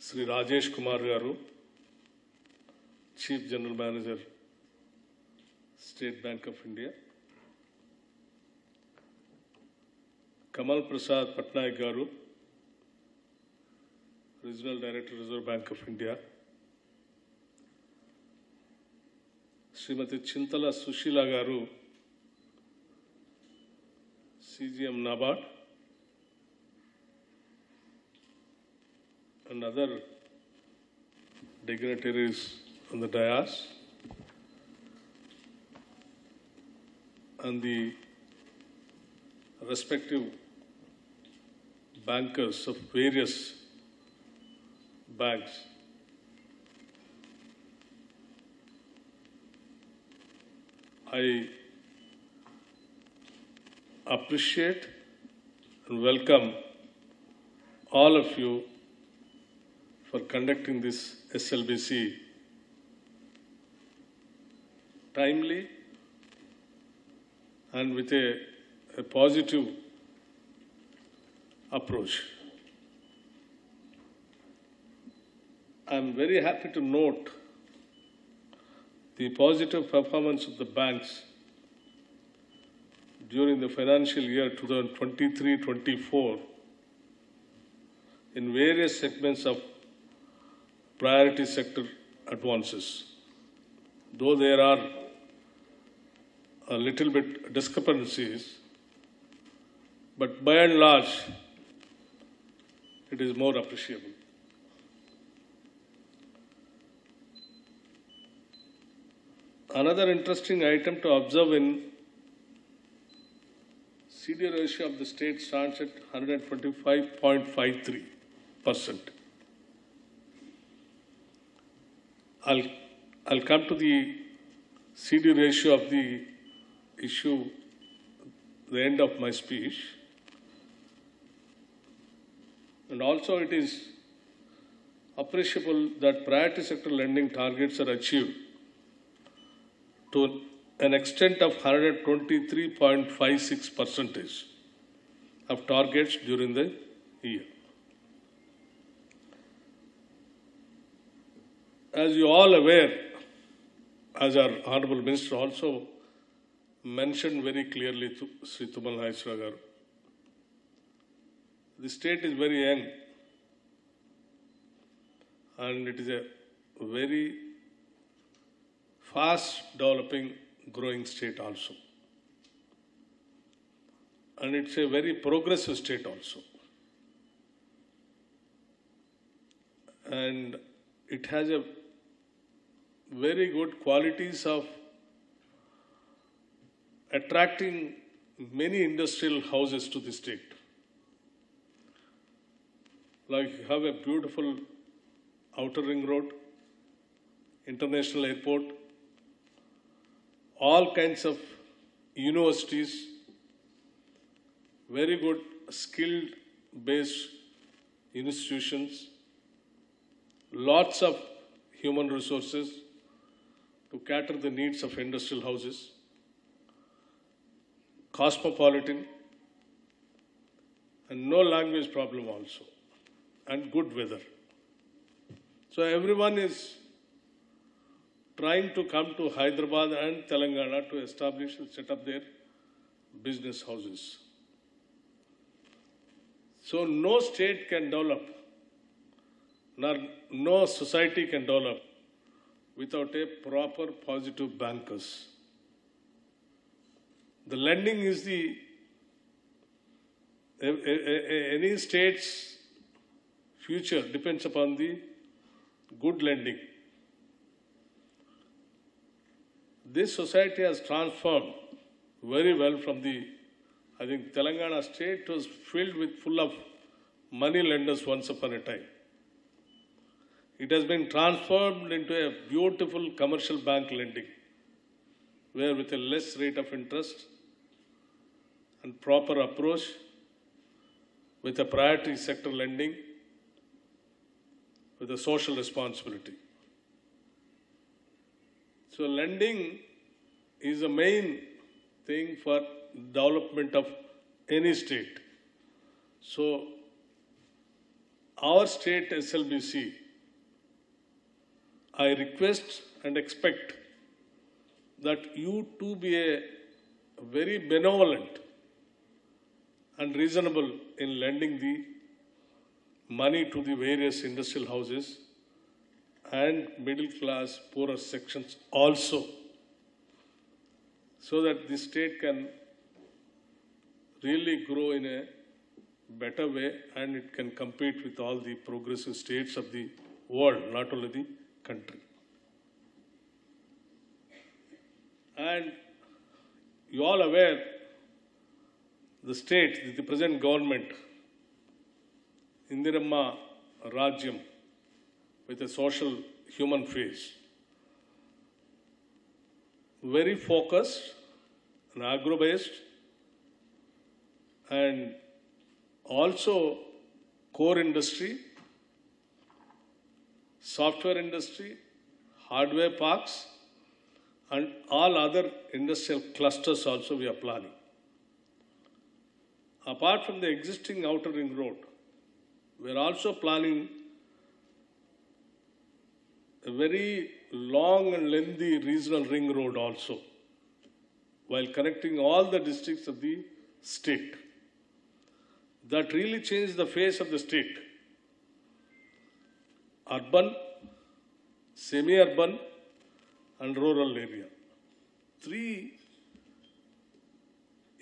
Sri Rajesh Kumar Garu, Chief General Manager, State Bank of India, Kamal Prasad Patnaik Garu, Regional Director, Reserve Bank of India, Srimati Chintala Sushila Garu, CGM NABARD, and other dignitaries on the dais, and the respective bankers of various banks. I appreciate and welcome all of you for conducting this SLBC timely and with a positive approach. I'm very happy to note the positive performance of the banks during the financial year 2023-24 in various segments of priority sector advances. Though there are a little bit discrepancies, but by and large, it is more appreciable. Another interesting item to observe in CD ratio of the state stands at 125.53%. I'll come to the CD ratio of the issue the end of my speech. And also it is appreciable that priority sector lending targets are achieved to an extent of 123.56% of targets during the year. As you all aware, as our Honorable Minister also mentioned very clearly to Sri Tumal Nageswara garu, the state is very young and it is a very fast developing, growing state also. And it's a very progressive state also. And it has a very good qualities of attracting many industrial houses to the state. Like you have a beautiful outer ring road, international airport, all kinds of universities, very good skilled based institutions, lots of human resources to cater the needs of industrial houses, cosmopolitan, and no language problem also, and good weather. So everyone is trying to come to Hyderabad and Telangana to establish and set up their business houses. So no state can develop, nor no society can develop without a proper positive bankers. The lending is any state's future depends upon the good lending. This society has transformed very well from I think Telangana state was full of money lenders once upon a time. It has been transformed into a beautiful commercial bank lending, where with a less rate of interest and proper approach, with a priority sector lending, with a social responsibility. So lending is a main thing for development of any state. So our state SLBC, I request and expect that you too be a very benevolent and reasonable in lending the money to the various industrial houses and middle class poorer sections also, so that the state can really grow in a better way and it can compete with all the progressive states of the world, not only the country. And you all aware, the state, the present government, Indiramma Rajyam, with a social human face, very focused and agro-based, and also core industry, software industry, hardware parks, and all other industrial clusters also we are planning. Apart from the existing outer ring road, we are also planning a very long and lengthy regional ring road also, while connecting all the districts of the state. That really changed the face of the state. Urban, semi-urban, and rural area. 3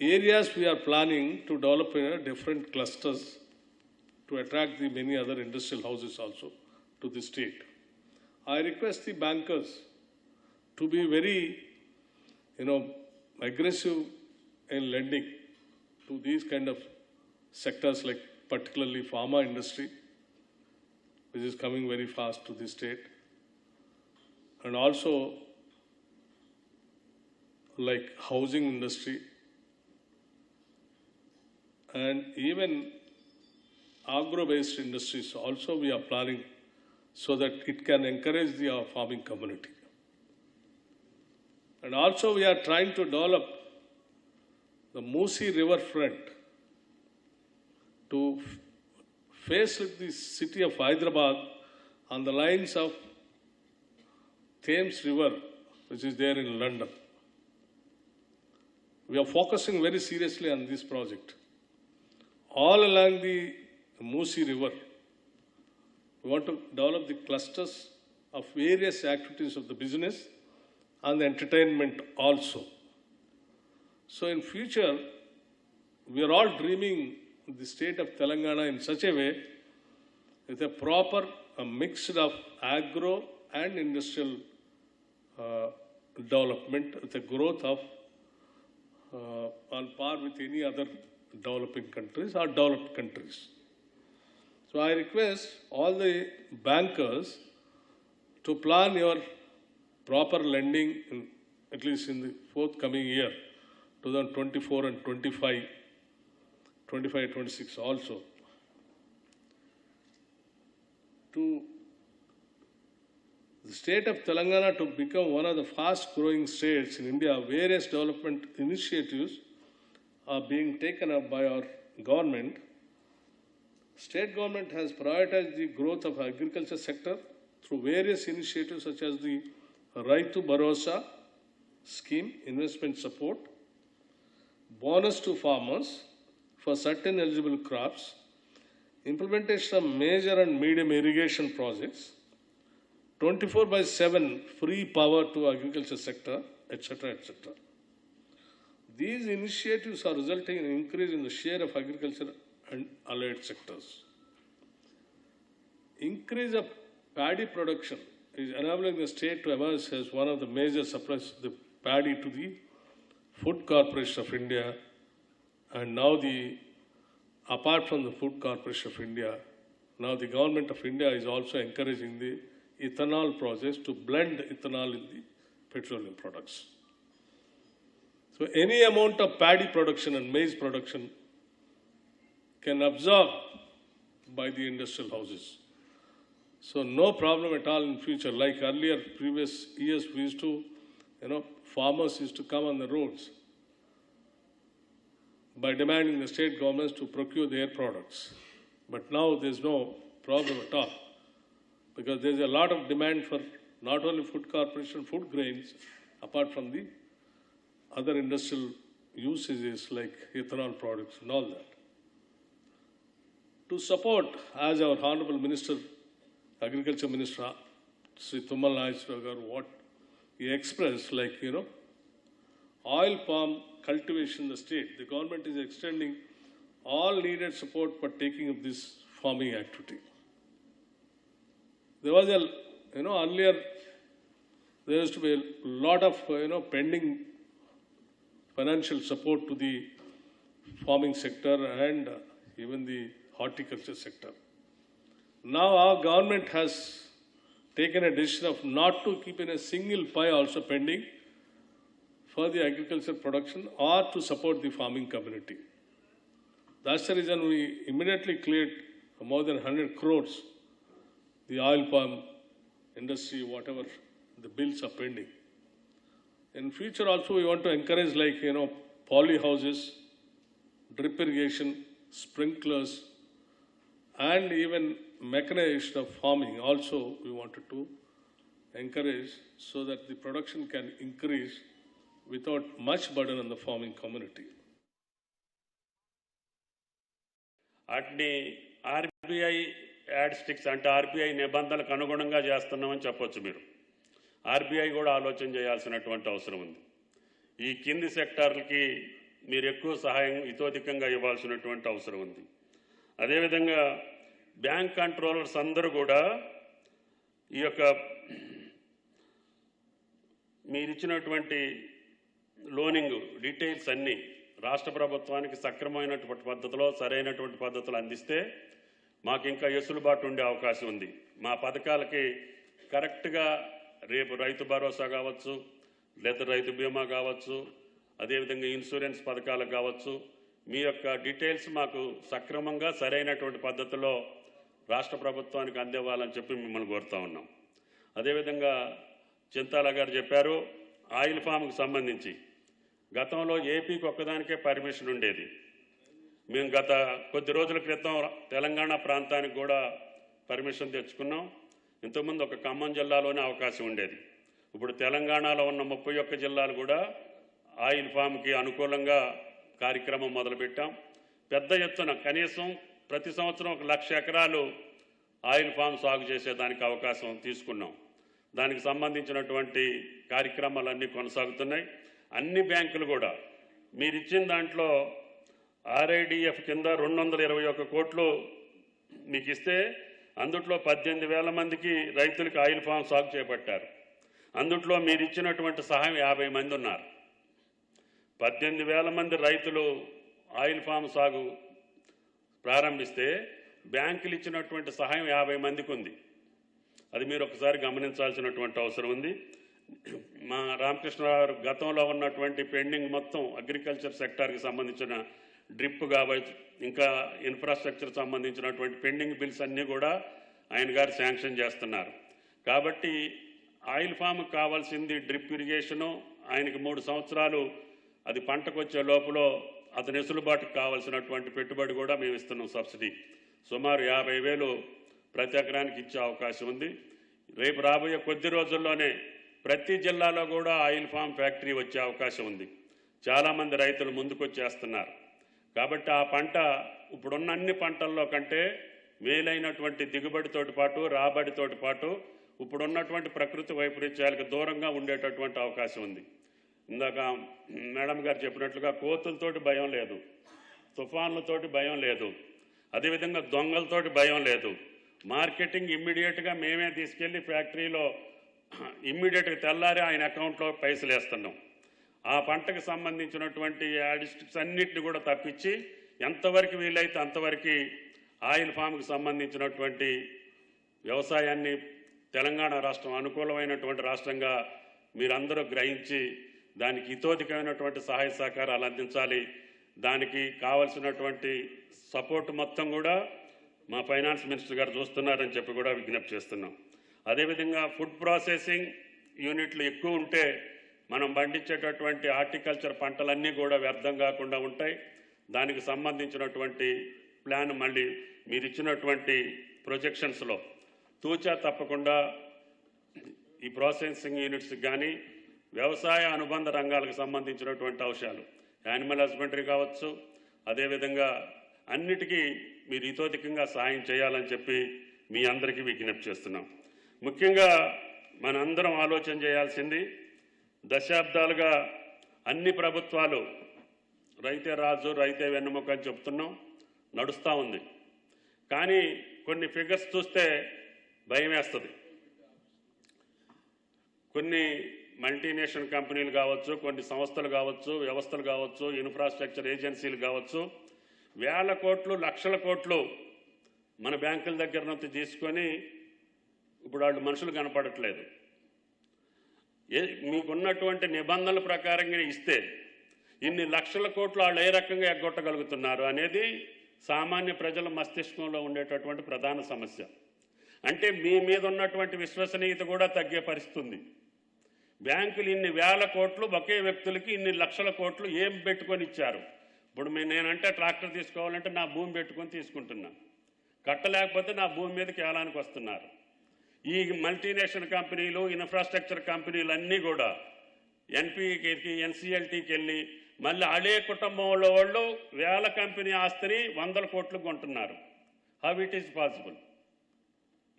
areas we are planning to develop in different clusters to attract the many other industrial houses also to the state. I request the bankers to be very, aggressive in lending to these kind of sectors, like particularly pharma industry, which is coming very fast to the state, and also like housing industry, and even agro-based industries also we are planning so that it can encourage the farming community. And also we are trying to develop the Musi river front to face the city of Hyderabad on the lines of Thames River, which is there in London. We are focusing very seriously on this project. All along the Musi River, we want to develop the clusters of various activities of the business and the entertainment also. So in future, we are all dreaming the state of Telangana in such a way with a proper mix of agro and industrial development with a growth of on par with any other developing countries or developed countries. So I request all the bankers to plan your proper lending at least in the forthcoming year, 2024 and 25, 26 also. To the state of Telangana to become one of the fast growing states in India, various development initiatives are being taken up by our government. State government has prioritized the growth of agriculture sector through various initiatives such as the Raitu Bharosa scheme, investment support, bonus to farmers for certain eligible crops, implementation of major and medium irrigation projects, 24/7 free power to agriculture sector, etc., etc. These initiatives are resulting in an increase in the share of agriculture and allied sectors. Increase of paddy production is enabling the state to emerge as one of the major suppliers of the paddy to the Food Corporation of India, and now apart from the Food Corporation of India, now the government of India is also encouraging the ethanol process to blend ethanol in the petroleum products. So any amount of paddy production and maize production can absorb by the industrial houses. So no problem at all in future. Like earlier, previous years, we used to, farmers used to come on the roads by demanding the state governments to procure their products. But now there's no problem at all, because there's a lot of demand for not only food corporation, food grains, apart from the other industrial usages like ethanol products and all that. To support, as our Honorable Minister, Agriculture Minister, Sri Tummal Nageswara, what he expressed, like, oil palm cultivation in the state, the government is extending all needed support for taking up this farming activity. There was earlier, there used to be a lot of, pending financial support to the farming sector and even the horticulture sector. Now our government has taken a decision of not to keep in a single pie also pending for the agriculture production or to support the farming community. That's the reason we immediately cleared more than 100 crores, the oil palm industry, whatever the bills are pending. In future also we want to encourage poly houses, drip irrigation, sprinklers, and even mechanization of farming also we wanted to encourage so that the production can increase without much burden on the farming community. వాటిని RBI add sticks అంటే RBI నిబంధనలకు అనుగుణంగా చేస్తున్నామని చెప్పొచ్చు మీరు. RBI కూడా ఆలోచన చేయాల్సినటువంటి అవసరం ఉంది. ఈ కింది సెక్టార్లకి మీరు ఎక్కువ సహాయం ఇతోధికంగా ఇవ్వాల్సినటువంటి అవసరం ఉంది. అదేవిధంగా బ్యాంక్ కంట్రోలర్స్ అందరూ కూడా ఈ యొక్క మీరిచ్చినటువంటి లోనింగ్ డీటెయిల్స్ అన్నీ రాష్ట్ర ప్రభుత్వానికి సక్రమమైనటువంటి పద్ధతిలో సరైనటువంటి పద్ధతులు అందిస్తే మాకు ఇంకా వెసులుబాటు ఉండే అవకాశం ఉంది. మా పథకాలకి కరెక్ట్గా రేపు రైతు భరోసా కావచ్చు, లేదా రైతు బీమా కావచ్చు, అదేవిధంగా ఇన్సూరెన్స్ పథకాలు కావచ్చు, మీ యొక్క డీటెయిల్స్ మాకు సక్రమంగా సరైనటువంటి పద్ధతిలో రాష్ట్ర ప్రభుత్వానికి అందివ్వాలని చెప్పి మిమ్మల్ని కోరుతా ఉన్నాం. అదేవిధంగా చింతాల గారు చెప్పారు, ఆయిల్ ఫామ్కి సంబంధించి గతంలో ఏపీకి ఒక్కదానికే పర్మిషన్ ఉండేది. మేము గత కొద్ది రోజుల క్రితం తెలంగాణ ప్రాంతానికి కూడా పర్మిషన్ తెచ్చుకున్నాం. ఇంతకుముందు ఒక ఖమ్మం జిల్లాలోనే అవకాశం ఉండేది. ఇప్పుడు తెలంగాణలో ఉన్న 31 జిల్లాలు కూడా ఆయిల్ ఫామ్కి అనుకూలంగా కార్యక్రమం మొదలుపెట్టాం. పెద్ద ఎత్తున కనీసం ప్రతి సంవత్సరం 1,00,000 ఎకరాలు ఆయిల్ ఫామ్ సాగు చేసేదానికి అవకాశం తీసుకున్నాం. దానికి సంబంధించినటువంటి కార్యక్రమాలన్నీ కొనసాగుతున్నాయి. అన్ని బ్యాంకులు కూడా మీరిచ్చిన దాంట్లో RIDF కింద 221 కోట్లు మీకు ఇస్తే అందుట్లో 18,000 మందికి రైతులకు ఆయిల్ ఫామ్ సాగు చేపట్టారు. అందుట్లో మీరు ఇచ్చినటువంటి సహాయం 50 మంది ఉన్నారు. 18,000 మంది రైతులు ఆయిల్ ఫామ్ సాగు ప్రారంభిస్తే బ్యాంకులు ఇచ్చినటువంటి సహాయం 50 మందికి ఉంది. అది మీరు ఒకసారి గమనించాల్సినటువంటి అవసరం ఉంది. మా రామకృష్ణరావు గతంలో ఉన్నటువంటి పెండింగ్ మొత్తం అగ్రికల్చర్ సెక్టార్కి సంబంధించిన డ్రిప్ కావచ్చు, ఇంకా ఇన్ఫ్రాస్ట్రక్చర్ సంబంధించినటువంటి పెండింగ్ బిల్స్ అన్నీ కూడా ఆయన గారు శాంక్షన్ చేస్తున్నారు. కాబట్టి ఆయిల్ ఫామ్కి కావాల్సింది డ్రిప్ ఇరిగేషను, ఆయనకి 3 సంవత్సరాలు అది పంటకు వచ్చే లోపల అతని వెసులుబాటుకు కావాల్సినటువంటి పెట్టుబడి కూడా మేము ఇస్తున్నాం. సబ్సిడీ సుమారు 50,000 ప్రతి ఎకరానికి ఇచ్చే అవకాశం ఉంది. రేపు రాబోయే కొద్ది రోజుల్లోనే ప్రతి జిల్లాలో కూడా ఆయిల్ ఫామ్ ఫ్యాక్టరీ వచ్చే అవకాశం ఉంది. చాలామంది రైతులు ముందుకొచ్చేస్తున్నారు. కాబట్టి ఆ పంట ఇప్పుడున్న అన్ని పంటల్లో కంటే మేలైనటువంటి దిగుబడితోటి పాటు రాబడితోటి పాటు ఇప్పుడున్నటువంటి ప్రకృతి వైపరీత్యాలకు దూరంగా ఉండేటటువంటి అవకాశం ఉంది. ఇందాక మేడం గారు చెప్పినట్లుగా కోతులతోటి భయం లేదు, తుఫాన్లతోటి భయం లేదు, అదేవిధంగా దొంగలతోటి భయం లేదు. మార్కెటింగ్ ఇమ్మీడియట్గా మేమే తీసుకెళ్లి ఫ్యాక్టరీలో ఇమ్మీడియట్గా తెల్లారి ఆయన అకౌంట్లో పైసలు వేస్తున్నాం. ఆ పంటకు సంబంధించినటువంటి యాడిస్టిక్స్ అన్నిటిని కూడా తప్పించి ఎంతవరకు వీలైతే అంతవరకు ఆయిల్ ఫామ్కి సంబంధించినటువంటి వ్యవసాయాన్ని తెలంగాణ రాష్ట్రం అనుకూలమైనటువంటి రాష్ట్రంగా మీరందరూ గ్రహించి దానికి హితోధికమైనటువంటి సహాయ సహకారాలు అందించాలి. దానికి కావలసినటువంటి సపోర్ట్ మొత్తం కూడా మా ఫైనాన్స్ మినిస్టర్ గారు చూస్తున్నారని చెప్పి కూడా విజ్ఞప్తి చేస్తున్నాం. అదేవిధంగా ఫుడ్ ప్రాసెసింగ్ యూనిట్లు ఎక్కువ ఉంటే మనం పండించేటటువంటి హార్టికల్చర్ పంటలన్నీ కూడా వ్యర్థం కాకుండా ఉంటాయి. దానికి సంబంధించినటువంటి ప్లాన్ మళ్ళీ మీరు ఇచ్చినటువంటి ప్రొజెక్షన్స్లో తూచా తప్పకుండా ఈ ప్రాసెసింగ్ యూనిట్స్కి కానీ వ్యవసాయ అనుబంధ రంగాలకు సంబంధించినటువంటి అంశాలు యానిమల్ హస్బెండరీ కావచ్చు, అదేవిధంగా అన్నిటికీ మీరు హితోధికంగా సాయం చేయాలని చెప్పి మీ అందరికీ విజ్ఞప్తి చేస్తున్నాం. ముఖ్యంగా మనందరం ఆలోచన చేయాల్సింది, దశాబ్దాలుగా అన్ని ప్రభుత్వాలు రైతే రాజు రైతే వెన్నెముక అని చెప్తున్నాం, నడుస్తూ ఉంది. కానీ కొన్ని ఫిగర్స్ చూస్తే భయం వేస్తుంది. కొన్ని మల్టీనేషనల్ కంపెనీలు కావచ్చు, కొన్ని సంస్థలు కావచ్చు, వ్యవస్థలు కావచ్చు, ఇన్ఫ్రాస్ట్రక్చర్ ఏజెన్సీలు కావచ్చు, 1,000 కోట్లు 1,00,000 కోట్లు మన బ్యాంకుల దగ్గర నుంచి తీసుకొని ఇప్పుడు వాళ్ళు మనుషులు కనపడట్లేదు. మీకున్నటువంటి నిబంధనల ప్రకారంగా ఇస్తే ఇన్ని లక్షల కోట్లు వాళ్ళు ఏ రకంగా ఎగ్గొట్టగలుగుతున్నారు అనేది సామాన్య ప్రజల మస్తిష్కంలో ఉండేటటువంటి ప్రధాన సమస్య. అంటే మీ మీద ఉన్నటువంటి విశ్వసనీయత కూడా తగ్గే పరిస్థితి ఉంది. బ్యాంకులు ఇన్ని 1,000 కోట్లు ఒకే వ్యక్తులకి ఇన్ని లక్షల కోట్లు ఏం పెట్టుకొని ఇచ్చారు? ఇప్పుడు నేనంటే ట్రాక్టర్ తీసుకోవాలంటే నా భూమి పెట్టుకొని తీసుకుంటున్నా, కట్టలేకపోతే నా భూమి మీదకి ఏలానికి వస్తున్నారు. ఈ మల్టీనేషనల్ కంపెనీలు, ఇన్ఫ్రాస్ట్రక్చర్ కంపెనీలు అన్నీ కూడా ఎన్పీకి NCLTకి వెళ్ళి మళ్ళీ అదే కుటుంబంలో వాళ్ళు 1,000 కంపెనీ ఆస్తిని 100 కోట్లకు కొంటున్నారు. How it is possible?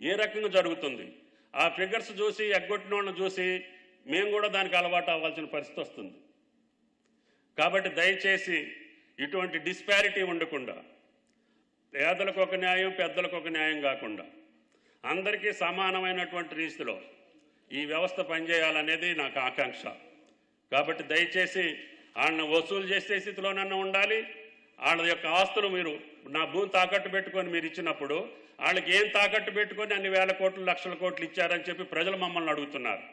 ఏ రకంగా జరుగుతుంది? ఆ ఫిగర్స్ చూసి ఎగ్గొట్టినోళ్ళని చూసి మేము కూడా దానికి అలవాటు అవ్వాల్సిన పరిస్థితి వస్తుంది. కాబట్టి దయచేసి ఇటువంటి డిస్పారిటీ ఉండకుండా, పేదలకు ఒక న్యాయం పెద్దలకు ఒక న్యాయం కాకుండా అందరికీ సమానమైనటువంటి రీతిలో ఈ వ్యవస్థ పనిచేయాలనేది నాకు ఆకాంక్ష. కాబట్టి దయచేసి వాళ్ళని వసూలు చేసే స్థితిలోనన్నా ఉండాలి. వాళ్ళ యొక్క ఆస్తులు మీరు నా భూమి తాకట్టు పెట్టుకొని మీరు ఇచ్చినప్పుడు వాళ్ళకి ఏం తాకట్టు పెట్టుకొని అన్ని వేల కోట్లు లక్షల కోట్లు ఇచ్చారని చెప్పి ప్రజలు మమ్మల్ని అడుగుతున్నారు.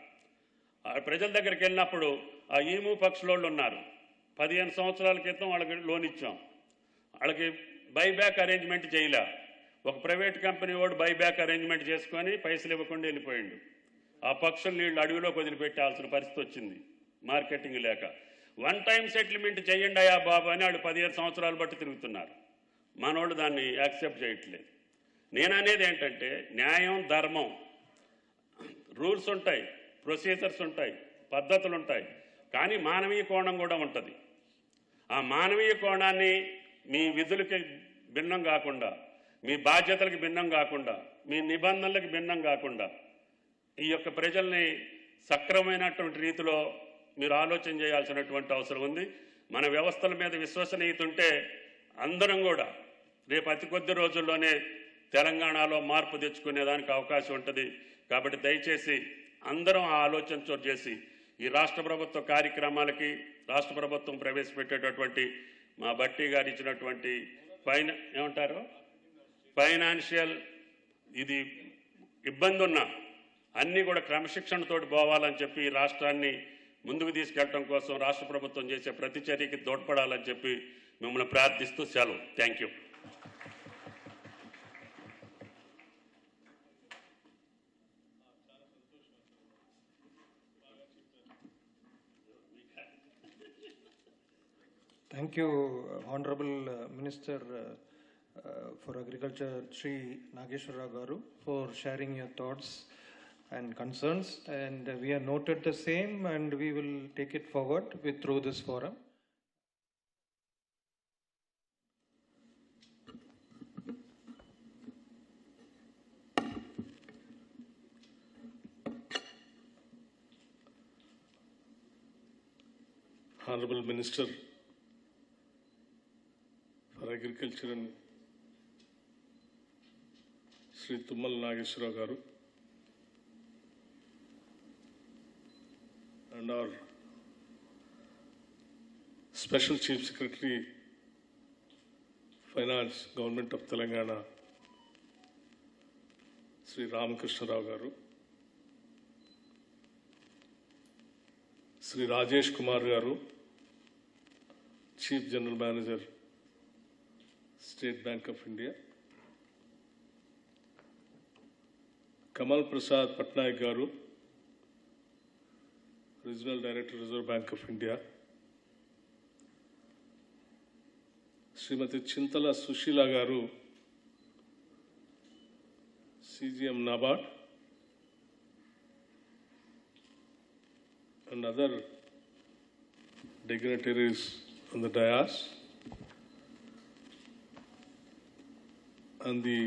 ప్రజల దగ్గరికి వెళ్ళినప్పుడు ఆ ఈము పక్షులోళ్ళు ఉన్నారు. 15 సంవత్సరాల క్రితం వాళ్ళకి లోన్ ఇచ్చాం. వాళ్ళకి బైబ్యాక్ అరేంజ్మెంట్ చేయలే. ఒక ప్రైవేట్ కంపెనీ వాడు బైబ్యాక్ అరేంజ్మెంట్ చేసుకొని పైసలు ఇవ్వకుండా వెళ్ళిపోయిండు. ఆ పక్షులు నీళ్ళు అడవిలోకి వదిలిపెట్టాల్సిన పరిస్థితి వచ్చింది మార్కెటింగ్ లేక. వన్ టైం సెటిల్మెంట్ చేయండి అయ్యా బాబు అని వాళ్ళు 15 సంవత్సరాలు బట్టి తిరుగుతున్నారు. మనోళ్ళు దాన్ని యాక్సెప్ట్ చేయట్లేదు. నేననేది ఏంటంటే న్యాయం, ధర్మం, రూల్స్ ఉంటాయి, ప్రొసీజర్స్ ఉంటాయి, పద్ధతులు ఉంటాయి, కానీ మానవీయ కోణం కూడా ఉంటుంది. ఆ మానవీయ కోణాన్ని మీ విధులకి భిన్నం కాకుండా, మీ బాధ్యతలకు భిన్నం కాకుండా, మీ నిబంధనలకు భిన్నం కాకుండా ఈ యొక్క ప్రజల్ని సక్రమమైనటువంటి రీతిలో మీరు ఆలోచన చేయాల్సినటువంటి అవసరం ఉంది. మన వ్యవస్థల మీద విశ్వసనీయత ఉంటే అందరం కూడా రేపు అతి కొద్ది రోజుల్లోనే తెలంగాణలో మార్పు తెచ్చుకునేదానికి అవకాశం ఉంటుంది. కాబట్టి దయచేసి అందరం ఆ ఆలోచన చోటు చేసి ఈ రాష్ట్ర ప్రభుత్వ కార్యక్రమాలకి రాష్ట్ర ప్రభుత్వం ప్రవేశపెట్టేటటువంటి మా బట్టి గారు ఇచ్చినటువంటి ఫైనాన్షియల్ ఇది ఇబ్బంది ఉన్నా అన్నీ కూడా క్రమశిక్షణతోటి పోవాలని చెప్పి ఈ రాష్ట్రాన్ని ముందుకు తీసుకెళ్ళడం కోసం రాష్ట్ర ప్రభుత్వం చేసే ప్రతి చర్యకి తోడ్పడాలని చెప్పి మిమ్మల్ని ప్రార్థిస్తూ సెలవు. Thank you. Thank you, Honorable Minister for Agriculture, Sri Nageshwara Garu, for sharing your thoughts and concerns. And we have noted the same, and we will take it forward through this forum. Honorable Minister for Agriculture and Sri Tummal Nageshwara Garu, and our Special Chief Secretary Finance, Government of Telangana, Sri Ramakrishna Rao Garu, Sri Rajesh Kumar Garu, Chief General Manager, State Bank of India, Kamal Prasad Patnaik Garu, Regional Director, Reserve Bank of India, Srimati Chintala Sushila Garu, CGM NABARD, and other dignitaries on the dais, and the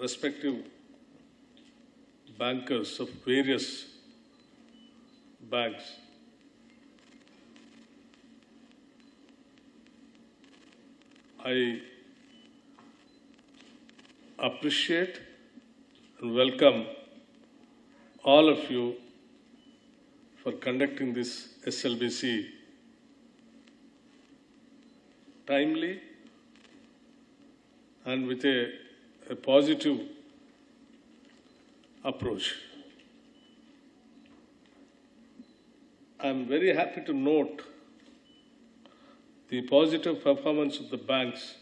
respective bankers of various banks. I appreciate and welcome all of you for conducting this SLBC timely and with a positive approach. I'm very happy to note the positive performance of the banks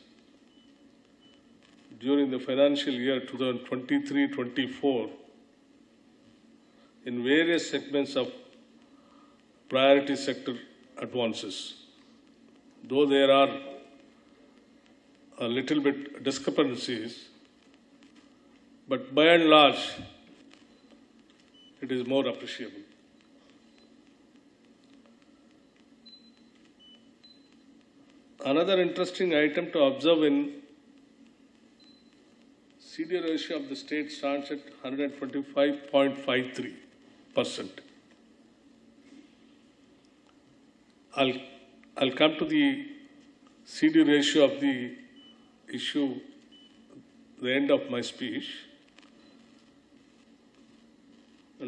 during the financial year 2023-24 in various segments of priority sector advances. Though there are a little bit discrepancies, but by and large, it is more appreciable. Another interesting item to observe in CD ratio of the state stands at 125.53%. I'll come to the CD ratio of the issue at the end of my speech.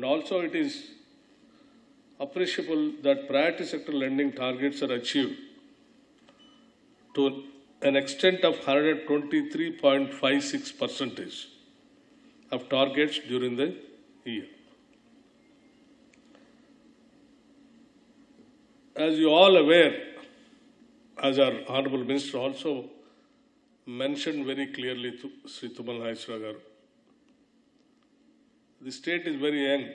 And also it is appreciable that priority sector lending targets are achieved to an extent of 123.56% of targets during the year. As you all aware, as our Honorable Minister also mentioned very clearly to Sri Tumal Nageswara garu, the state is very young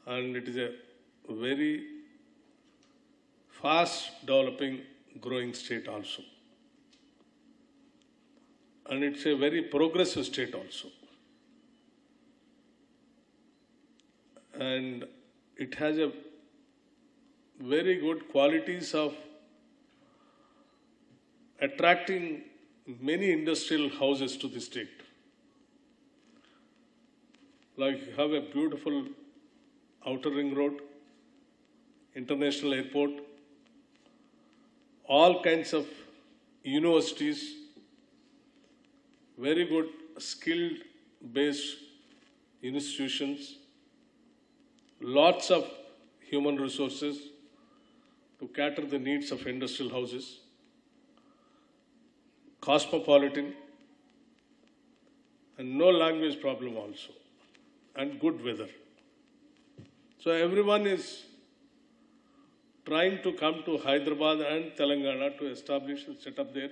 and it is a very fast developing, growing state also. And it's a very progressive state also. And it has a very good qualities of attracting many industrial houses to the state. Like you have a beautiful outer ring road, international airport, all kinds of universities, very good skilled based institutions, lots of human resources to cater the needs of industrial houses, cosmopolitan, and no language problem also, and good weather. So everyone is trying to come to Hyderabad and Telangana to establish and set up their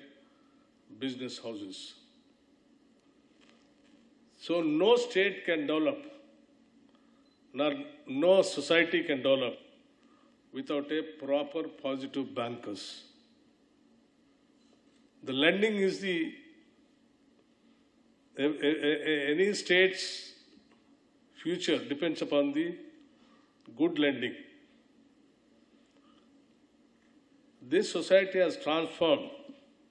business houses. So no state can develop, nor no society can develop without a proper positive bankers. The lending is any state's future depends upon the good lending. This society has transformed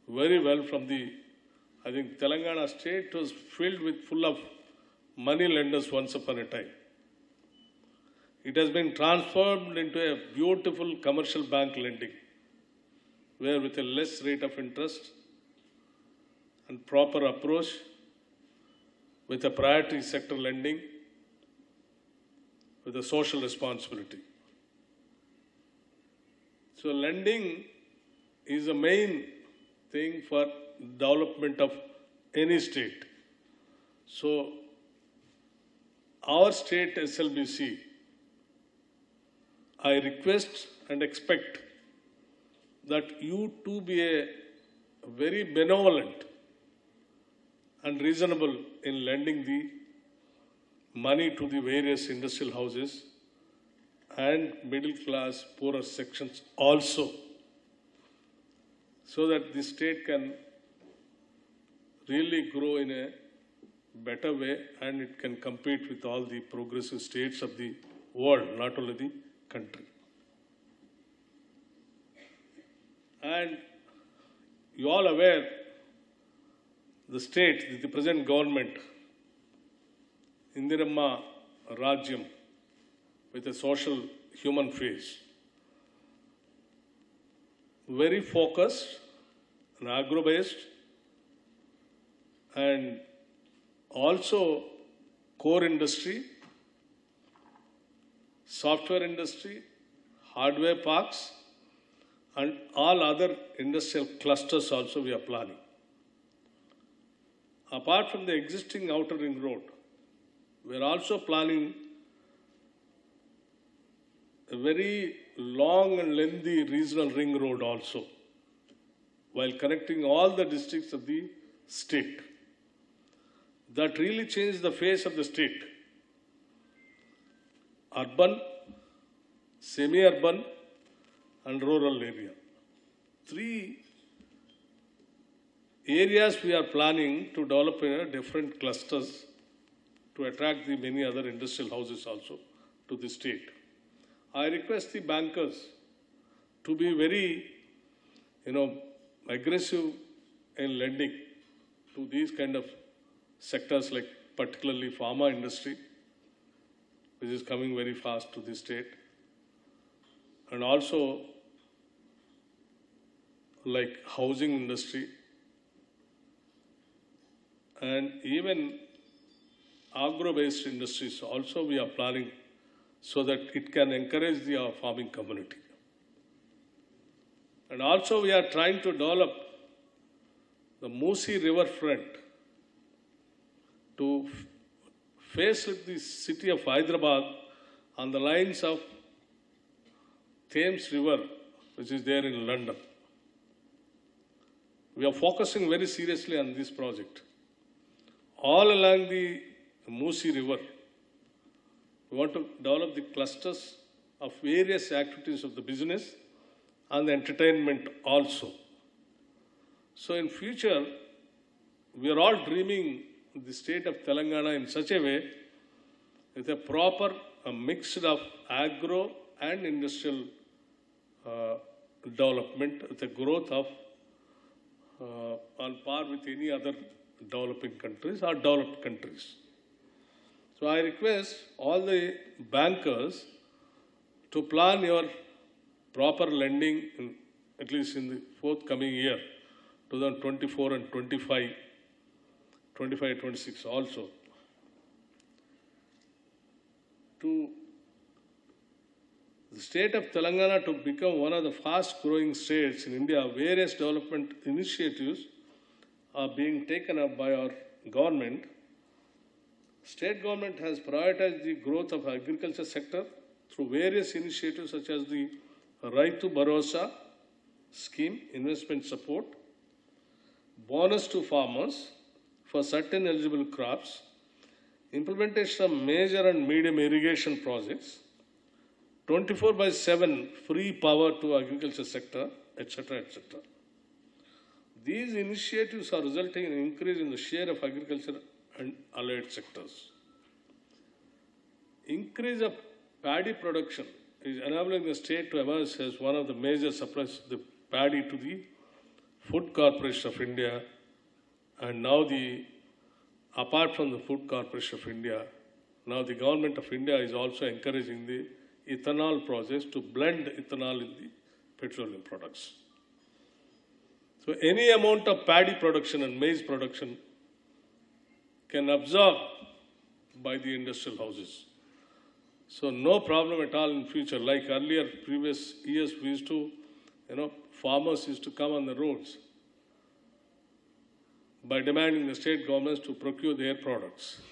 very well from I think Telangana state was filled with full of money lenders once upon a time. It has been transformed into a beautiful commercial bank lending, where with a less rate of interest and proper approach, with a priority sector lending, with a social responsibility. So lending is the main thing for development of any state. So our state SLBC, I request and expect that you too be a very benevolent and reasonable in lending the money to the various industrial houses and middle class poorer sections also, so that the state can really grow in a better way and it can compete with all the progressive states of the world, not only the country. And you all aware, the state, the present government, Indiramma Rajyam, with a social human face, very focused and agro-based, and also core industry, software industry, hardware parks, and all other industrial clusters also we are planning. Apart from the existing outer ring road, we are also planning a very long and lengthy regional ring road also, while connecting all the districts of the state. That really changed the face of the state. Urban, semi-urban, and rural area. 3 areas we are planning to develop in different clusters to attract the many other industrial houses also to the state. I request the bankers to be very, aggressive in lending to these kind of sectors, like particularly pharma industry, which is coming very fast to the state, and also like housing industry, and even agro-based industries also we are planning so that it can encourage the farming community. And also we are trying to develop the Musi river front to face the city of Hyderabad on the lines of Thames River, which is there in London. We are focusing very seriously on this project. All along the Musi River, we want to develop the clusters of various activities of the business and the entertainment also. So in future, we are all dreaming the state of Telangana in such a way with a proper mix of agro and industrial development, with a growth of on par with any other developing countries or developed countries. So I request all the bankers to plan your proper lending at least in the forthcoming year, 2024 and 25, 26 also. To the state of Telangana to become one of the fast growing states in India, various development initiatives are being taken up by our government. State government has prioritized the growth of agriculture sector through various initiatives such as the Raitu Bharosa scheme, investment support, bonus to farmers for certain eligible crops, implementation of major and medium irrigation projects, 24/7 free power to agriculture sector, etc., etc. These initiatives are resulting in an increase in the share of agriculture and allied sectors. Increase of paddy production is enabling the state to emerge as one of the major suppliers of the paddy to the Food Corporation of India, and now apart from the Food Corporation of India, now the Government of India is also encouraging the ethanol process to blend ethanol in the petroleum products. So any amount of paddy production and maize production can absorb by the industrial houses. So no problem at all in future. Like earlier, previous years, we used to, farmers used to come on the roads by demanding the state governments to procure their products.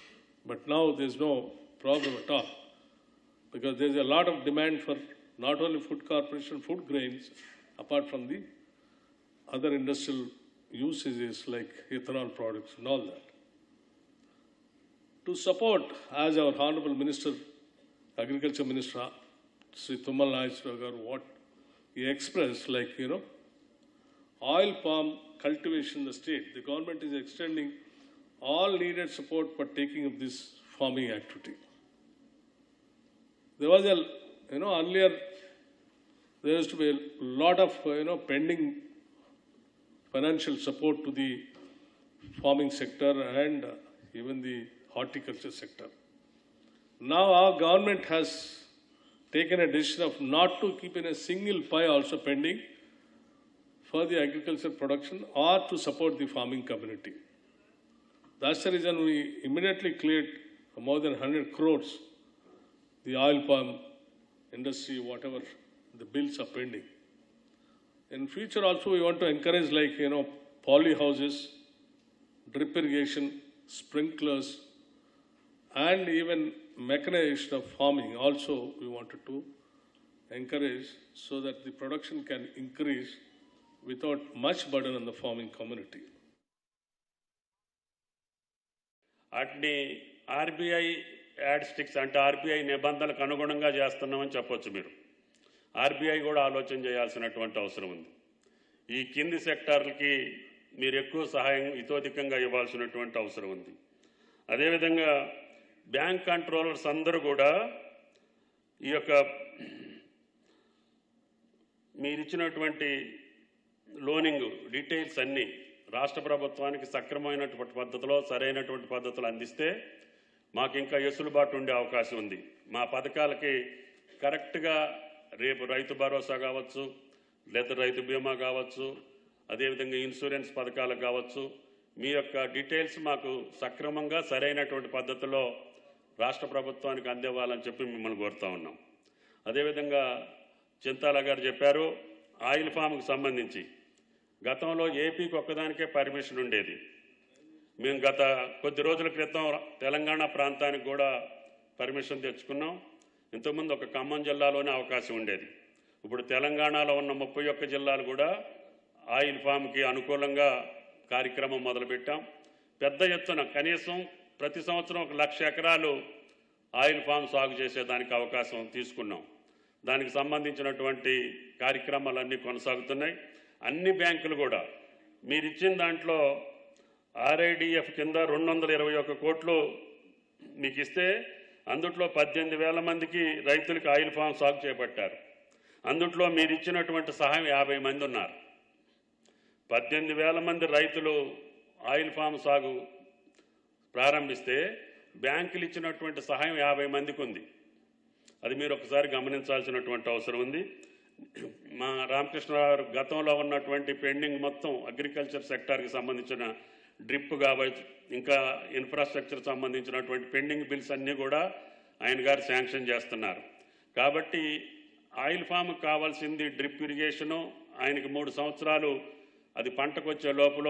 But now there's no problem at all, because there's a lot of demand for not only food corporation, food grains, apart from the other industrial usages like ethanol products and all that. To support, as our Honorable Minister, Agriculture Minister, Sri Tummal Nageswara, what he expressed, like, oil palm cultivation in the state, the government is extending all needed support for taking up this farming activity. There was earlier, there used to be a lot of, pending financial support to the farming sector and even the horticulture sector. Now our government has taken a decision of not to keep in a single pie also pending for the agriculture production or to support the farming community. That's the reason we immediately cleared more than 100 crores, the oil palm industry, whatever the bills are pending. In future also we want to encourage poly houses, drip irrigation, sprinklers, and even mechanization of farming also we wanted to encourage so that the production can increase without much burden on the farming community. వాటిని RBI add sticks అంటే RBI నిబంధనలకు అనుగుణంగా చేస్తున్నామని చెప్పొచ్చు మీరు. RBI కూడా ఆలోచన చేయాల్సినటువంటి అవసరం ఉంది. ఈ కింది సెక్టార్లకి మీరు ఎక్కువ సహాయం ఇతోధికంగా ఇవ్వాల్సినటువంటి అవసరం ఉంది. అదేవిధంగా బ్యాంక్ కంట్రోలర్స్ అందరూ కూడా ఈ యొక్క మీరిచ్చినటువంటి లోనింగ్ డీటెయిల్స్ అన్నీ రాష్ట్ర ప్రభుత్వానికి సక్రమమైనటువంటి పద్ధతిలో సరైనటువంటి పద్ధతులు అందిస్తే మాకు ఇంకా వెసులుబాటు ఉండే అవకాశం ఉంది. మా పథకాలకి కరెక్ట్గా రేపు రైతు భరోసా కావచ్చు, లేదా రైతు బీమా కావచ్చు, అదేవిధంగా ఇన్సూరెన్స్ పథకాలకు కావచ్చు, మీ యొక్క డీటెయిల్స్ మాకు సక్రమంగా సరైనటువంటి పద్ధతిలో రాష్ట్ర ప్రభుత్వానికి అందివ్వాలని చెప్పి మిమ్మల్ని కోరుతా ఉన్నాం. అదేవిధంగా చింతాల గారు చెప్పారు, ఆయిల్ ఫామ్కి సంబంధించి గతంలో ఏపీకి ఒక్కదానికే పర్మిషన్ ఉండేది. మేము గత కొద్ది రోజుల క్రితం తెలంగాణ ప్రాంతానికి కూడా పర్మిషన్ తెచ్చుకున్నాం. ఇంతకుముందు ఒక ఖమ్మం జిల్లాలోనే అవకాశం ఉండేది. ఇప్పుడు తెలంగాణలో ఉన్న 31 జిల్లాలు కూడా ఆయిల్ ఫామ్కి అనుకూలంగా కార్యక్రమం మొదలుపెట్టాం. పెద్ద ఎత్తున కనీసం ప్రతి సంవత్సరం 1,00,000 ఎకరాలు ఆయిల్ ఫామ్ సాగు చేసేదానికి అవకాశం తీసుకున్నాం. దానికి సంబంధించినటువంటి కార్యక్రమాలన్నీ కొనసాగుతున్నాయి. అన్ని బ్యాంకులు కూడా మీరిచ్చిన దాంట్లో RIDF కింద 221 కోట్లు మీకు ఇస్తే అందుట్లో 18,000 మందికి రైతులకు ఆయిల్ ఫామ్ సాగు చేపట్టారు. అందుట్లో మీరు ఇచ్చినటువంటి సహాయం 50 మంది ఉన్నారు. 18,000 మంది రైతులు ఆయిల్ ఫామ్ సాగు ప్రారంభిస్తే బ్యాంకులు ఇచ్చినటువంటి సహాయం 50 మందికి ఉంది. అది మీరు ఒకసారి గమనించాల్సినటువంటి అవసరం ఉంది. మా రామకృష్ణరావు గతంలో ఉన్నటువంటి పెండింగ్ మొత్తం అగ్రికల్చర్ సెక్టార్కి సంబంధించిన డ్రిప్ కావచ్చు, ఇంకా ఇన్ఫ్రాస్ట్రక్చర్ సంబంధించినటువంటి పెండింగ్ బిల్స్ అన్నీ కూడా ఆయన గారు శాంక్షన్ చేస్తున్నారు. కాబట్టి ఆయిల్ ఫామ్కి కావాల్సింది డ్రిప్ ఇరిగేషను, ఆయనకి 3 సంవత్సరాలు అది పంటకు వచ్చే లోపల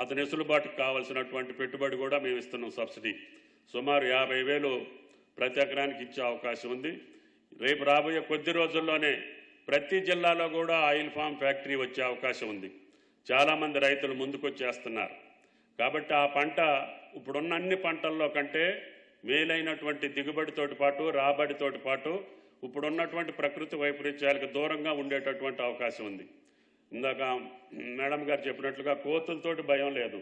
అతని వెసులుబాటుకు కావాల్సినటువంటి పెట్టుబడి కూడా మేము ఇస్తున్నాం. సబ్సిడీ సుమారు 50,000 ప్రతి ఎకరానికి ఇచ్చే అవకాశం ఉంది. రేపు రాబోయే కొద్ది రోజుల్లోనే ప్రతి జిల్లాలో కూడా ఆయిల్ ఫామ్ ఫ్యాక్టరీ వచ్చే అవకాశం ఉంది. చాలామంది రైతులు ముందుకొచ్చేస్తున్నారు. కాబట్టి ఆ పంట ఇప్పుడున్న అన్ని పంటల్లో కంటే మేలైనటువంటి దిగుబడితోటి పాటు రాబడితోటి పాటు ఇప్పుడున్నటువంటి ప్రకృతి వైపరీత్యాలకు దూరంగా ఉండేటటువంటి అవకాశం ఉంది. ఇందాక మేడం గారు చెప్పినట్లుగా కోతులతోటి భయం లేదు,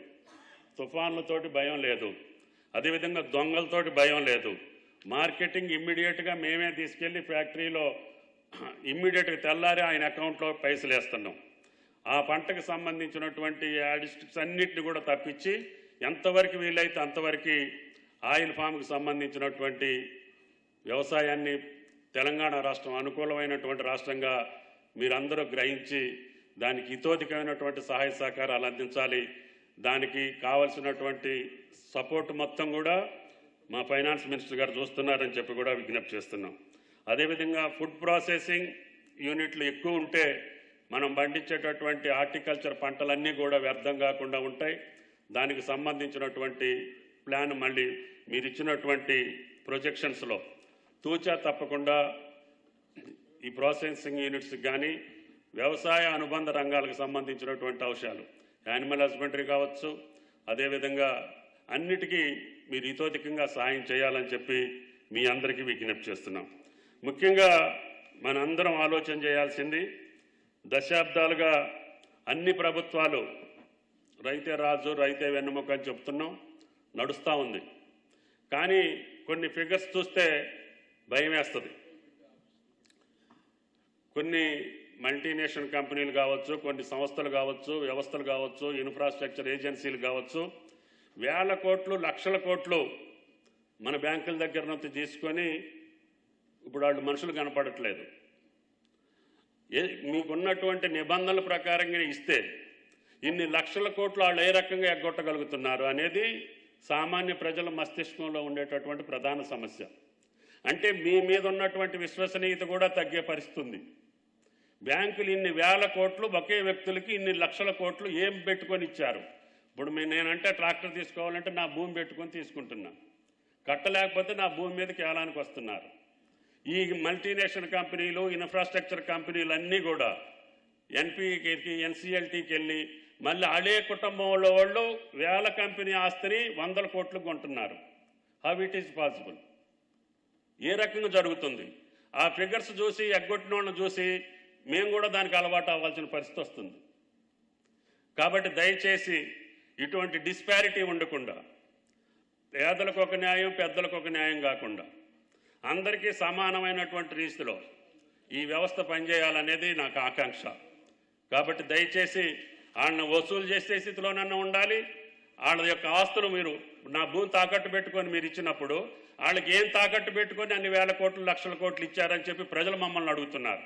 తుఫాన్లతోటి భయం లేదు, అదేవిధంగా దొంగలతోటి భయం లేదు. మార్కెటింగ్ ఇమ్మీడియట్గా మేమే తీసుకెళ్లి ఫ్యాక్టరీలో ఇమ్మీడియట్గా తెల్లారి ఆయన అకౌంట్లో పైసలు వేస్తున్నాం. ఆ పంటకు సంబంధించినటువంటి యాడిస్టిక్స్ అన్నిటిని కూడా తప్పించి ఎంతవరకు వీలైతే అంతవరకు ఆయిల్ ఫామ్కి సంబంధించినటువంటి వ్యవసాయాన్ని తెలంగాణ రాష్ట్రం అనుకూలమైనటువంటి రాష్ట్రంగా మీరందరూ గ్రహించి దానికి హితోధికమైనటువంటి సహాయ సహకారాలు అందించాలి. దానికి కావలసినటువంటి సపోర్ట్ మొత్తం కూడా మా ఫైనాన్స్ మినిస్టర్ గారు చూస్తున్నారని చెప్పి కూడా విజ్ఞప్తి చేస్తున్నాం. అదేవిధంగా ఫుడ్ ప్రాసెసింగ్ యూనిట్లు ఎక్కువ ఉంటే మనం పండించేటటువంటి హార్టికల్చర్ పంటలన్నీ కూడా వ్యర్థం కాకుండా ఉంటాయి. దానికి సంబంధించినటువంటి ప్లాన్ మళ్ళీ మీరు ఇచ్చినటువంటి ప్రొజెక్షన్స్లో తూచా తప్పకుండా ఈ ప్రాసెసింగ్ యూనిట్స్కి కానీ వ్యవసాయ అనుబంధ రంగాలకు సంబంధించినటువంటి అంశాలు యానిమల్ హస్బెండరీ కావచ్చు, అదేవిధంగా అన్నిటికీ మీరు హితోధికంగా సాయం చేయాలని చెప్పి మీ అందరికీ విజ్ఞప్తి చేస్తున్నాం. ముఖ్యంగా మనందరం ఆలోచన చేయాల్సింది, దశాబ్దాలుగా అన్ని ప్రభుత్వాలు రైతే రాజు రైతే వెన్నెముక అని చెప్తున్నాం, నడుస్తూ ఉంది. కానీ కొన్ని ఫిగర్స్ చూస్తే భయం వేస్తుంది. కొన్ని మల్టీనేషనల్ కంపెనీలు కావచ్చు, కొన్ని సంస్థలు కావచ్చు, వ్యవస్థలు కావచ్చు, ఇన్ఫ్రాస్ట్రక్చర్ ఏజెన్సీలు కావచ్చు, 1,000 కోట్లు 1,00,000 కోట్లు మన బ్యాంకుల దగ్గర నుంచి తీసుకొని ఇప్పుడు వాళ్ళు మనుషులు కనపడట్లేదు. మీకున్నటువంటి నిబంధనల ప్రకారంగా ఇస్తే ఇన్ని లక్షల కోట్లు వాళ్ళు ఏ రకంగా ఎగ్గొట్టగలుగుతున్నారు అనేది సామాన్య ప్రజల మస్తిష్కంలో ఉండేటటువంటి ప్రధాన సమస్య. అంటే మీ మీద ఉన్నటువంటి విశ్వసనీయత కూడా తగ్గే పరిస్థితి ఉంది. బ్యాంకులు ఇన్ని 1,000 కోట్లు ఒకే వ్యక్తులకి ఇన్ని లక్షల కోట్లు ఏం పెట్టుకొని ఇచ్చారు? ఇప్పుడు నేనంటే ట్రాక్టర్ తీసుకోవాలంటే నా భూమి పెట్టుకొని తీసుకుంటున్నా, కట్టలేకపోతే నా భూమి మీదకి ఏలానికి వస్తున్నారు. ఈ మల్టీనేషనల్ కంపెనీలు, ఇన్ఫ్రాస్ట్రక్చర్ కంపెనీలు అన్నీ కూడా ఎన్పికి NCLTకి వెళ్ళి మళ్ళీ అదే కుటుంబంలో వాళ్ళు 1,000 కంపెనీ ఆస్తిని 100 కోట్లు కొంటున్నారు. How it is possible? ఏ రకంగా జరుగుతుంది? ఆ ఫిగర్స్ చూసి ఎగ్గొట్టిన వాళ్ళని చూసి మేము కూడా దానికి అలవాటు అవ్వాల్సిన పరిస్థితి వస్తుంది. కాబట్టి దయచేసి ఇటువంటి డిస్పారిటీ ఉండకుండా, పేదలకు ఒక న్యాయం పెద్దలకు ఒక న్యాయం కాకుండా అందరికీ సమానమైనటువంటి రీతిలో ఈ వ్యవస్థ పనిచేయాలనేది నాకు ఆకాంక్ష. కాబట్టి దయచేసి వాళ్ళని వసూలు చేసే స్థితిలోనన్నా ఉండాలి. వాళ్ళ యొక్క ఆస్తులు మీరు నా భూమి తాకట్టు పెట్టుకొని మీరు ఇచ్చినప్పుడు వాళ్ళకి ఏం తాకట్టు పెట్టుకొని అన్ని 1,000 కోట్లు 1,00,000 కోట్లు ఇచ్చారని చెప్పి ప్రజలు మమ్మల్ని అడుగుతున్నారు.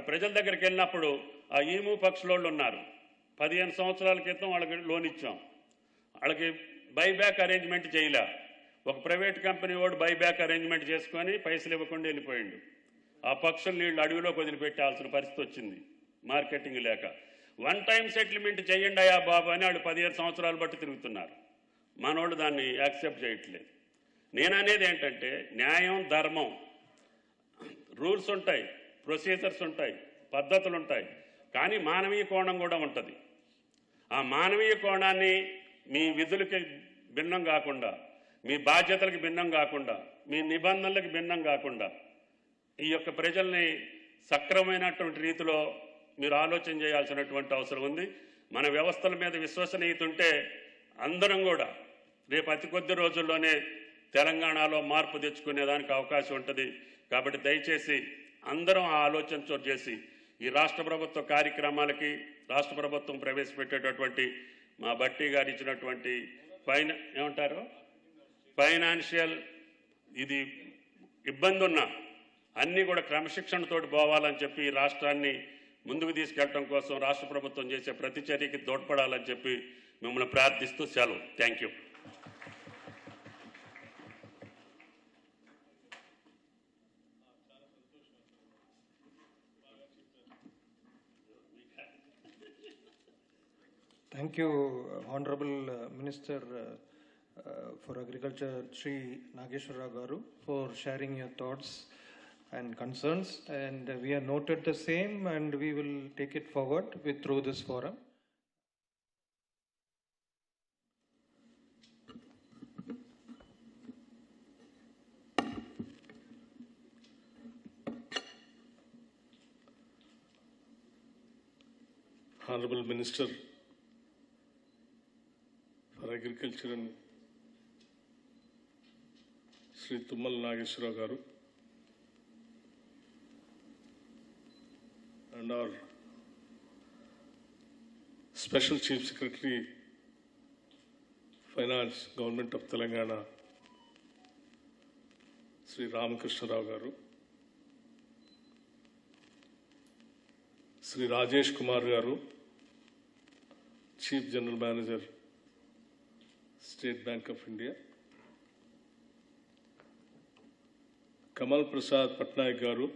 ప్రజల దగ్గరికి వెళ్ళినప్పుడు ఆ ఈము పక్షులోళ్ళు ఉన్నారు. 15 సంవత్సరాల క్రితం వాళ్ళకి లోన్ ఇచ్చాం. వాళ్ళకి బైబ్యాక్ అరేంజ్మెంట్ చేయలే. ఒక ప్రైవేట్ కంపెనీ వాడు బైబ్యాక్ అరేంజ్మెంట్ చేసుకొని పైసలు ఇవ్వకుండా వెళ్ళిపోయిండు. ఆ పక్షులు నీళ్ళు అడవిలోకి వదిలిపెట్టాల్సిన పరిస్థితి వచ్చింది మార్కెటింగ్ లేక. వన్ టైం సెటిల్మెంట్ చేయండి అయ్యా బాబు అని వాళ్ళు 17 సంవత్సరాలు బట్టి తిరుగుతున్నారు. మనోళ్ళు దాన్ని యాక్సెప్ట్ చేయట్లేదు. నేను అనేది ఏంటంటే న్యాయం, ధర్మం, రూల్స్ ఉంటాయి, ప్రొసీజర్స్ ఉంటాయి, పద్ధతులు ఉంటాయి, కానీ మానవీయ కోణం కూడా ఉంటుంది. ఆ మానవీయ కోణాన్ని మీ విధులకి భిన్నం కాకుండా, మీ బాధ్యతలకు భిన్నం కాకుండా, మీ నిబంధనలకు భిన్నం కాకుండా ఈ యొక్క ప్రజల్ని సక్రమమైనటువంటి రీతిలో మీరు ఆలోచన చేయాల్సినటువంటి అవసరం ఉంది. మన వ్యవస్థల మీద విశ్వసనీయత ఉంటే అందరం కూడా రేపు అతి కొద్ది రోజుల్లోనే తెలంగాణలో మార్పు తెచ్చుకునేదానికి అవకాశం ఉంటుంది. కాబట్టి దయచేసి అందరం ఆ ఆలోచన చేసి ఈ రాష్ట్ర ప్రభుత్వ కార్యక్రమాలకి రాష్ట్ర ప్రభుత్వం ప్రవేశపెట్టేటటువంటి మా బట్టి గారు ఇచ్చినటువంటి ఫైనాన్షియల్ ఇది ఇబ్బంది ఉన్నా అన్నీ కూడా క్రమశిక్షణతోటి పోవాలని చెప్పి ఈ రాష్ట్రాన్ని ముందుకు తీసుకెళ్ళడం కోసం రాష్ట్ర ప్రభుత్వం చేసే ప్రతి చర్యకి తోడ్పడాలని చెప్పి మిమ్మల్ని ప్రార్థిస్తూ సెలవు. Thank you. Thank you, Honorable Minister for Agriculture, Sri Nageshwara Garu, for sharing your thoughts and concerns. And we have noted the same, and we will take it forward through this forum. Honorable Minister for Agriculture and Sri Tummal Nageshwara Garu, and our Special Chief Secretary, Finance, Government of Telangana, Sri Ramakrishna Rao Garu, Sri Rajesh Kumar Garu, Chief General Manager, State Bank of India, Kamal Prasad Patnaik Garu,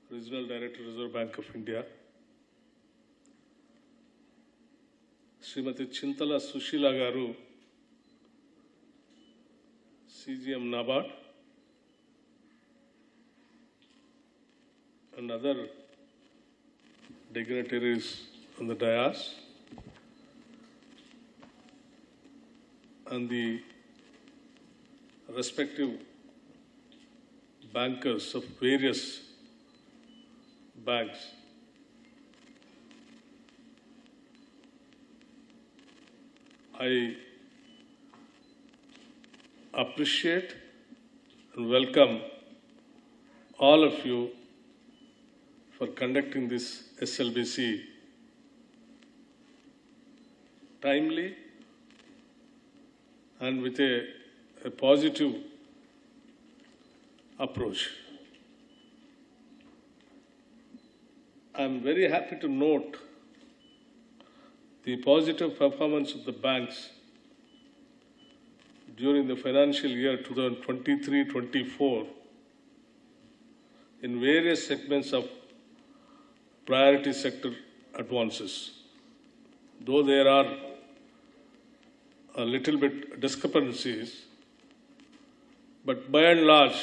Regional Director, Reserve Bank of India, Srimati Chintala Sushila Garu, CGM NABARD, and other dignitaries on the dais, and the respective bankers of various banks. I appreciate and welcome all of you for conducting this SLBC timely and with a positive approach. I'm very happy to note the positive performance of the banks during the financial year 2023-24 in various segments of priority sector advances. Though there are a little bit discrepancies, but by and large,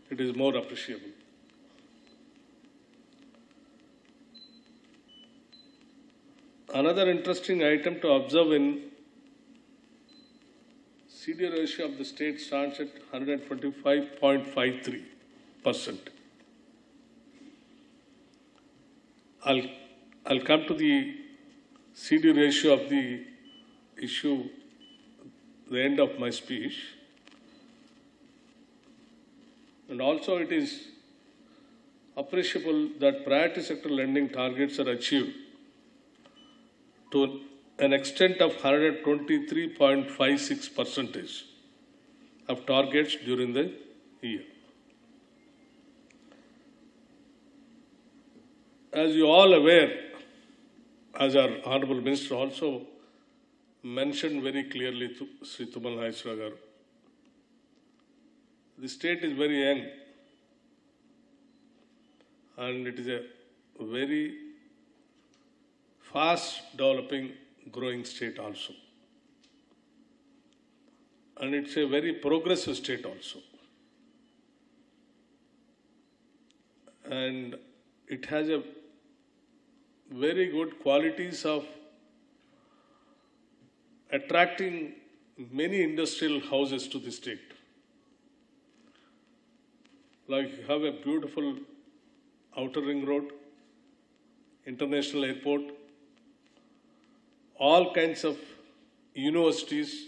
it is more appreciable. Another interesting item to observe in CD ratio of the state stands at 125.53%. I'll come to the CD ratio of the issue at the end of my speech. And also it is appreciable that priority sector lending targets are achieved to an extent of 123.56% of targets during the year. As you all aware, as our Honorable Minister also mentioned very clearly to Sri Tumal Nageswara garu, the state is very young and it is a very fast developing, growing state also. And it's a very progressive state also. And it has a very good qualities of attracting many industrial houses to the state. Like you have a beautiful outer ring road, international airport, all kinds of universities,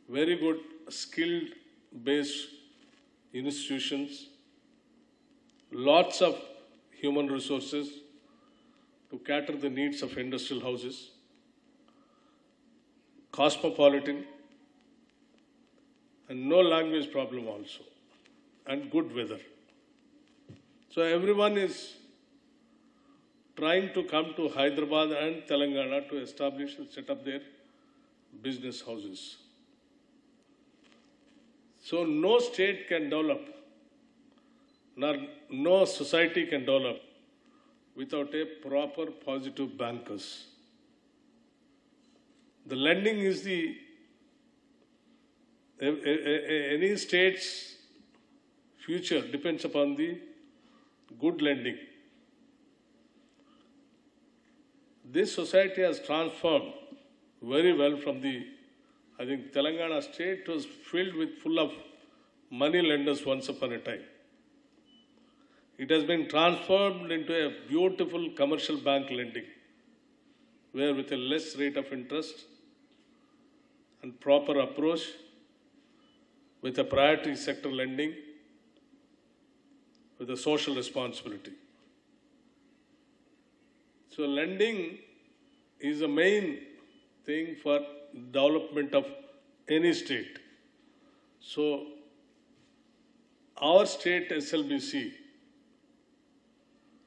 very good skilled based institutions, lots of human resources to cater the needs of industrial houses, cosmopolitan, and no language problem also, and good weather. So everyone is trying to come to Hyderabad and Telangana to establish and set up their business houses. So no state can develop, nor no society can develop without a proper positive bankers. The lending is the any state's future depends upon the good lending. This society has transformed very well from the, I think Telangana state was filled with full of money lenders once upon a time. It has been transformed into a beautiful commercial bank lending, where with a less rate of interest and proper approach, with a priority sector lending, with a social responsibility. So lending is the main thing for development of any state. So our state SLBC,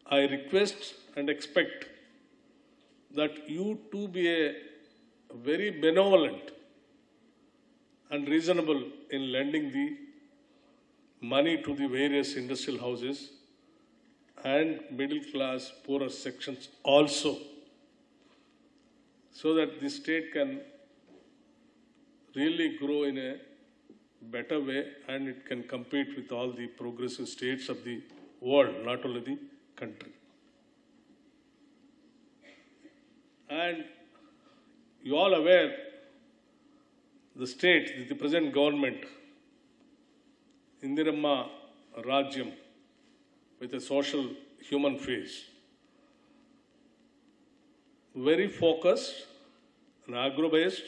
I request and expect that you too be a very benevolent and reasonable in lending the money to the various industrial houses and middle class poorer sections also, so that the state can really grow in a better way and it can compete with all the progressive states of the world, not only the country. And you all aware, the state, the present government, Indiramma Rajyam, with a social human face, very focused and agro-based,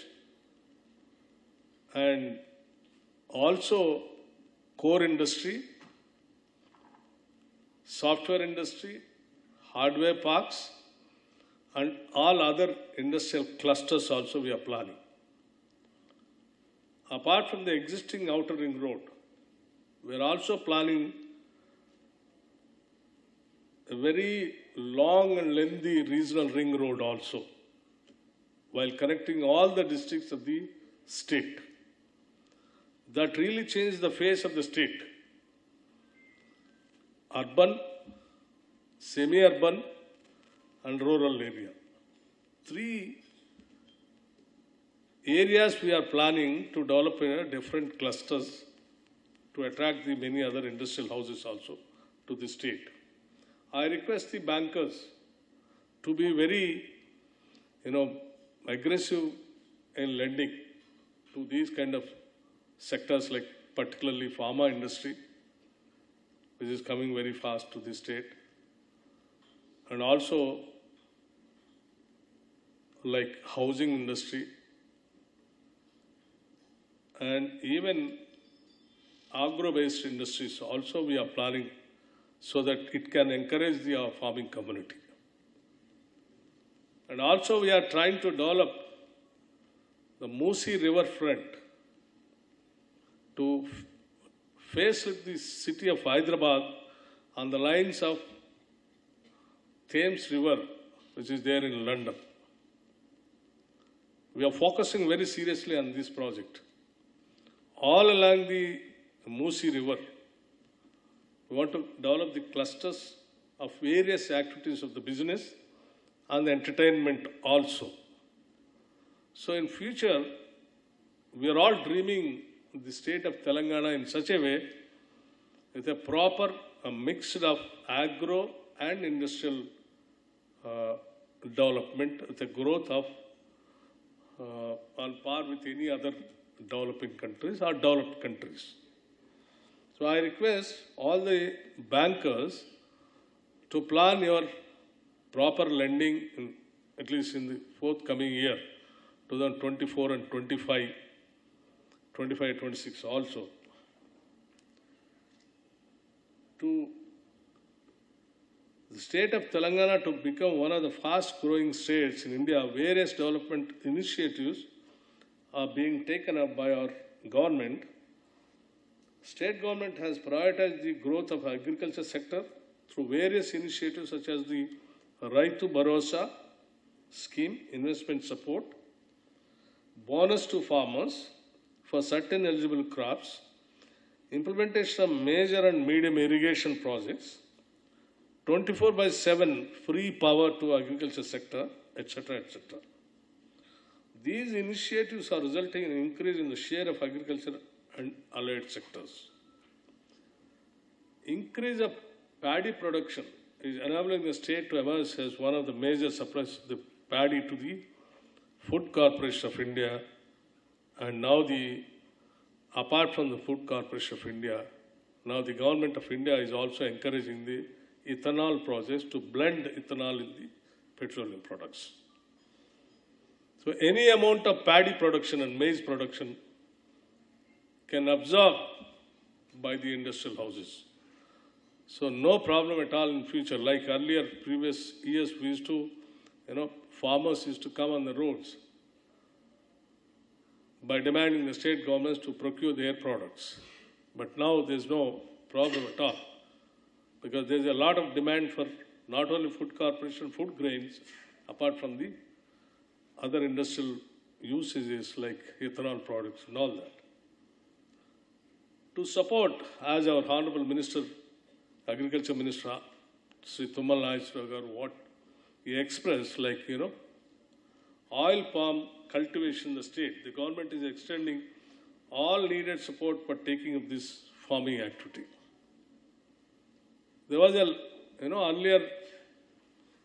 and also core industry, software industry, hardware parks, and all other industrial clusters also we are planning. Apart from the existing outer ring road, we are also planning a very long and lengthy regional ring road also, while connecting all the districts of the state. That really changed the face of the state. Urban, semi-urban, and rural area. 3 areas we are planning to develop in different clusters to attract the many other industrial houses also to the state. I request the bankers to be very, aggressive in lending to these kind of sectors, like particularly pharma industry, which is coming very fast to the state, and also like housing industry, and even agro-based industries also we are planning, so that it can encourage the farming community. And also we are trying to develop the Musi river front to face with the city of Hyderabad on the lines of Thames River which is there in London. We are focusing very seriously on this project. All along the Musi River, we want to develop the clusters of various activities of the business and the entertainment also. So in future, we are all dreaming the state of Telangana in such a way with a proper mix of agro and industrial development, with a growth of on par with any other developing countries or developed countries. So I request all the bankers to plan your proper lending at least in the forthcoming year, 2024 and 25, 26 also. To the state of Telangana to become one of the fast-growing states in India, various development initiatives are being taken up by our government. State government has prioritized the growth of agriculture sector through various initiatives such as the Raitu Bharosa scheme, investment support, bonus to farmers for certain eligible crops, implementation of major and medium irrigation projects, 24/7 free power to agriculture sector, etc., etc. These initiatives are resulting in an increase in the share of agriculture and allied sectors. Increase of paddy production is enabling the state to emerge as one of the major suppliers of the paddy to the Food Corporation of India, and now apart from the Food Corporation of India, now the Government of India is also encouraging the ethanol process to blend ethanol in the petroleum products. So any amount of paddy production and maize production can absorb by the industrial houses. So no problem at all in future. Like earlier, previous years, we used to, farmers used to come on the roads by demanding the state governments to procure their products. But now there's no problem at all, because there's a lot of demand for not only food corporation, food grains, apart from the other industrial usages like ethanol products and all that. To support, as our Honorable Minister, Agriculture Minister, Sri Tummal Nageswara, what he expressed, like, oil palm cultivation in the state, the government is extending all needed support for taking up this farming activity. There was earlier,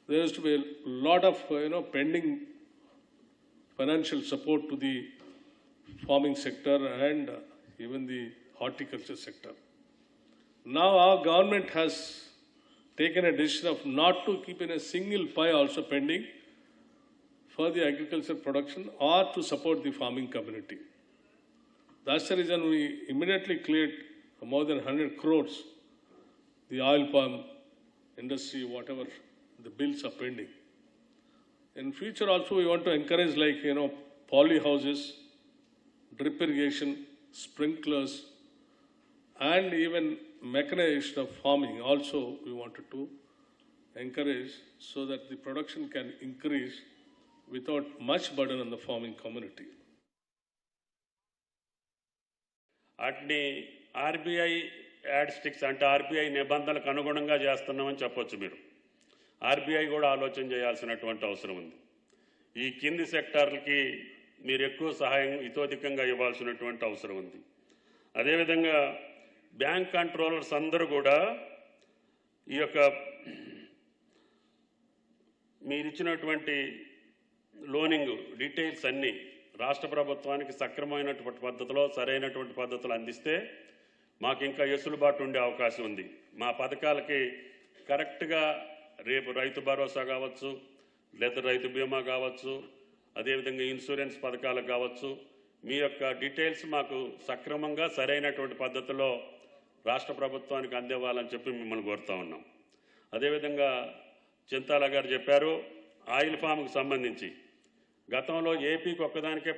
there used to be a lot of, pending financial support to the farming sector and even the horticulture sector. Now our government has taken a decision of not to keep in a single pie also pending for the agriculture production or to support the farming community. That's the reason we immediately cleared more than 100 crores, the oil palm industry, whatever the bills are pending. In future also we want to encourage poly houses, drip irrigation, sprinklers, and even mechanization of farming also we wanted to encourage so that the production can increase without much burden on the farming community. వాటిని RBI add sticks అంటే RBI నిబంధనలకు అనుగుణంగా చేస్తున్నామని చెప్పొచ్చు మీరు. RBI కూడా ఆలోచన చేయాల్సినటువంటి అవసరం ఉంది. ఈ కింది సెక్టార్లకి మీరు ఎక్కువ సహాయం ఇతోధికంగా ఇవ్వాల్సినటువంటి అవసరం ఉంది. అదేవిధంగా బ్యాంక్ కంట్రోలర్స్ అందరూ కూడా ఈ యొక్క మీరిచ్చినటువంటి లోనింగ్ డీటెయిల్స్ అన్నీ రాష్ట్ర ప్రభుత్వానికి సక్రమమైనటువంటి పద్ధతిలో సరైనటువంటి పద్ధతులు అందిస్తే మాకు ఇంకా వెసులుబాటు ఉండే అవకాశం ఉంది. మా పథకాలకి కరెక్ట్గా రేపు రైతు భరోసా కావచ్చు, లేదా రైతు బీమా కావచ్చు, అదేవిధంగా ఇన్సూరెన్స్ పథకాలకు కావచ్చు, మీ యొక్క డీటెయిల్స్ మాకు సక్రమంగా సరైనటువంటి పద్ధతిలో రాష్ట్ర ప్రభుత్వానికి అందివ్వాలని చెప్పి మిమ్మల్ని కోరుతా ఉన్నాం. అదేవిధంగా చింతాల గారు చెప్పారు ఆయిల్ ఫామ్కి సంబంధించి గతంలో ఏపీకి ఒక్కదానికే